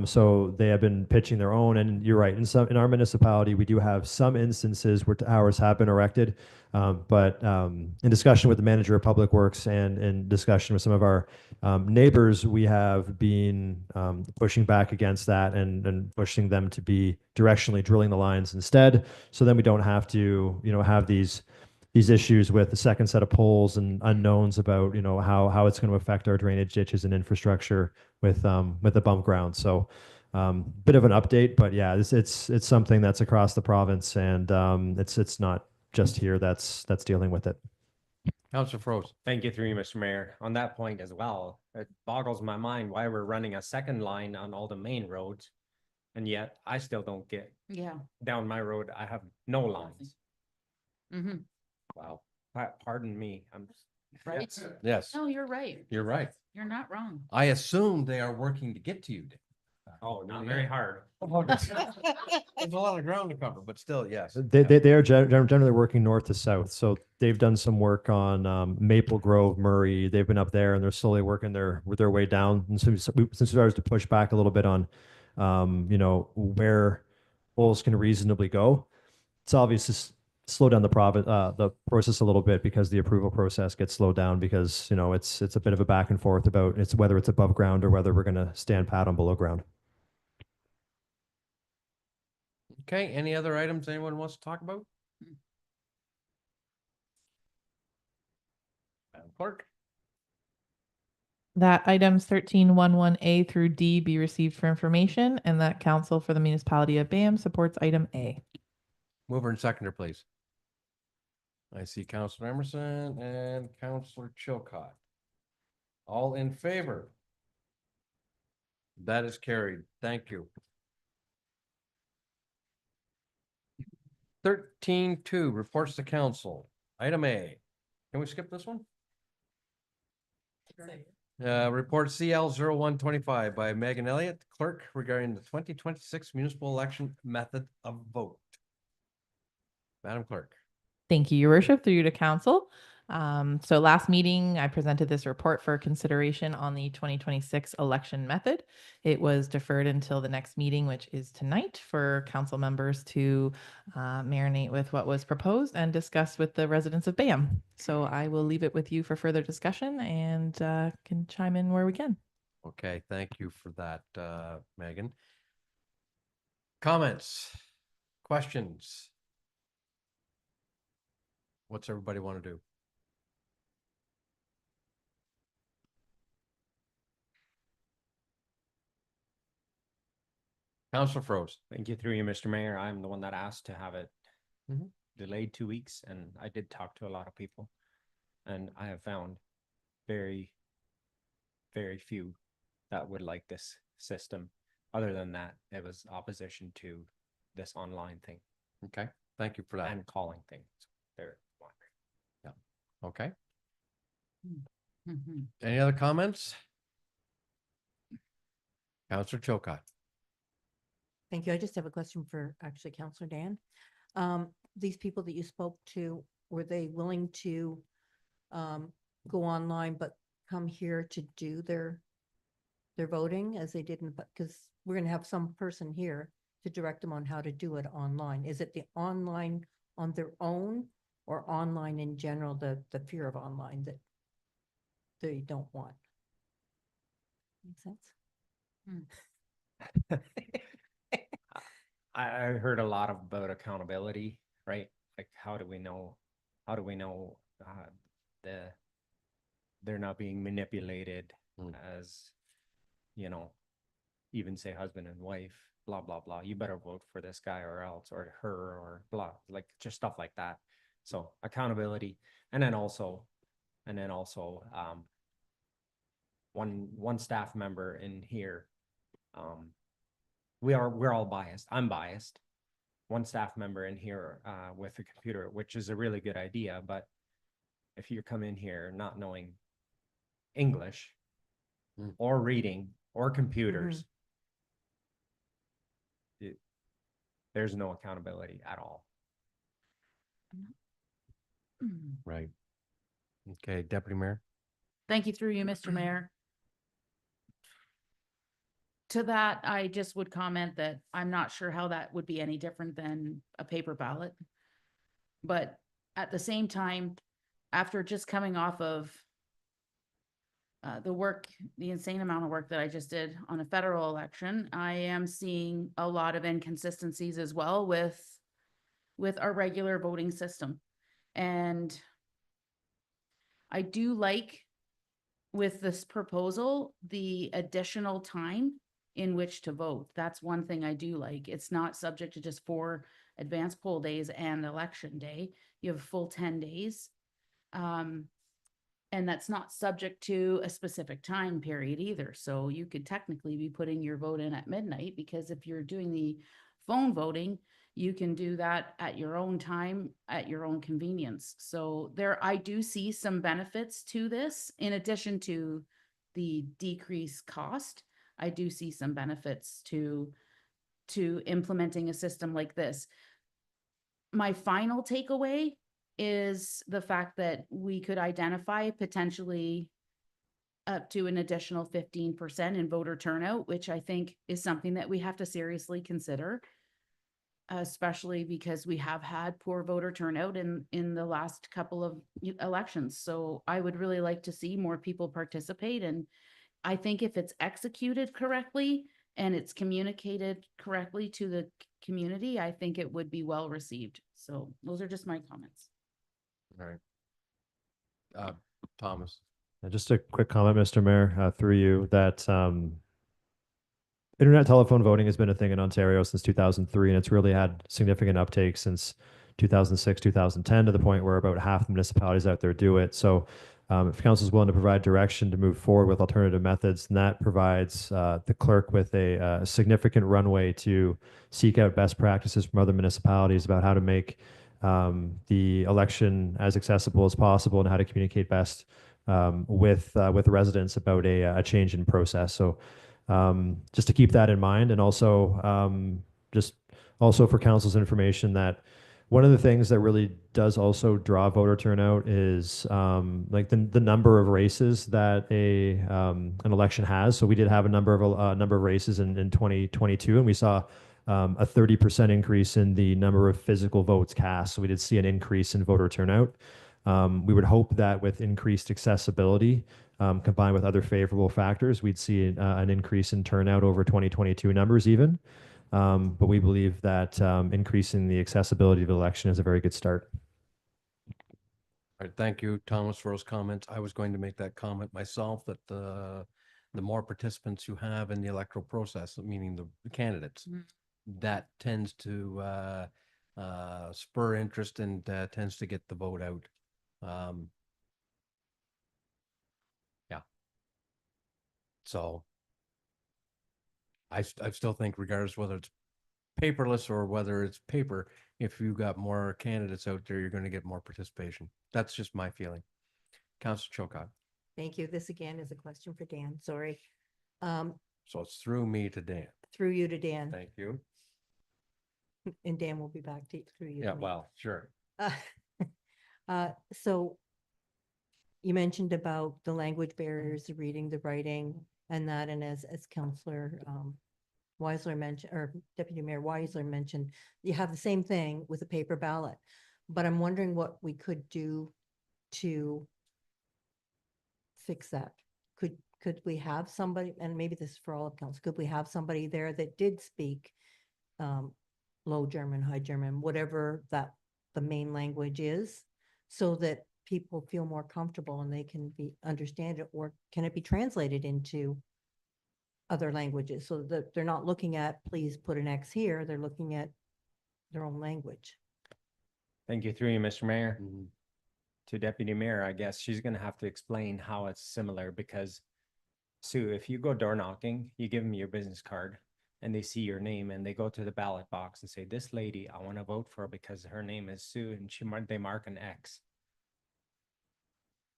So they have been pitching their own, and you're right. In our municipality, we do have some instances where towers have been erected, but in discussion with the manager of Public Works and in discussion with some of our neighbors, we have been pushing back against that and pushing them to be directionally drilling the lines instead. So then we don't have to, have these issues with the second set of poles and unknowns about, how it's going to affect our drainage ditches and infrastructure with the bump ground. So bit of an update, but yeah, it's something that's across the province, and it's not just here that's dealing with it. Councilor Froze. Thank you through you, Mr. Mayor. On that point as well, it boggles my mind why we're running a second line on all the main roads. And yet I still don't get Yeah. down my road. I have no lines. Mm-hmm. Wow. Pardon me. I'm Right? Yes, No, you're right. you're right. You're not wrong. I assume they are working to get to you. Oh, not very hard. There's a lot of ground to cover, but still, yes. They are generally working north to south. So they've done some work on Maple Grove, Murray. They've been up there and they're slowly working their way down. And since we started to push back a little bit on, where poles can reasonably go, it's obvious to slow down the process a little bit because the approval process gets slowed down because, it's a bit of a back and forth about whether it's above ground or whether we're going to stand pat on below ground. Okay, any other items anyone wants to talk about? Madam Clerk? That items 1311A through D be received for information, and that council for the municipality of Bayham supports item A. Mover and seconder, please. I see Councilor Emerson and Councilor Chilcott. All in favor? That is carried. Thank you. 13.2, reports to council. Item A. Can we skip this one? Report CL 0125 by Megan Elliott, clerk, regarding the 2026 municipal election method of vote. Madam Clerk. Thank you, Your Worship, through you to council. So last meeting, I presented this report for consideration on the 2026 election method. It was deferred until the next meeting, which is tonight, for council members to marinate with what was proposed and discuss with the residents of Bayham. So I will leave it with you for further discussion and can chime in where we can. Okay, thank you for that, Megan. Comments, questions? What's everybody want to do? Councilor Froze. Thank you through you, Mr. Mayor. I'm the one that asked to have it Mhm. delayed 2 weeks, and I did talk to a lot of people. And I have found very, very few that would like this system. Other than that, it was opposition to this online thing Okay, thank you for that. and calling things. They're Okay, Mhm. any other comments? Councilor Chilcott. Thank you. I just have a question for actually Counselor Dan. These people that you spoke to, were they willing to go online but come here to do their voting as they didn't, because we're gonna have some person here to direct them on how to do it online. Is it the online on their own or online in general, the fear of online that they don't want? Make sense? I heard a lot about accountability, right? Like, how do we know they're not being manipulated Mm. as you know, even say husband and wife, blah, blah, blah, you better vote for this guy or else, or her, or blah, like just stuff like that. So accountability, and then also, one staff member in here, we're all biased. I'm biased. One staff member in here, with a computer, which is a really good idea, but if you come in here not knowing English Mm. or reading or computers, there's no accountability at all. Right. Okay, Deputy Mayor. Thank you through you, Mr. Mayor. To that, I just would comment that I'm not sure how that would be any different than a paper ballot. But at the same time, after just coming off of the insane amount of work that I just did on a federal election, I am seeing a lot of inconsistencies as well with our regular voting system. And I do like, with this proposal, the additional time in which to vote. That's one thing I do like. It's not subject to just 4 advanced poll days and election day. You have a full 10 days. And that's not subject to a specific time period either. So you could technically be putting your vote in at midnight, because if you're doing the phone voting, you can do that at your own time, at your own convenience. So I do see some benefits to this. In addition to the decreased cost, I do see some benefits to implementing a system like this. My final takeaway is the fact that we could identify potentially up to an additional 15% in voter turnout, which I think is something that we have to seriously consider, especially because we have had poor voter turnout in the last couple of elections. So I would really like to see more people participate. And I think if it's executed correctly and it's communicated correctly to the community, I think it would be well received. So those are just my comments. All right. Thomas. Just a quick comment, Mr. Mayor, through you, that internet telephone voting has been a thing in Ontario since 2003, and it's really had significant uptake since 2006, 2010, to the point where about half the municipalities out there do it. So if council is willing to provide direction to move forward with alternative methods, then that provides the clerk with a significant runway to seek out best practices from other municipalities about how to make the election as accessible as possible and how to communicate best with residents about a change in process. So just to keep that in mind, and also just also for council's information, that one of the things that really does also draw voter turnout is like the number of races that an election has. So we did have a number of races in 2022, and we saw a 30% increase in the number of physical votes cast. So we did see an increase in voter turnout. We would hope that with increased accessibility, combined with other favorable factors, we'd see an increase in turnout over 2022 numbers even. But we believe that increasing the accessibility of the election is a very good start. All right, thank you, Thomas, for those comments. I was going to make that comment myself, that the more participants you have in the electoral process, meaning the candidates, that tends to spur interest and tends to get the vote out. Yeah. So I still think, regardless whether it's paperless or whether it's paper, if you've got more candidates out there, you're going to get more participation. That's just my feeling. Councilor Chilcott. Thank you. This again is a question for Dan. Sorry. So it's through me to Dan. Through you to Dan, Thank you. and Dan will be back to through you. to Yeah, me. well, sure. So you mentioned about the language barriers, the reading, the writing, and that, and as Councillor Weisler mentioned, or Deputy Mayor Weisler mentioned, you have the same thing with a paper ballot. But I'm wondering what we could do to fix that. Could we have somebody, and maybe this is for all of council, could we have somebody there that did speak Low German, High German, whatever that the main language is, so that people feel more comfortable and they can understand it, or can it be translated into other languages, so that they're not looking at, please put an X here, they're looking at their own language. Thank you through you, Mr. Mayor. Mhm. To Deputy Mayor, I guess she's gonna have to explain how it's similar because Sue, if you go door knocking, you give them your business card and they see your name and they go to the ballot box and say, this lady, I want to vote for because her name is Sue and they mark an X.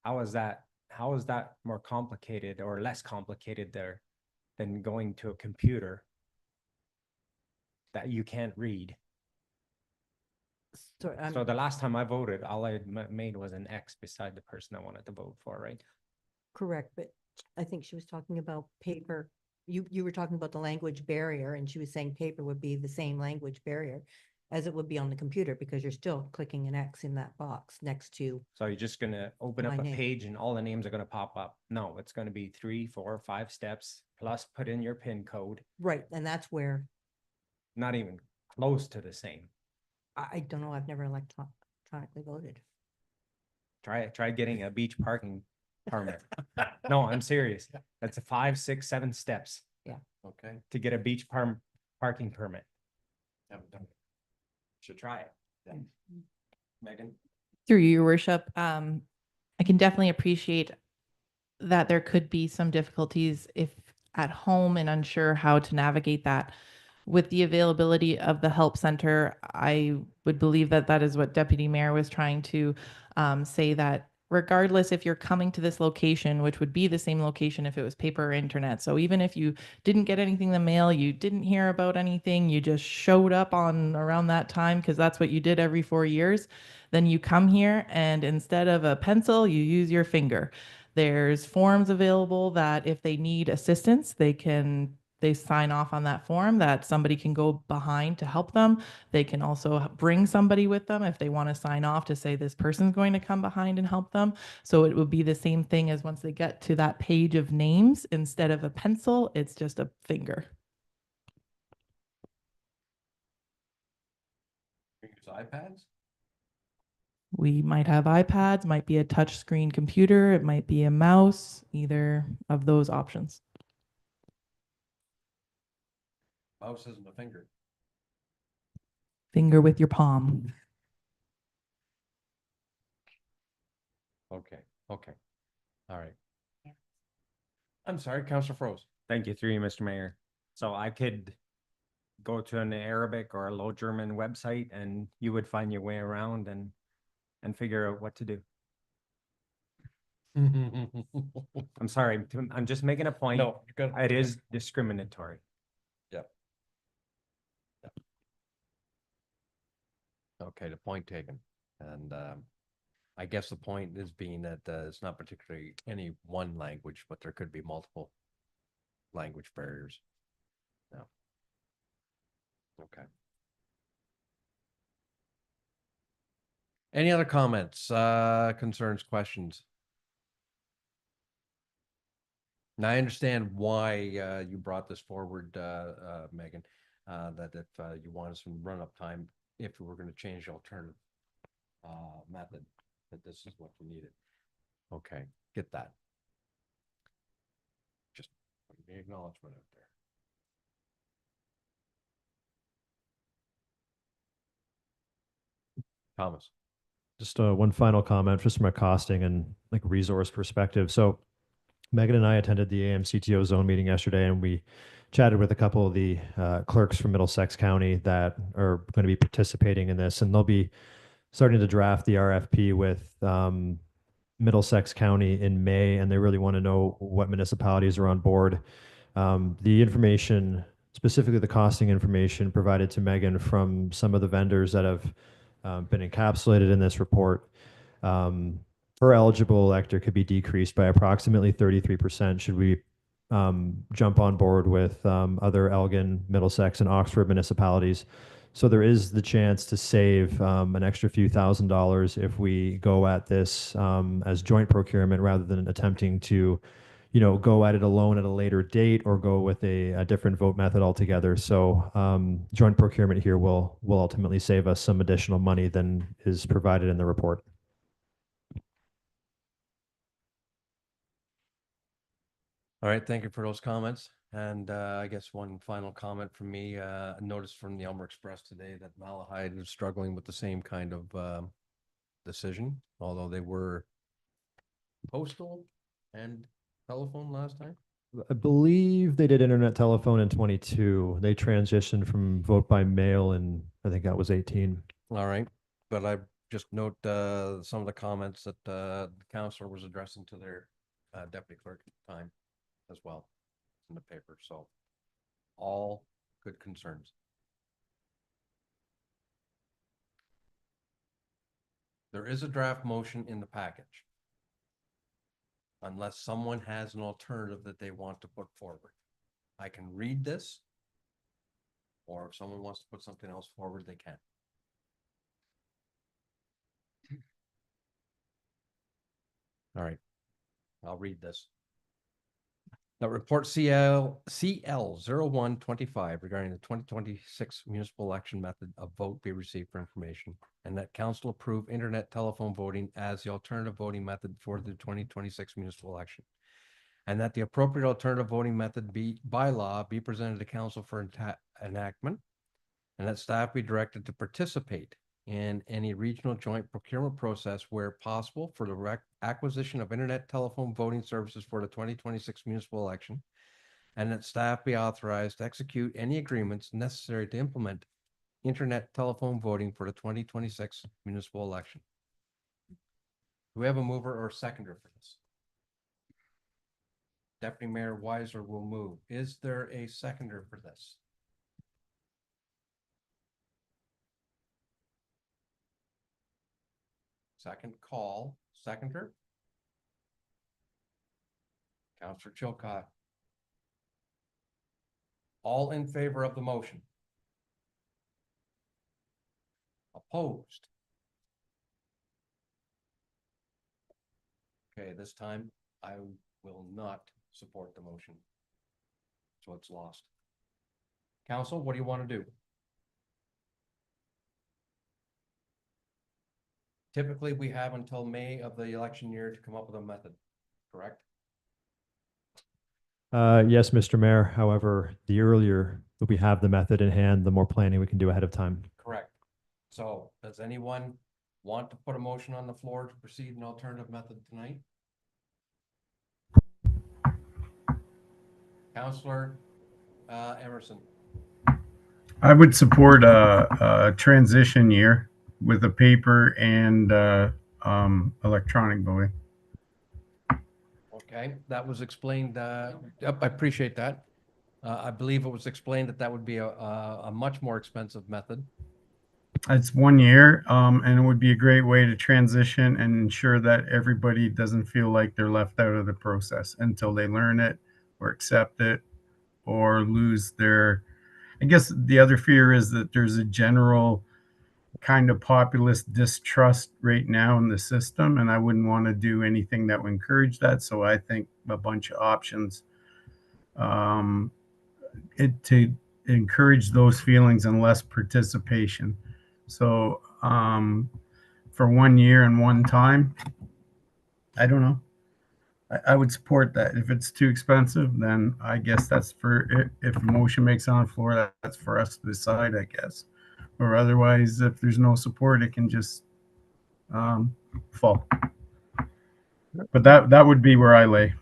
How is that more complicated or less complicated there than going to a computer that you can't read? So So the last time I voted, all I made was an X beside the person I wanted to vote for, right? correct, but I think she was talking about paper. You were talking about the language barrier, and she was saying paper would be the same language barrier as it would be on the computer, because you're still clicking an X in that box next to, So you're just gonna open up My a name. page and all the names are gonna pop up. No, it's gonna be 3, 4, 5 steps, plus put in your PIN code, right, and that's where, not even close to the same. I don't know, I've never electronically voted. Try getting a beach parking permit. No, I'm serious. That's a 5, 6, 7 steps Okay. to get a beach parking permit. Haven't done it. Should try it. Yeah. Megan? Through your worship, I can definitely appreciate that there could be some difficulties if at home and unsure how to navigate that. With the availability of the help center, I would believe that that is what Deputy Mayor was trying to say, that regardless if you're coming to this location, which would be the same location if it was paper or internet. So even if you didn't get anything in the mail, you didn't hear about anything, you just showed up on around that time because that's what you did every 4 years, then you come here and instead of a pencil, you use your finger. There's forms available that if they need assistance, they sign off on that form that somebody can go behind to help them. They can also bring somebody with them if they want to sign off to say this person's going to come behind and help them. So it would be the same thing as once they get to that page of names, instead of a pencil, it's just a finger. Use iPads? We might have iPads, might be a touch screen computer, it might be a mouse, either of those options. Mouse isn't a finger. Finger with your palm. Okay, okay. All right. I'm sorry, Councilor Froze. Thank you through you, Mr. Mayor. So I could go to an Arabic or a Low German website and you would find your way around and figure out what to do. I'm sorry, I'm just making a point. No, you're good. It is discriminatory. Okay, the point taken. And I guess the point is being that it's not particularly any one language, but there could be multiple language barriers. No. Okay. Any other comments, concerns, questions? Now, I understand why you brought this forward, Megan, that if you wanted some run-up time, if we were going to change the alternative method, that this is what you needed. Okay, get that. Just putting the acknowledgement out there. Thomas. Just one final comment, just from a costing and like resource perspective. So Megan and I attended the AMCTO zone meeting yesterday, and we chatted with a couple of the clerks from Middlesex County that are going to be participating in this, and they'll be starting to draft the RFP with Middlesex County in May, and they really want to know what municipalities are on board. The information, specifically the costing information provided to Megan from some of the vendors that have been encapsulated in this report, per eligible elector could be decreased by approximately 33% should we jump on board with other Elgin, Middlesex, and Oxford municipalities. So there is the chance to save an extra few $1,000s if we go at this as joint procurement rather than attempting to, go at it alone at a later date or go with a different vote method altogether. So joint procurement here will ultimately save us some additional money than is provided in the report. All right, thank you for those comments. And I guess one final comment from me, a notice from the Elmer Express today that Malahide is struggling with the same kind of decision, although they were postal and telephone last time. I believe they did internet telephone in 22. They transitioned from vote by mail and I think that was 18. All right, but I just note some of the comments that the counselor was addressing to their deputy clerk at the time as well in the paper. So all good concerns. There is a draft motion in the package. Unless someone has an alternative that they want to put forward. I can read this. Or if someone wants to put something else forward, they can. All right, I'll read this. That report CL 0125 regarding the 2026 municipal election method of vote be received for information, and that council approve internet telephone voting as the alternative voting method for the 2026 municipal election. And that the appropriate alternative voting method by law be presented to council for enactment, and that staff be directed to participate in any regional joint procurement process where possible for the acquisition of internet telephone voting services for the 2026 municipal election, and that staff be authorized to execute any agreements necessary to implement internet telephone voting for the 2026 municipal election. Do we have a mover or a seconder for this? Deputy Mayor Weiser will move. Is there a seconder for this? Second call, seconder. Councillor Chilcott. All in favor of the motion? Opposed? Okay, this time I will not support the motion. So it's lost. Council, what do you want to do? Typically, we have until May of the election year to come up with a method, correct? Yes, Mr. Mayor. However, the earlier that we have the method in hand, the more planning we can do ahead of time. Correct. So does anyone want to put a motion on the floor to proceed an alternative method tonight? Councillor Emerson. I would support a transition year with a paper and electronic voting. Okay, that was explained. Yep, I appreciate that. I believe it was explained that that would be a much more expensive method. It's 1 year, and it would be a great way to transition and ensure that everybody doesn't feel like they're left out of the process until they learn it or accept it or lose their. I guess the other fear is that there's a general kind of populist distrust right now in the system, and I wouldn't want to do anything that would encourage that. So I think a bunch of options to encourage those feelings and less participation. So for 1 year and one time, I don't know. I would support that. If it's too expensive, then I guess that's for, if a motion makes it on the floor, that's for us to decide, I guess. Or otherwise, if there's no support, it can just fall. But that would be where I lay.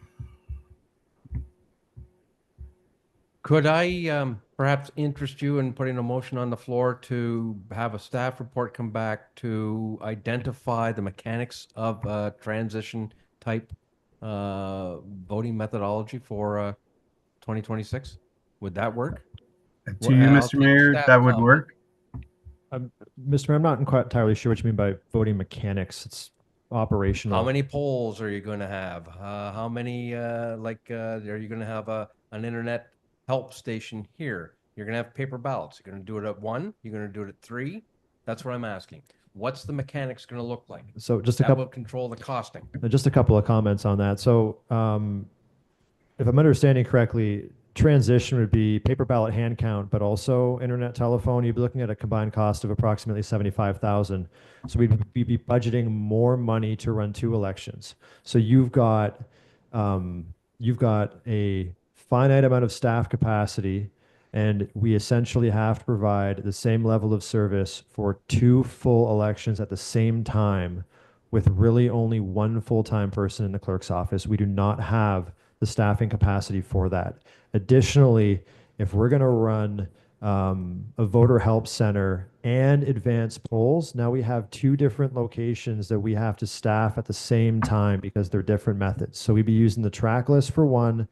Could I perhaps interest you in putting a motion on the floor to have a staff report come back to identify the mechanics of transition type voting methodology for 2026? Would that work? To you, Mr. Mayor, that would work. Mr. Mayor, I'm not quite entirely sure what you mean by voting mechanics. It's operational. How many polls are you going to have? How many, are you going to have an internet help station here? You're going to have paper ballots. You're going to do it at 1? You're going to do it at 3? That's what I'm asking. What's the mechanics going to look like? So just a That couple. will control the costing. Just a couple of comments on that. So if I'm understanding correctly, transition would be paper ballot hand count, but also internet telephone. You'd be looking at a combined cost of approximately $75,000. So we'd be budgeting more money to run 2 elections. So you've got a finite amount of staff capacity, and we essentially have to provide the same level of service for 2 full elections at the same time with really only 1 full-time person in the clerk's office. We do not have the staffing capacity for that. Additionally, if we're going to run a voter help center and advanced polls, now we have 2 different locations that we have to staff at the same time because they're different methods. So we'd be using the track list for one,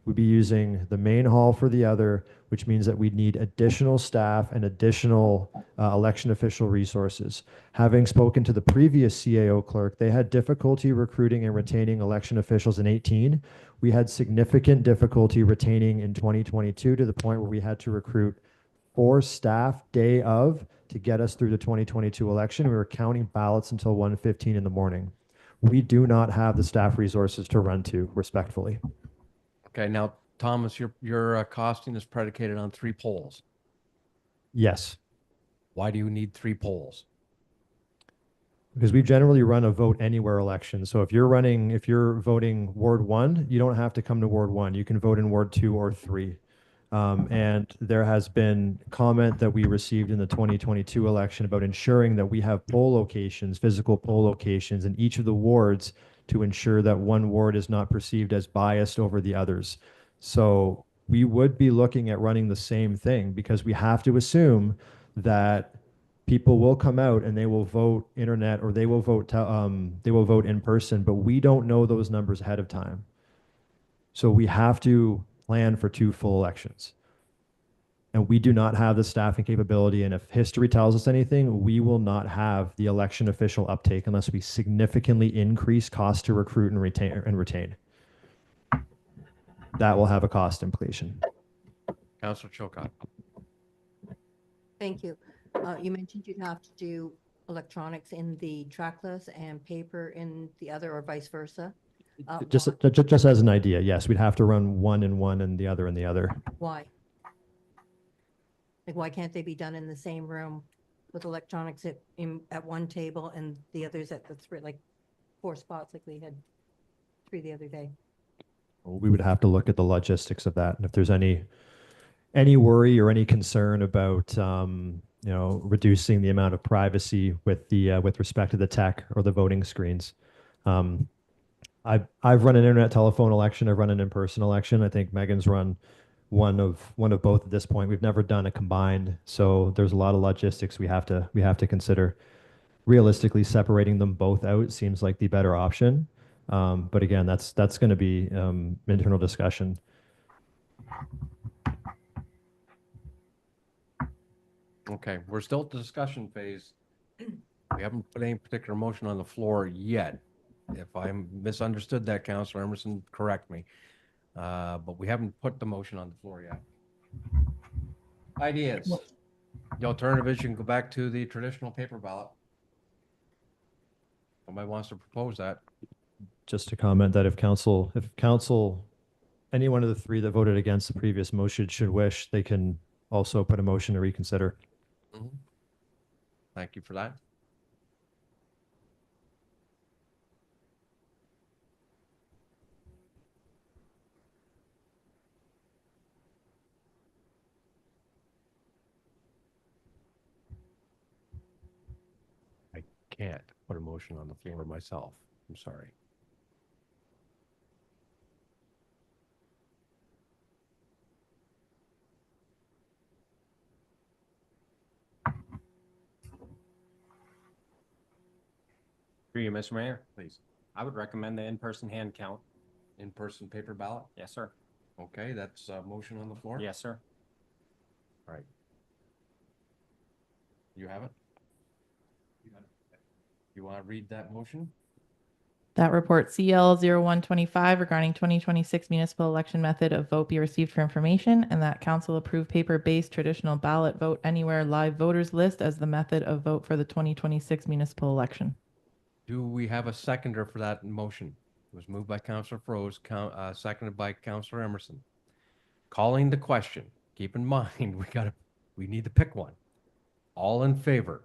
we'd be using the main hall for the other, which means that we'd need additional staff and additional election official resources. Having spoken to the previous CAO clerk, they had difficulty recruiting and retaining election officials in 18. We had significant difficulty retaining in 2022 to the point where we had to recruit 4 staff day of to get us through the 2022 election. We were counting ballots until 1:15 in the morning. We do not have the staff resources to run to, respectfully. Okay, now, Thomas, your costing is predicated on 3 polls. Yes, Why do you need 3 polls? because we generally run a vote anywhere election. So if you're voting Ward 1, you don't have to come to Ward 1. You can vote in Ward 2 or 3. And there has been comment that we received in the 2022 election about ensuring that we have poll locations, physical poll locations in each of the wards to ensure that one ward is not perceived as biased over the others. So we would be looking at running the same thing because we have to assume that people will come out and they will vote internet or they will vote in person, but we don't know those numbers ahead of time. So we have to plan for 2 full elections. And we do not have the staffing capability. And if history tells us anything, we will not have the election official uptake unless we significantly increase cost to recruit and retain. That will have a cost implication. Councillor Chilcott. Thank you. You mentioned you'd have to do electronics in the track list and paper in the other, or vice versa. Just as an idea, yes, we'd have to run one in one and the other in the other. Why? Like, why can't they be done in the same room with electronics at one table and the others at the 3, like 4 spots like we had 3 the other day? We would have to look at the logistics of that. And if there's any worry or any concern about, reducing the amount of privacy with respect to the tech or the voting screens. I've run an internet telephone election. I've run an in-person election. I think Megan's run one of both at this point. We've never done a combined, so there's a lot of logistics we have to consider. Realistically, separating them both out seems like the better option. But again, that's going to be internal discussion. Okay, we're still at the discussion phase. We haven't put any particular motion on the floor yet. If I misunderstood that, Councillor Emerson, correct me. But we haven't put the motion on the floor yet. Ideas. The alternative is you can go back to the traditional paper ballot. Somebody wants to propose that. Just to comment that if council, any one of the 3 that voted against the previous motion should wish, they can also put a motion to reconsider. Mhm. Thank you for that. I can't put a motion on the floor myself. I'm sorry. Through you, Mr. Mayor, Please. I would recommend the in-person hand count. In-person paper ballot? Yes, sir. Okay, that's a motion on the floor? Yes, sir. All right. You have it? You want to read that motion? That report CL 0125 regarding 2026 municipal election method of vote be received for information, and that council approve paper-based traditional ballot vote anywhere live voters list as the method of vote for the 2026 municipal election. Do we have a seconder for that motion? It was moved by Councillor Froese, seconded by Councillor Emerson. Calling the question. Keep in mind, we need to pick one. All in favor?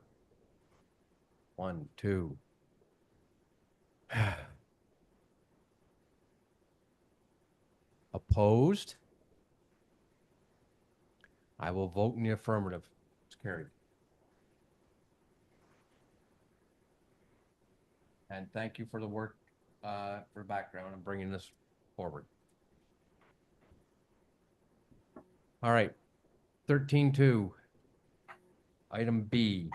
1, 2. Opposed? I will vote in the affirmative. It's carried. And thank you for the work, for background and bringing this forward. All right, 13.2. Item B.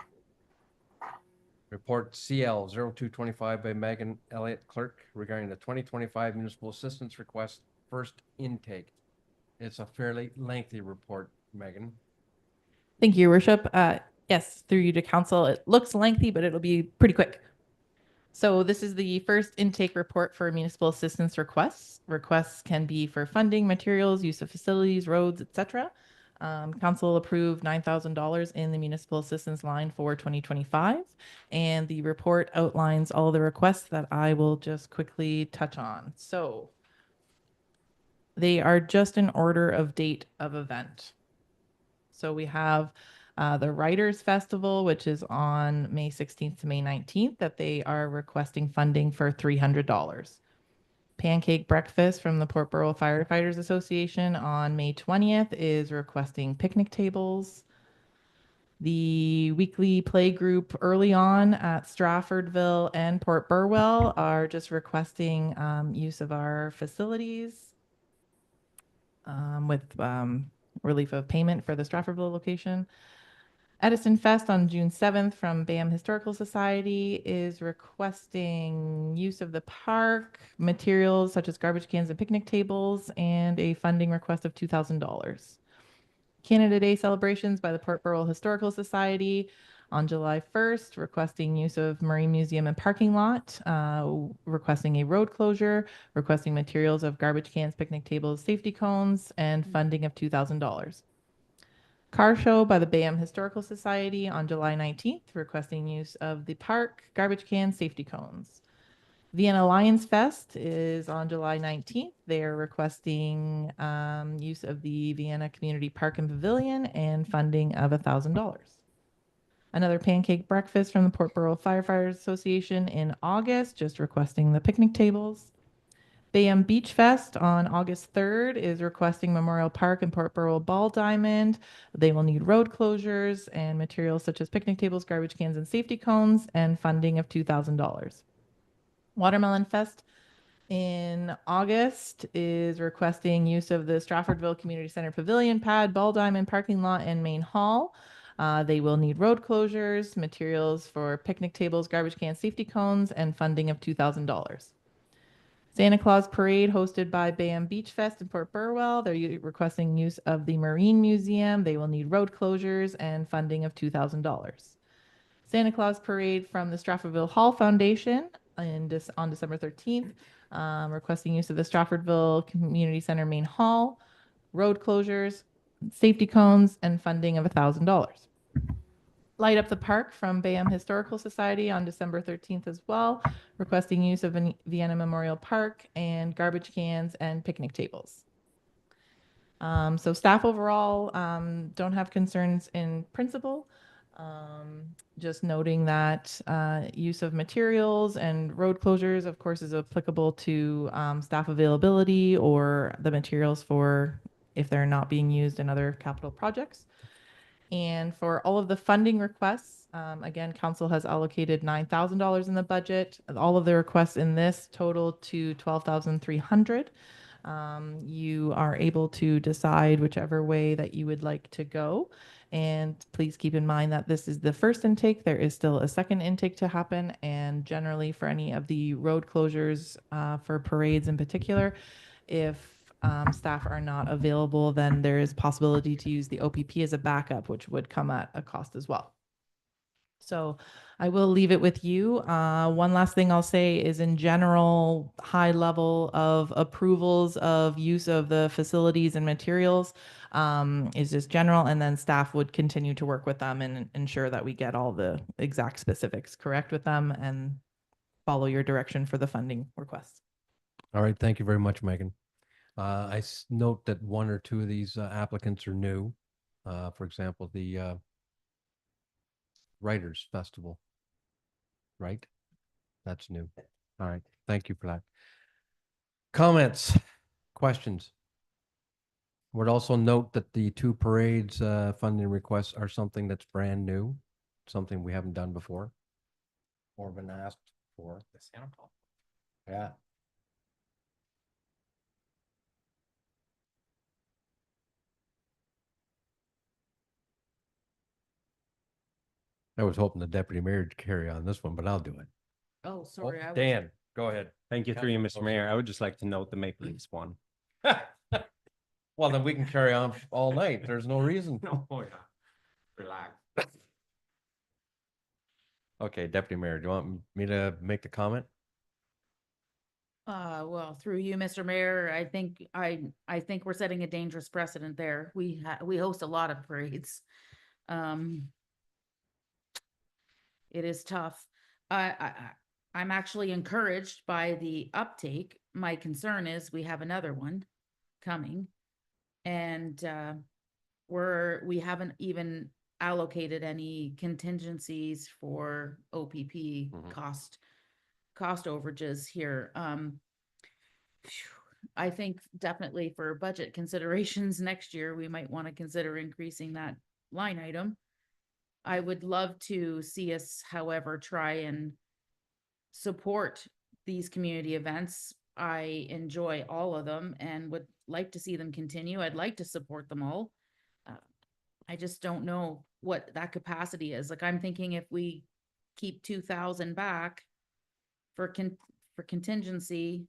Report CL 0225 by Megan Elliott Clerk regarding the 2025 municipal assistance request first intake. It's a fairly lengthy report, Megan. Thank you, Your Worship. Yes, through you to council. It looks lengthy, but it'll be pretty quick. So this is the first intake report for municipal assistance requests. Requests can be for funding, materials, use of facilities, roads, etc. Council approved $9,000 in the municipal assistance line for 2025. And the report outlines all the requests that I will just quickly touch on. So they are just in order of date of event. So we have the Writers Festival, which is on May 16th to May 19th, that they are requesting funding for $300. Pancake Breakfast from the Port Borough Firefighters Association on May 20th is requesting picnic tables. The weekly play group early on at Straffordville and Port Burwell are just requesting use of our facilities with relief of payment for the Straffordville location. Edison Fest on June 7th from BAM Historical Society is requesting use of the park, materials such as garbage cans and picnic tables, and a funding request of $2,000. Canada Day celebrations by the Port Borough Historical Society on July 1st, requesting use of Marine Museum and parking lot, requesting a road closure, requesting materials of garbage cans, picnic tables, safety cones, and funding of $2,000. Car show by the BAM Historical Society on July 19th, requesting use of the park, garbage cans, safety cones. Vienna Lions Fest is on July 19th. They are requesting use of the Vienna Community Park and Pavilion and funding of $1,000. Another pancake breakfast from the Port Borough Firefighters Association in August, just requesting the picnic tables. BAM Beach Fest on August 3rd is requesting Memorial Park and Port Borough Ball Diamond. They will need road closures and materials such as picnic tables, garbage cans, and safety cones, and funding of $2,000. Watermelon Fest in August is requesting use of the Straffordville Community Center Pavilion Pad, Ball Diamond parking lot, and main hall. They will need road closures, materials for picnic tables, garbage cans, safety cones, and funding of $2,000. Santa Claus Parade hosted by BAM Beach Fest in Port Burwell. They're requesting use of the Marine Museum. They will need road closures and funding of $2,000. Santa Claus Parade from the Straffordville Hall Foundation on December 13th, requesting use of the Straffordville Community Center main hall, road closures, safety cones, and funding of $1,000. Light Up the Park from BAM Historical Society on December 13th as well, requesting use of Vienna Memorial Park and garbage cans and picnic tables. So staff overall don't have concerns in principle. Just noting that use of materials and road closures, of course, is applicable to staff availability or the materials for if they're not being used in other capital projects. And for all of the funding requests, again, council has allocated $9,000 in the budget. All of the requests in this total to $12,300. You are able to decide whichever way that you would like to go. And please keep in mind that this is the first intake. There is still a second intake to happen. And generally for any of the road closures for parades in particular, if staff are not available, then there is possibility to use the OPP as a backup, which would come at a cost as well. So I will leave it with you. One last thing I'll say is in general, high level of approvals of use of the facilities and materials is just general, and then staff would continue to work with them and ensure that we get all the exact specifics correct with them and follow your direction for the funding requests. All right, thank you very much, Megan. I note that one or two of these applicants are new. For example, the Writers Festival, right? That's new. All right, thank you for that. Comments, questions? Would also note that the two parades, funding requests are something that's brand new, something we haven't done before. Or been asked for. The Santa Claus. Yeah. I was hoping the deputy mayor would carry on this one, but I'll do it. Oh, Oh, sorry. I was- Dan, go ahead. Thank you through you, Councilor Mr. Mayor. I would just like to note the Maple Leafs won. Well, then we can carry on all night. There's no reason. No, yeah. Relax. Okay, deputy mayor, do you want me to make the comment? Well, through you, Mr. Mayor, I think we're setting a dangerous precedent there. We host a lot of parades. It is tough. I'm actually encouraged by the uptake. My concern is we have another one coming. And we haven't even allocated any contingencies for OPP Mhm. cost overages here. I think definitely for budget considerations next year, we might want to consider increasing that line item. I would love to see us, however, try and support these community events. I enjoy all of them and would like to see them continue. I'd like to support them all. I just don't know what that capacity is. Like, I'm thinking if we keep 2,000 back for contingency,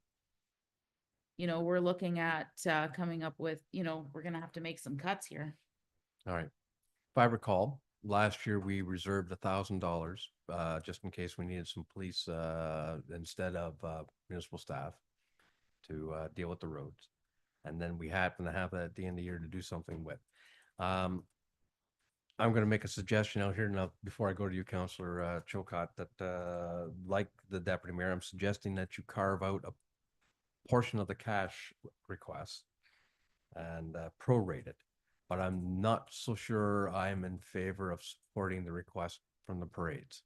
we're looking at coming up with, we're gonna have to make some cuts here. All right. If I recall, last year we reserved $1,000 just in case we needed some police instead of municipal staff to deal with the roads. And then we happen to have that at the end of the year to do something with. I'm going to make a suggestion out here now before I go to you, Councillor Chilcott, that like the deputy mayor, I'm suggesting that you carve out a portion of the cash request and prorate it. But I'm not so sure I'm in favor of supporting the request from the parades.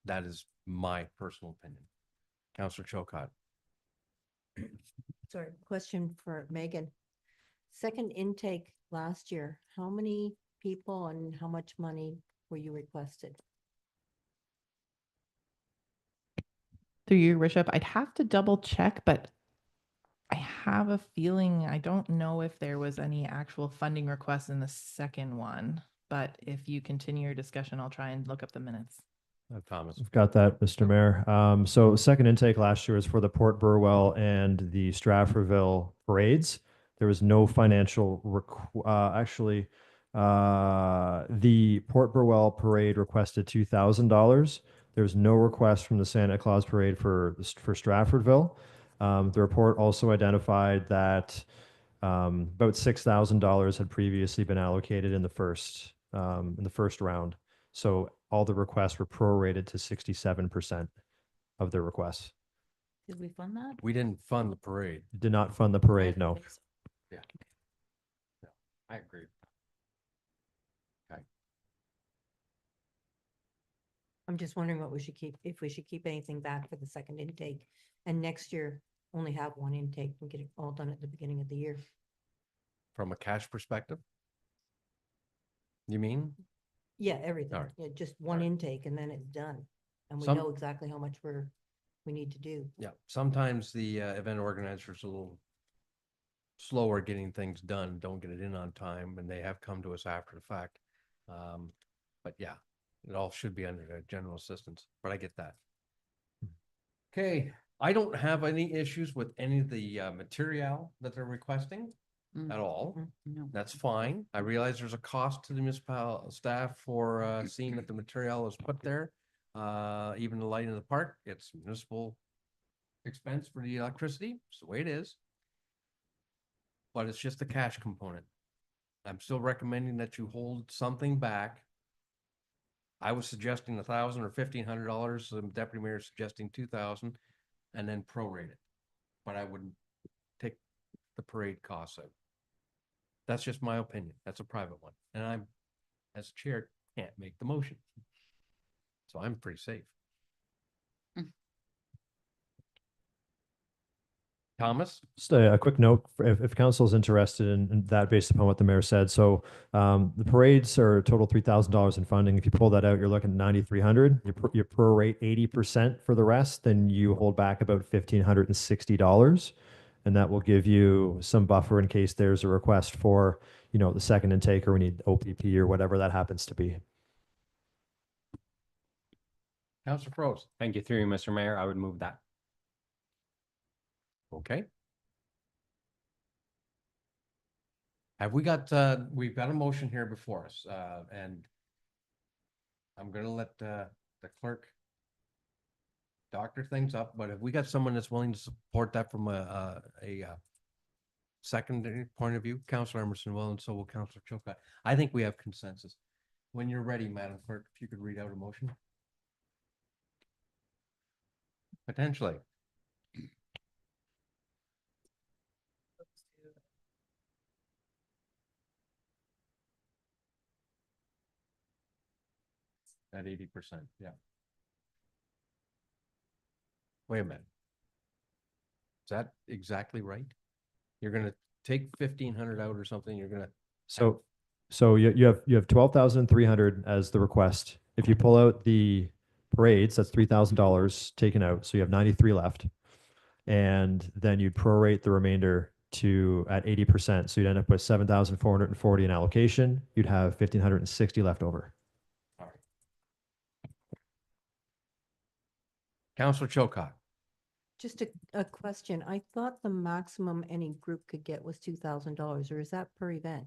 That is my personal opinion. Councillor Chilcott. Sorry, question for Megan. Second intake last year, how many people and how much money were you requested? Through your worship, I'd have to double check, but I have a feeling, I don't know if there was any actual funding requests in the second one, but if you continue your discussion, I'll try and look up the minutes. Thomas. I've got that, Mr. Mayor. So second intake last year was for the Port Burwell and the Stratfordville parades. There was no financial the Port Burwell parade requested $2,000. There was no request from the Santa Claus parade for Stratfordville. The report also identified that about $6,000 had previously been allocated in the first round. So all the requests were prorated to 67% of the requests. Did we fund that? We didn't fund the parade. Did not fund the parade, no. Yeah. No, I agree. Okay. I'm just wondering what we should keep, if we should keep anything back for the second intake, and next year only have one intake and get it all done at the beginning of the year. From a cash perspective? You mean? Yeah, everything. Alright. Yeah, just one intake and then it's done. And we Some- know exactly how much we need to do. Yeah, sometimes the event organizers are a little slower getting things done, don't get it in on time, and they have come to us after the fact. But yeah, it all should be under the general assistance, but I get that. Okay, I don't have any issues with any of the material that they're requesting at all. No. That's fine. I realize there's a cost to the municipal staff for seeing that the material is put there. Even the light in the park, it's municipal expense for the electricity. It's the way it is. But it's just the cash component. I'm still recommending that you hold something back. I was suggesting $1,000 or $1,500. The deputy mayor is suggesting 2,000, and then prorate it. But I wouldn't take the parade costs out. That's just my opinion. That's a private one. And I'm, as chair, can't make the motion. So I'm pretty safe. Thomas? Just a quick note, if council is interested in that based upon what the mayor said. So the parades are a total $3,000 in funding. If you pull that out, you're looking at 9,300. You prorate 80% for the rest, then you hold back about $1,560. And that will give you some buffer in case there's a request for, the second intake or we need OPP or whatever that happens to be. Councillor Froze? Thank you, through you, Mr. Mayor. I would move that. Okay. Have we got, we've got a motion here before us, and I'm gonna let, the clerk doctor things up, but have we got someone that's willing to support that from a secondary point of view? Councillor Emerson will, and so will Councillor Chilcott. I think we have consensus. When you're ready, Madam Clerk, if you could read out a motion. Potentially. At 80%, yeah. Wait a minute. Is that exactly right? You're gonna take 1,500 out or something, you're gonna, So you have 12,300 as the request. If you pull out the parades, that's $3,000 taken out. So you have 93 left. And then you'd prorate the remainder to at 80%. So you'd end up with 7,440 in allocation. You'd have 1,560 left over. all right. Councillor Chilcott. Just a question. I thought the maximum any group could get was $2,000, or is that per event?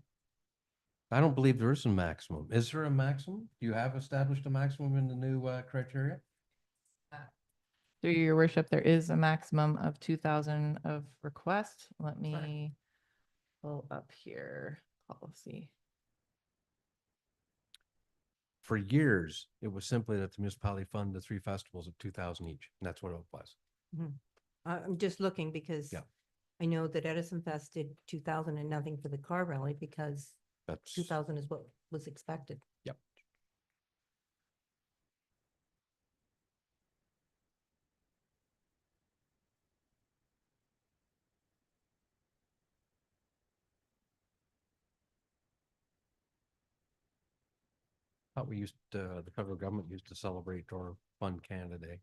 I don't believe there is a maximum. Is there a maximum? Do you have established a maximum in the new criteria? Through your worship, there is a maximum of 2,000 of request. Let me pull up here policy. For years, it was simply that the municipality fund the 3 festivals of 2,000 each, and that's what it was. I'm just looking because Yeah. I know that Edison Fest did 2,000 and nothing for the car rally because That's 2,000 is what was expected. Yep. Thought we used, the federal government used to celebrate or fund Canada Day.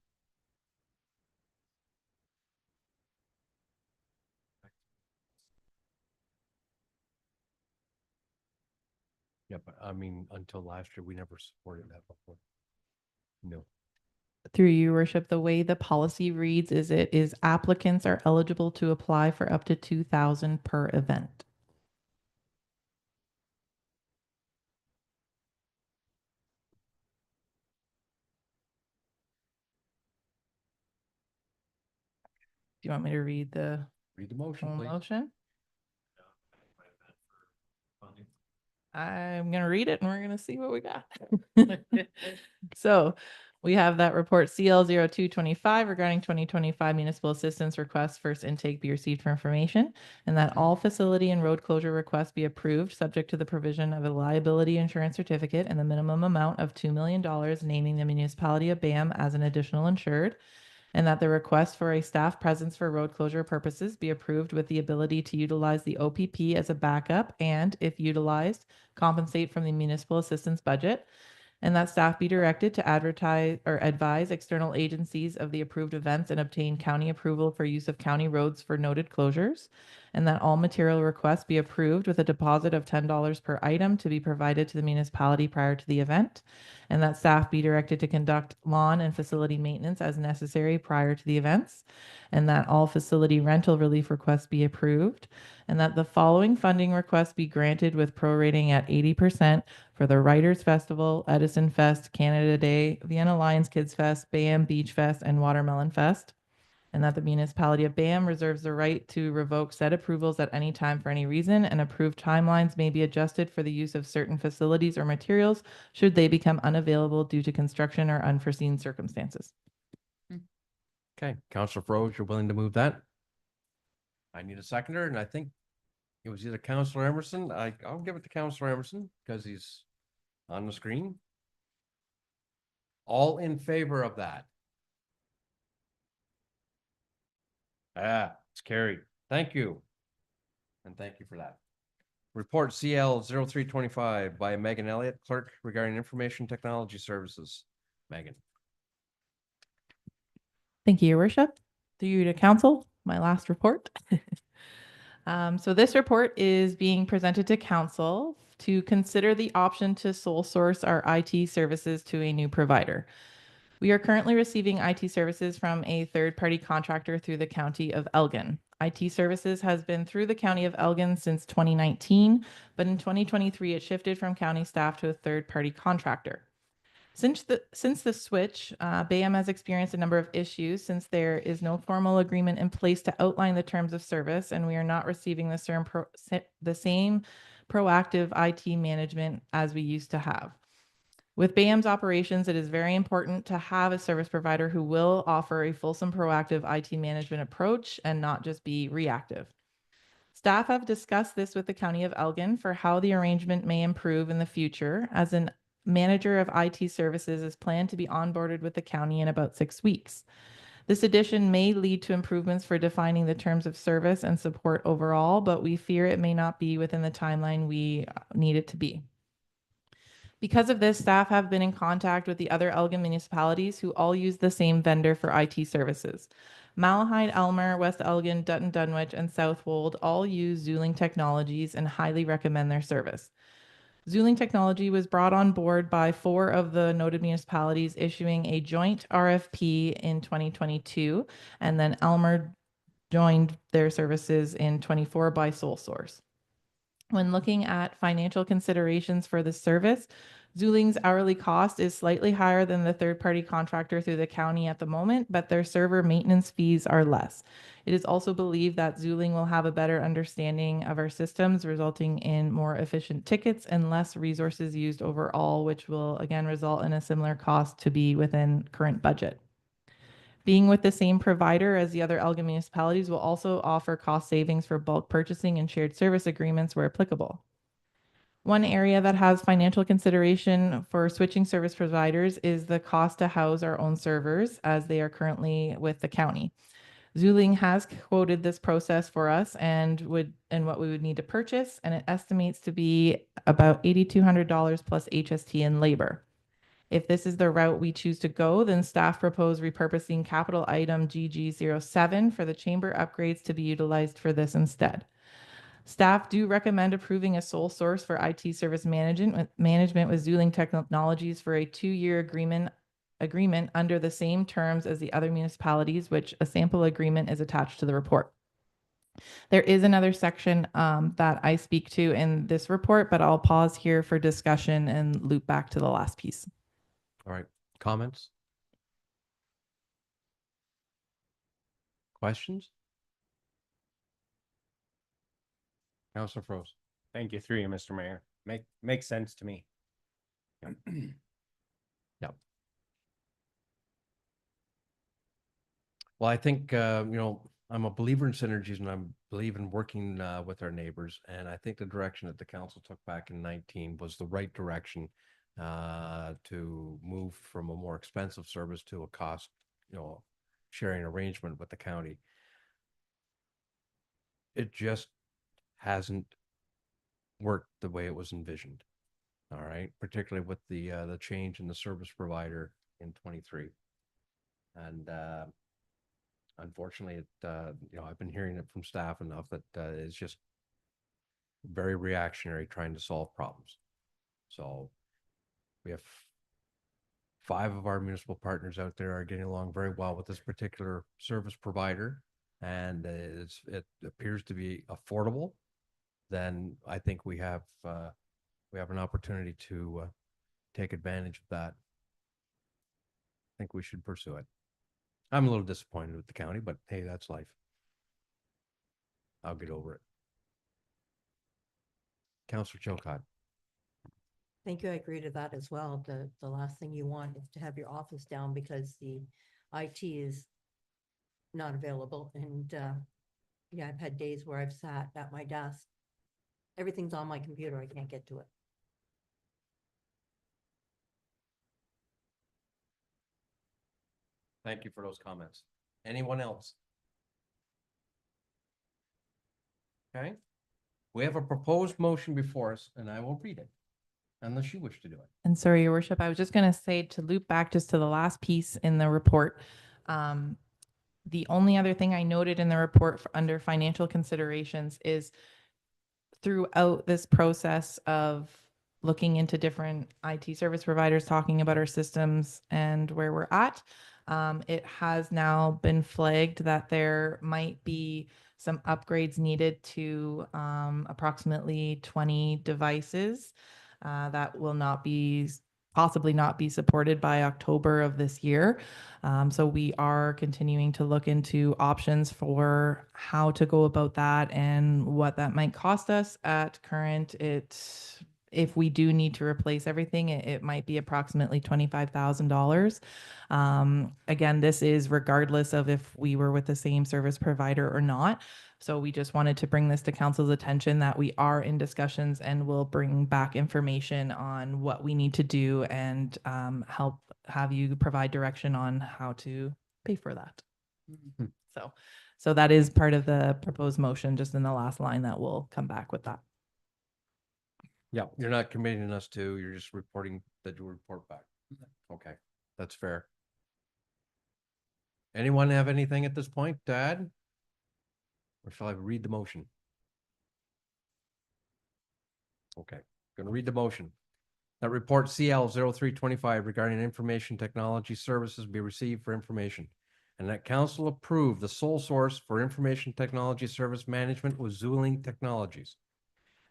Yeah, but I mean, until last year, we never supported that before. No. Through your worship, the way the policy reads is it is applicants are eligible to apply for up to 2,000 per event. Do you want me to read the Read the motion, full please. motion? I'm going to read it and we're going to see what we got. So we have that report CL 0225 regarding 2025 municipal assistance requests first intake be received for information, and that all facility and road closure requests be approved subject to the provision of a liability insurance certificate and the minimum amount of $2 million, naming the municipality of BAM as an additional insured, and that the request for a staff presence for road closure purposes be approved with the ability to utilize the OPP as a backup and, if utilized, compensate from the municipal assistance budget, and that staff be directed to advertise or advise external agencies of the approved events and obtain county approval for use of county roads for noted closures, and that all material requests be approved with a deposit of $10 per item to be provided to the municipality prior to the event, and that staff be directed to conduct lawn and facility maintenance as necessary prior to the events, and that all facility rental relief requests be approved, and that the following funding requests be granted with prorating at 80% for the Writers Festival, Edison Fest, Canada Day, Vienna Lions Kids Fest, BAM Beach Fest, and Watermelon Fest, and that the municipality of BAM reserves the right to revoke said approvals at any time for any reason, and approved timelines may be adjusted for the use of certain facilities or materials should they become unavailable due to construction or unforeseen circumstances. Okay, Councillor Froze, you're willing to move that? I need a seconder, and I think it was either Councillor Emerson. I'll give it to Councillor Emerson because he's on the screen. All in favor of that? It's carried. Thank you. And thank you for that. Report CL 0325 by Megan Elliott, clerk, regarding information technology services. Megan. Thank you, Your Worship. Through you to council, my last report. So this report is being presented to council to consider the option to sole source our IT services to a new provider. We are currently receiving IT services from a third-party contractor through the County of Elgin. IT services has been through the County of Elgin since 2019, but in 2023 it shifted from county staff to a third-party contractor. Since the switch, BAM has experienced a number of issues since there is no formal agreement in place to outline the terms of service, and we are not receiving the same proactive IT management as we used to have. With BAM's operations, it is very important to have a service provider who will offer a fulsome proactive IT management approach and not just be reactive. Staff have discussed this with the County of Elgin for how the arrangement may improve in the future, as an manager of IT services is planned to be onboarded with the county in about 6 weeks. This addition may lead to improvements for defining the terms of service and support overall, but we fear it may not be within the timeline we need it to be. Because of this, staff have been in contact with the other Elgin municipalities who all use the same vendor for IT services. Malahide, Elmer, West Elgin, Dutton Dunwich, and Southwold all use Zuling Technologies and highly recommend their service. Zuling Technology was brought on board by 4 of the noted municipalities, issuing a joint RFP in 2022, and then Elmer joined their services in 24 by sole source. When looking at financial considerations for the service, Zuling's hourly cost is slightly higher than the third-party contractor through the county at the moment, but their server maintenance fees are less. It is also believed that Zuling will have a better understanding of our systems, resulting in more efficient tickets and less resources used overall, which will again result in a similar cost to be within current budget. Being with the same provider as the other Elgin municipalities will also offer cost savings for bulk purchasing and shared service agreements where applicable. One area that has financial consideration for switching service providers is the cost to house our own servers, as they are currently with the county. Zuling has quoted this process for us and what we would need to purchase, and it estimates to be about $8,200 plus HST and labor. If this is the route we choose to go, then staff propose repurposing capital item GG07 for the chamber upgrades to be utilized for this instead. Staff do recommend approving a sole source for IT service management with Zuling Technologies for a 2-year agreement under the same terms as the other municipalities, which a sample agreement is attached to the report. There is another section that I speak to in this report, but I'll pause here for discussion and loop back to the last piece. All right. Comments? Questions? Councilor Froese. Thank you, through you, Mr. Mayor. Makes sense to me. Yep. Well, I think, I'm a believer in synergies and I believe in working with our neighbors. And I think the direction that the council took back in 19 was the right direction to move from a more expensive service to a cost, sharing arrangement with the county. It just hasn't worked the way it was envisioned. All right, particularly with the change in the service provider in 23. And unfortunately, I've been hearing it from staff enough that it's just very reactionary trying to solve problems. So we have 5 of our municipal partners out there are getting along very well with this particular service provider, and it appears to be affordable. Then I think we have an opportunity to take advantage of that. I think we should pursue it. I'm a little disappointed with the county, but hey, that's life. I'll get over it. Councillor Chilcott. Thank you. I agree to that as well. The last thing you want is to have your office down because the IT is not available. And yeah, I've had days where I've sat at my desk. Everything's on my computer. I can't get to it. Thank you for those comments. Anyone else? Okay. We have a proposed motion before us, and I will read it unless you wish to do it. And sorry, your worship, I was just going to say to loop back just to the last piece in the report. The only other thing I noted in the report under financial considerations is throughout this process of looking into different IT service providers, talking about our systems and where we're at, it has now been flagged that there might be some upgrades needed to approximately 20 devices that will possibly not be supported by October of this year. So we are continuing to look into options for how to go about that and what that might cost us. At current, if we do need to replace everything, it might be approximately $25,000. Again, this is regardless of if we were with the same service provider or not. So we just wanted to bring this to council's attention that we are in discussions and will bring back information on what we need to do and help have you provide direction on how to pay for that. So that is part of the proposed motion, just in the last line that will come back with that. Yeah, you're not committing us to, you're just reporting that you report back. Okay, that's fair. Anyone have anything at this point to add? Or shall I read the motion? Okay, gonna read the motion. That report CL 0325 regarding information technology services be received for information. And that council approve the sole source for information technology service management with Zuling Technologies.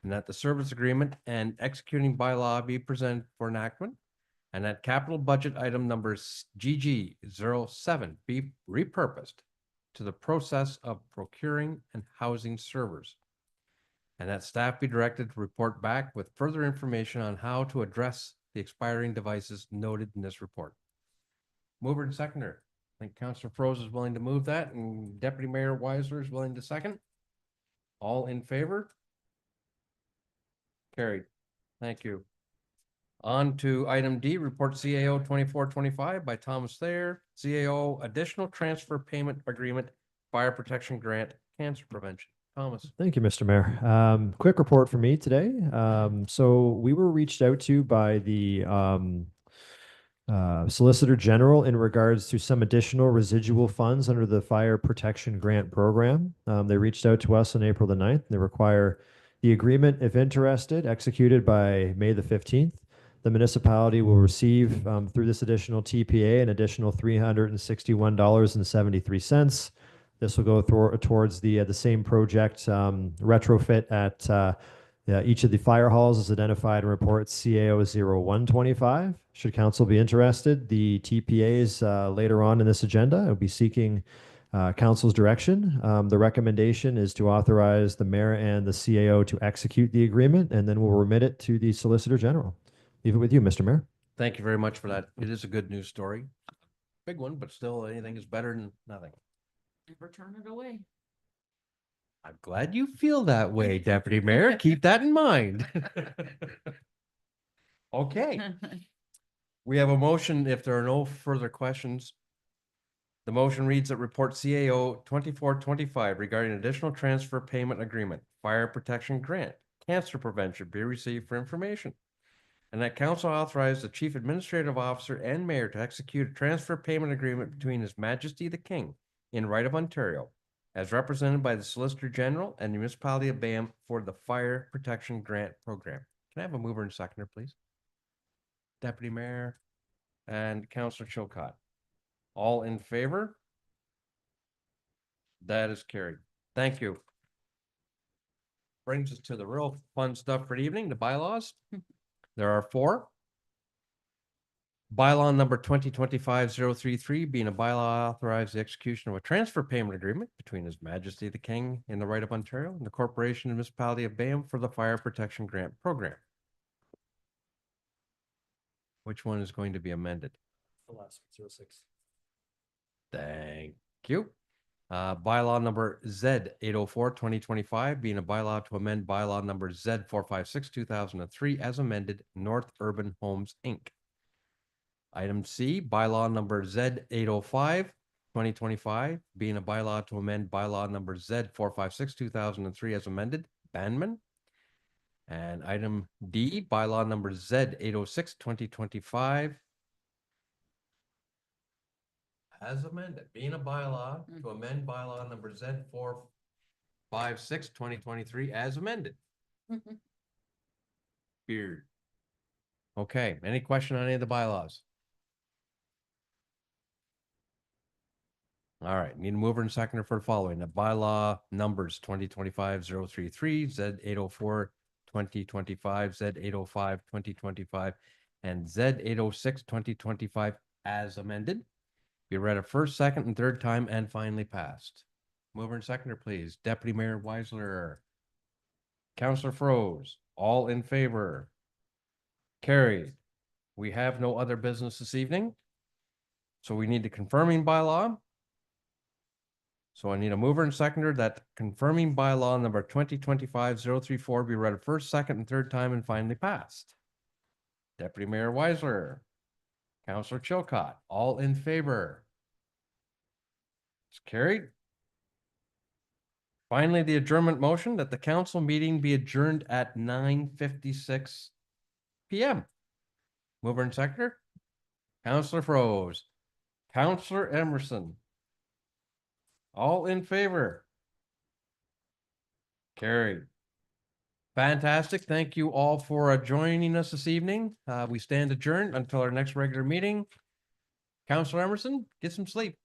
And that the service agreement and executing bylaw be presented for enactment. And that capital budget item number GG 07 be repurposed to the process of procuring and housing servers. And that staff be directed to report back with further information on how to address the expiring devices noted in this report. Mover and seconder. I think Councillor Froese is willing to move that and Deputy Mayor Weisler is willing to second. All in favor? Carried. Thank you. On to item D, report CAO 2425 by Thomas Thayer, CAO additional transfer payment agreement, fire protection grant, cancer prevention. Thomas. Thank you, Mr. Mayor. Quick report for me today. So we were reached out to by the Solicitor General in regards to some additional residual funds under the Fire Protection Grant Program. They reached out to us on April the 9th. They require the agreement, if interested, executed by May the 15th. The municipality will receive through this additional TPA an additional $361.73. This will go towards the same project retrofit at each of the fire halls as identified in report CAO 0125. Should council be interested, the TPAs later on in this agenda will be seeking council's direction. The recommendation is to authorize the mayor and the CAO to execute the agreement, and then we'll remit it to the Solicitor General. Leave it with you, Mr. Mayor. Thank you very much for that. It is a good news story. Big one, but still anything is better than nothing. Never turn it away. I'm glad you feel that way, Deputy Mayor. Keep that in mind. Okay, we have a motion. If there are no further questions, the motion reads that report CAO 2425 regarding additional transfer payment agreement, fire protection grant, cancer prevention be received for information. And that council authorized the chief administrative officer and mayor to execute a transfer payment agreement between His Majesty the King in right of Ontario, as represented by the Solicitor General and the municipality of Bayham for the Fire Protection Grant Program. Can I have a mover and seconder, please? Deputy Mayor and Councillor Chilcott. All in favor? That is carried. Thank you. Brings us to the real fun stuff for the evening, the bylaws. There are 4. Bylaw number 2025-033 being a bylaw authorized the execution of a transfer payment agreement between His Majesty the King in the right of Ontario and the Corporation and Municipality of Bayham for the Fire Protection Grant Program. Which one is going to be amended? The last 06. Thank you. Bylaw number Z804-2025 being a bylaw to amend bylaw number Z456-2003 as amended, North Urban Homes, Inc. Item C, bylaw number Z805 2025, being a bylaw to amend bylaw number Z 456, 2003 as amended, Banman. And item D, bylaw number Z 806, 2025 as amended, being a bylaw to amend bylaw number Z 456, 2023 as amended. Beard. Okay, any question on any of the bylaws? All right, need a mover and seconder for the following. The bylaw numbers 2025-033, Z 804, 2025, Z 805, 2025, and Z 806, 2025 as amended. Be read a first, second, and third time and finally passed. Mover and seconder, please. Deputy Mayor Weisler. Councillor Froze, all in favor. Carried. We have no other business this evening. So we need the confirming bylaw. So I need a mover and seconder that confirming bylaw number 2025-034 be read a first, second, and third time and finally passed. Deputy Mayor Weisler. Councillor Chilcott, all in favor. It's carried. Finally, the adjournment motion that the council meeting be adjourned at 9:56 PM. Mover and seconder. Councillor Froze. Councillor Emerson. All in favor. Carried. Fantastic. Thank you all for joining us this evening. We stand adjourned until our next regular meeting. Councillor Emerson, get some sleep.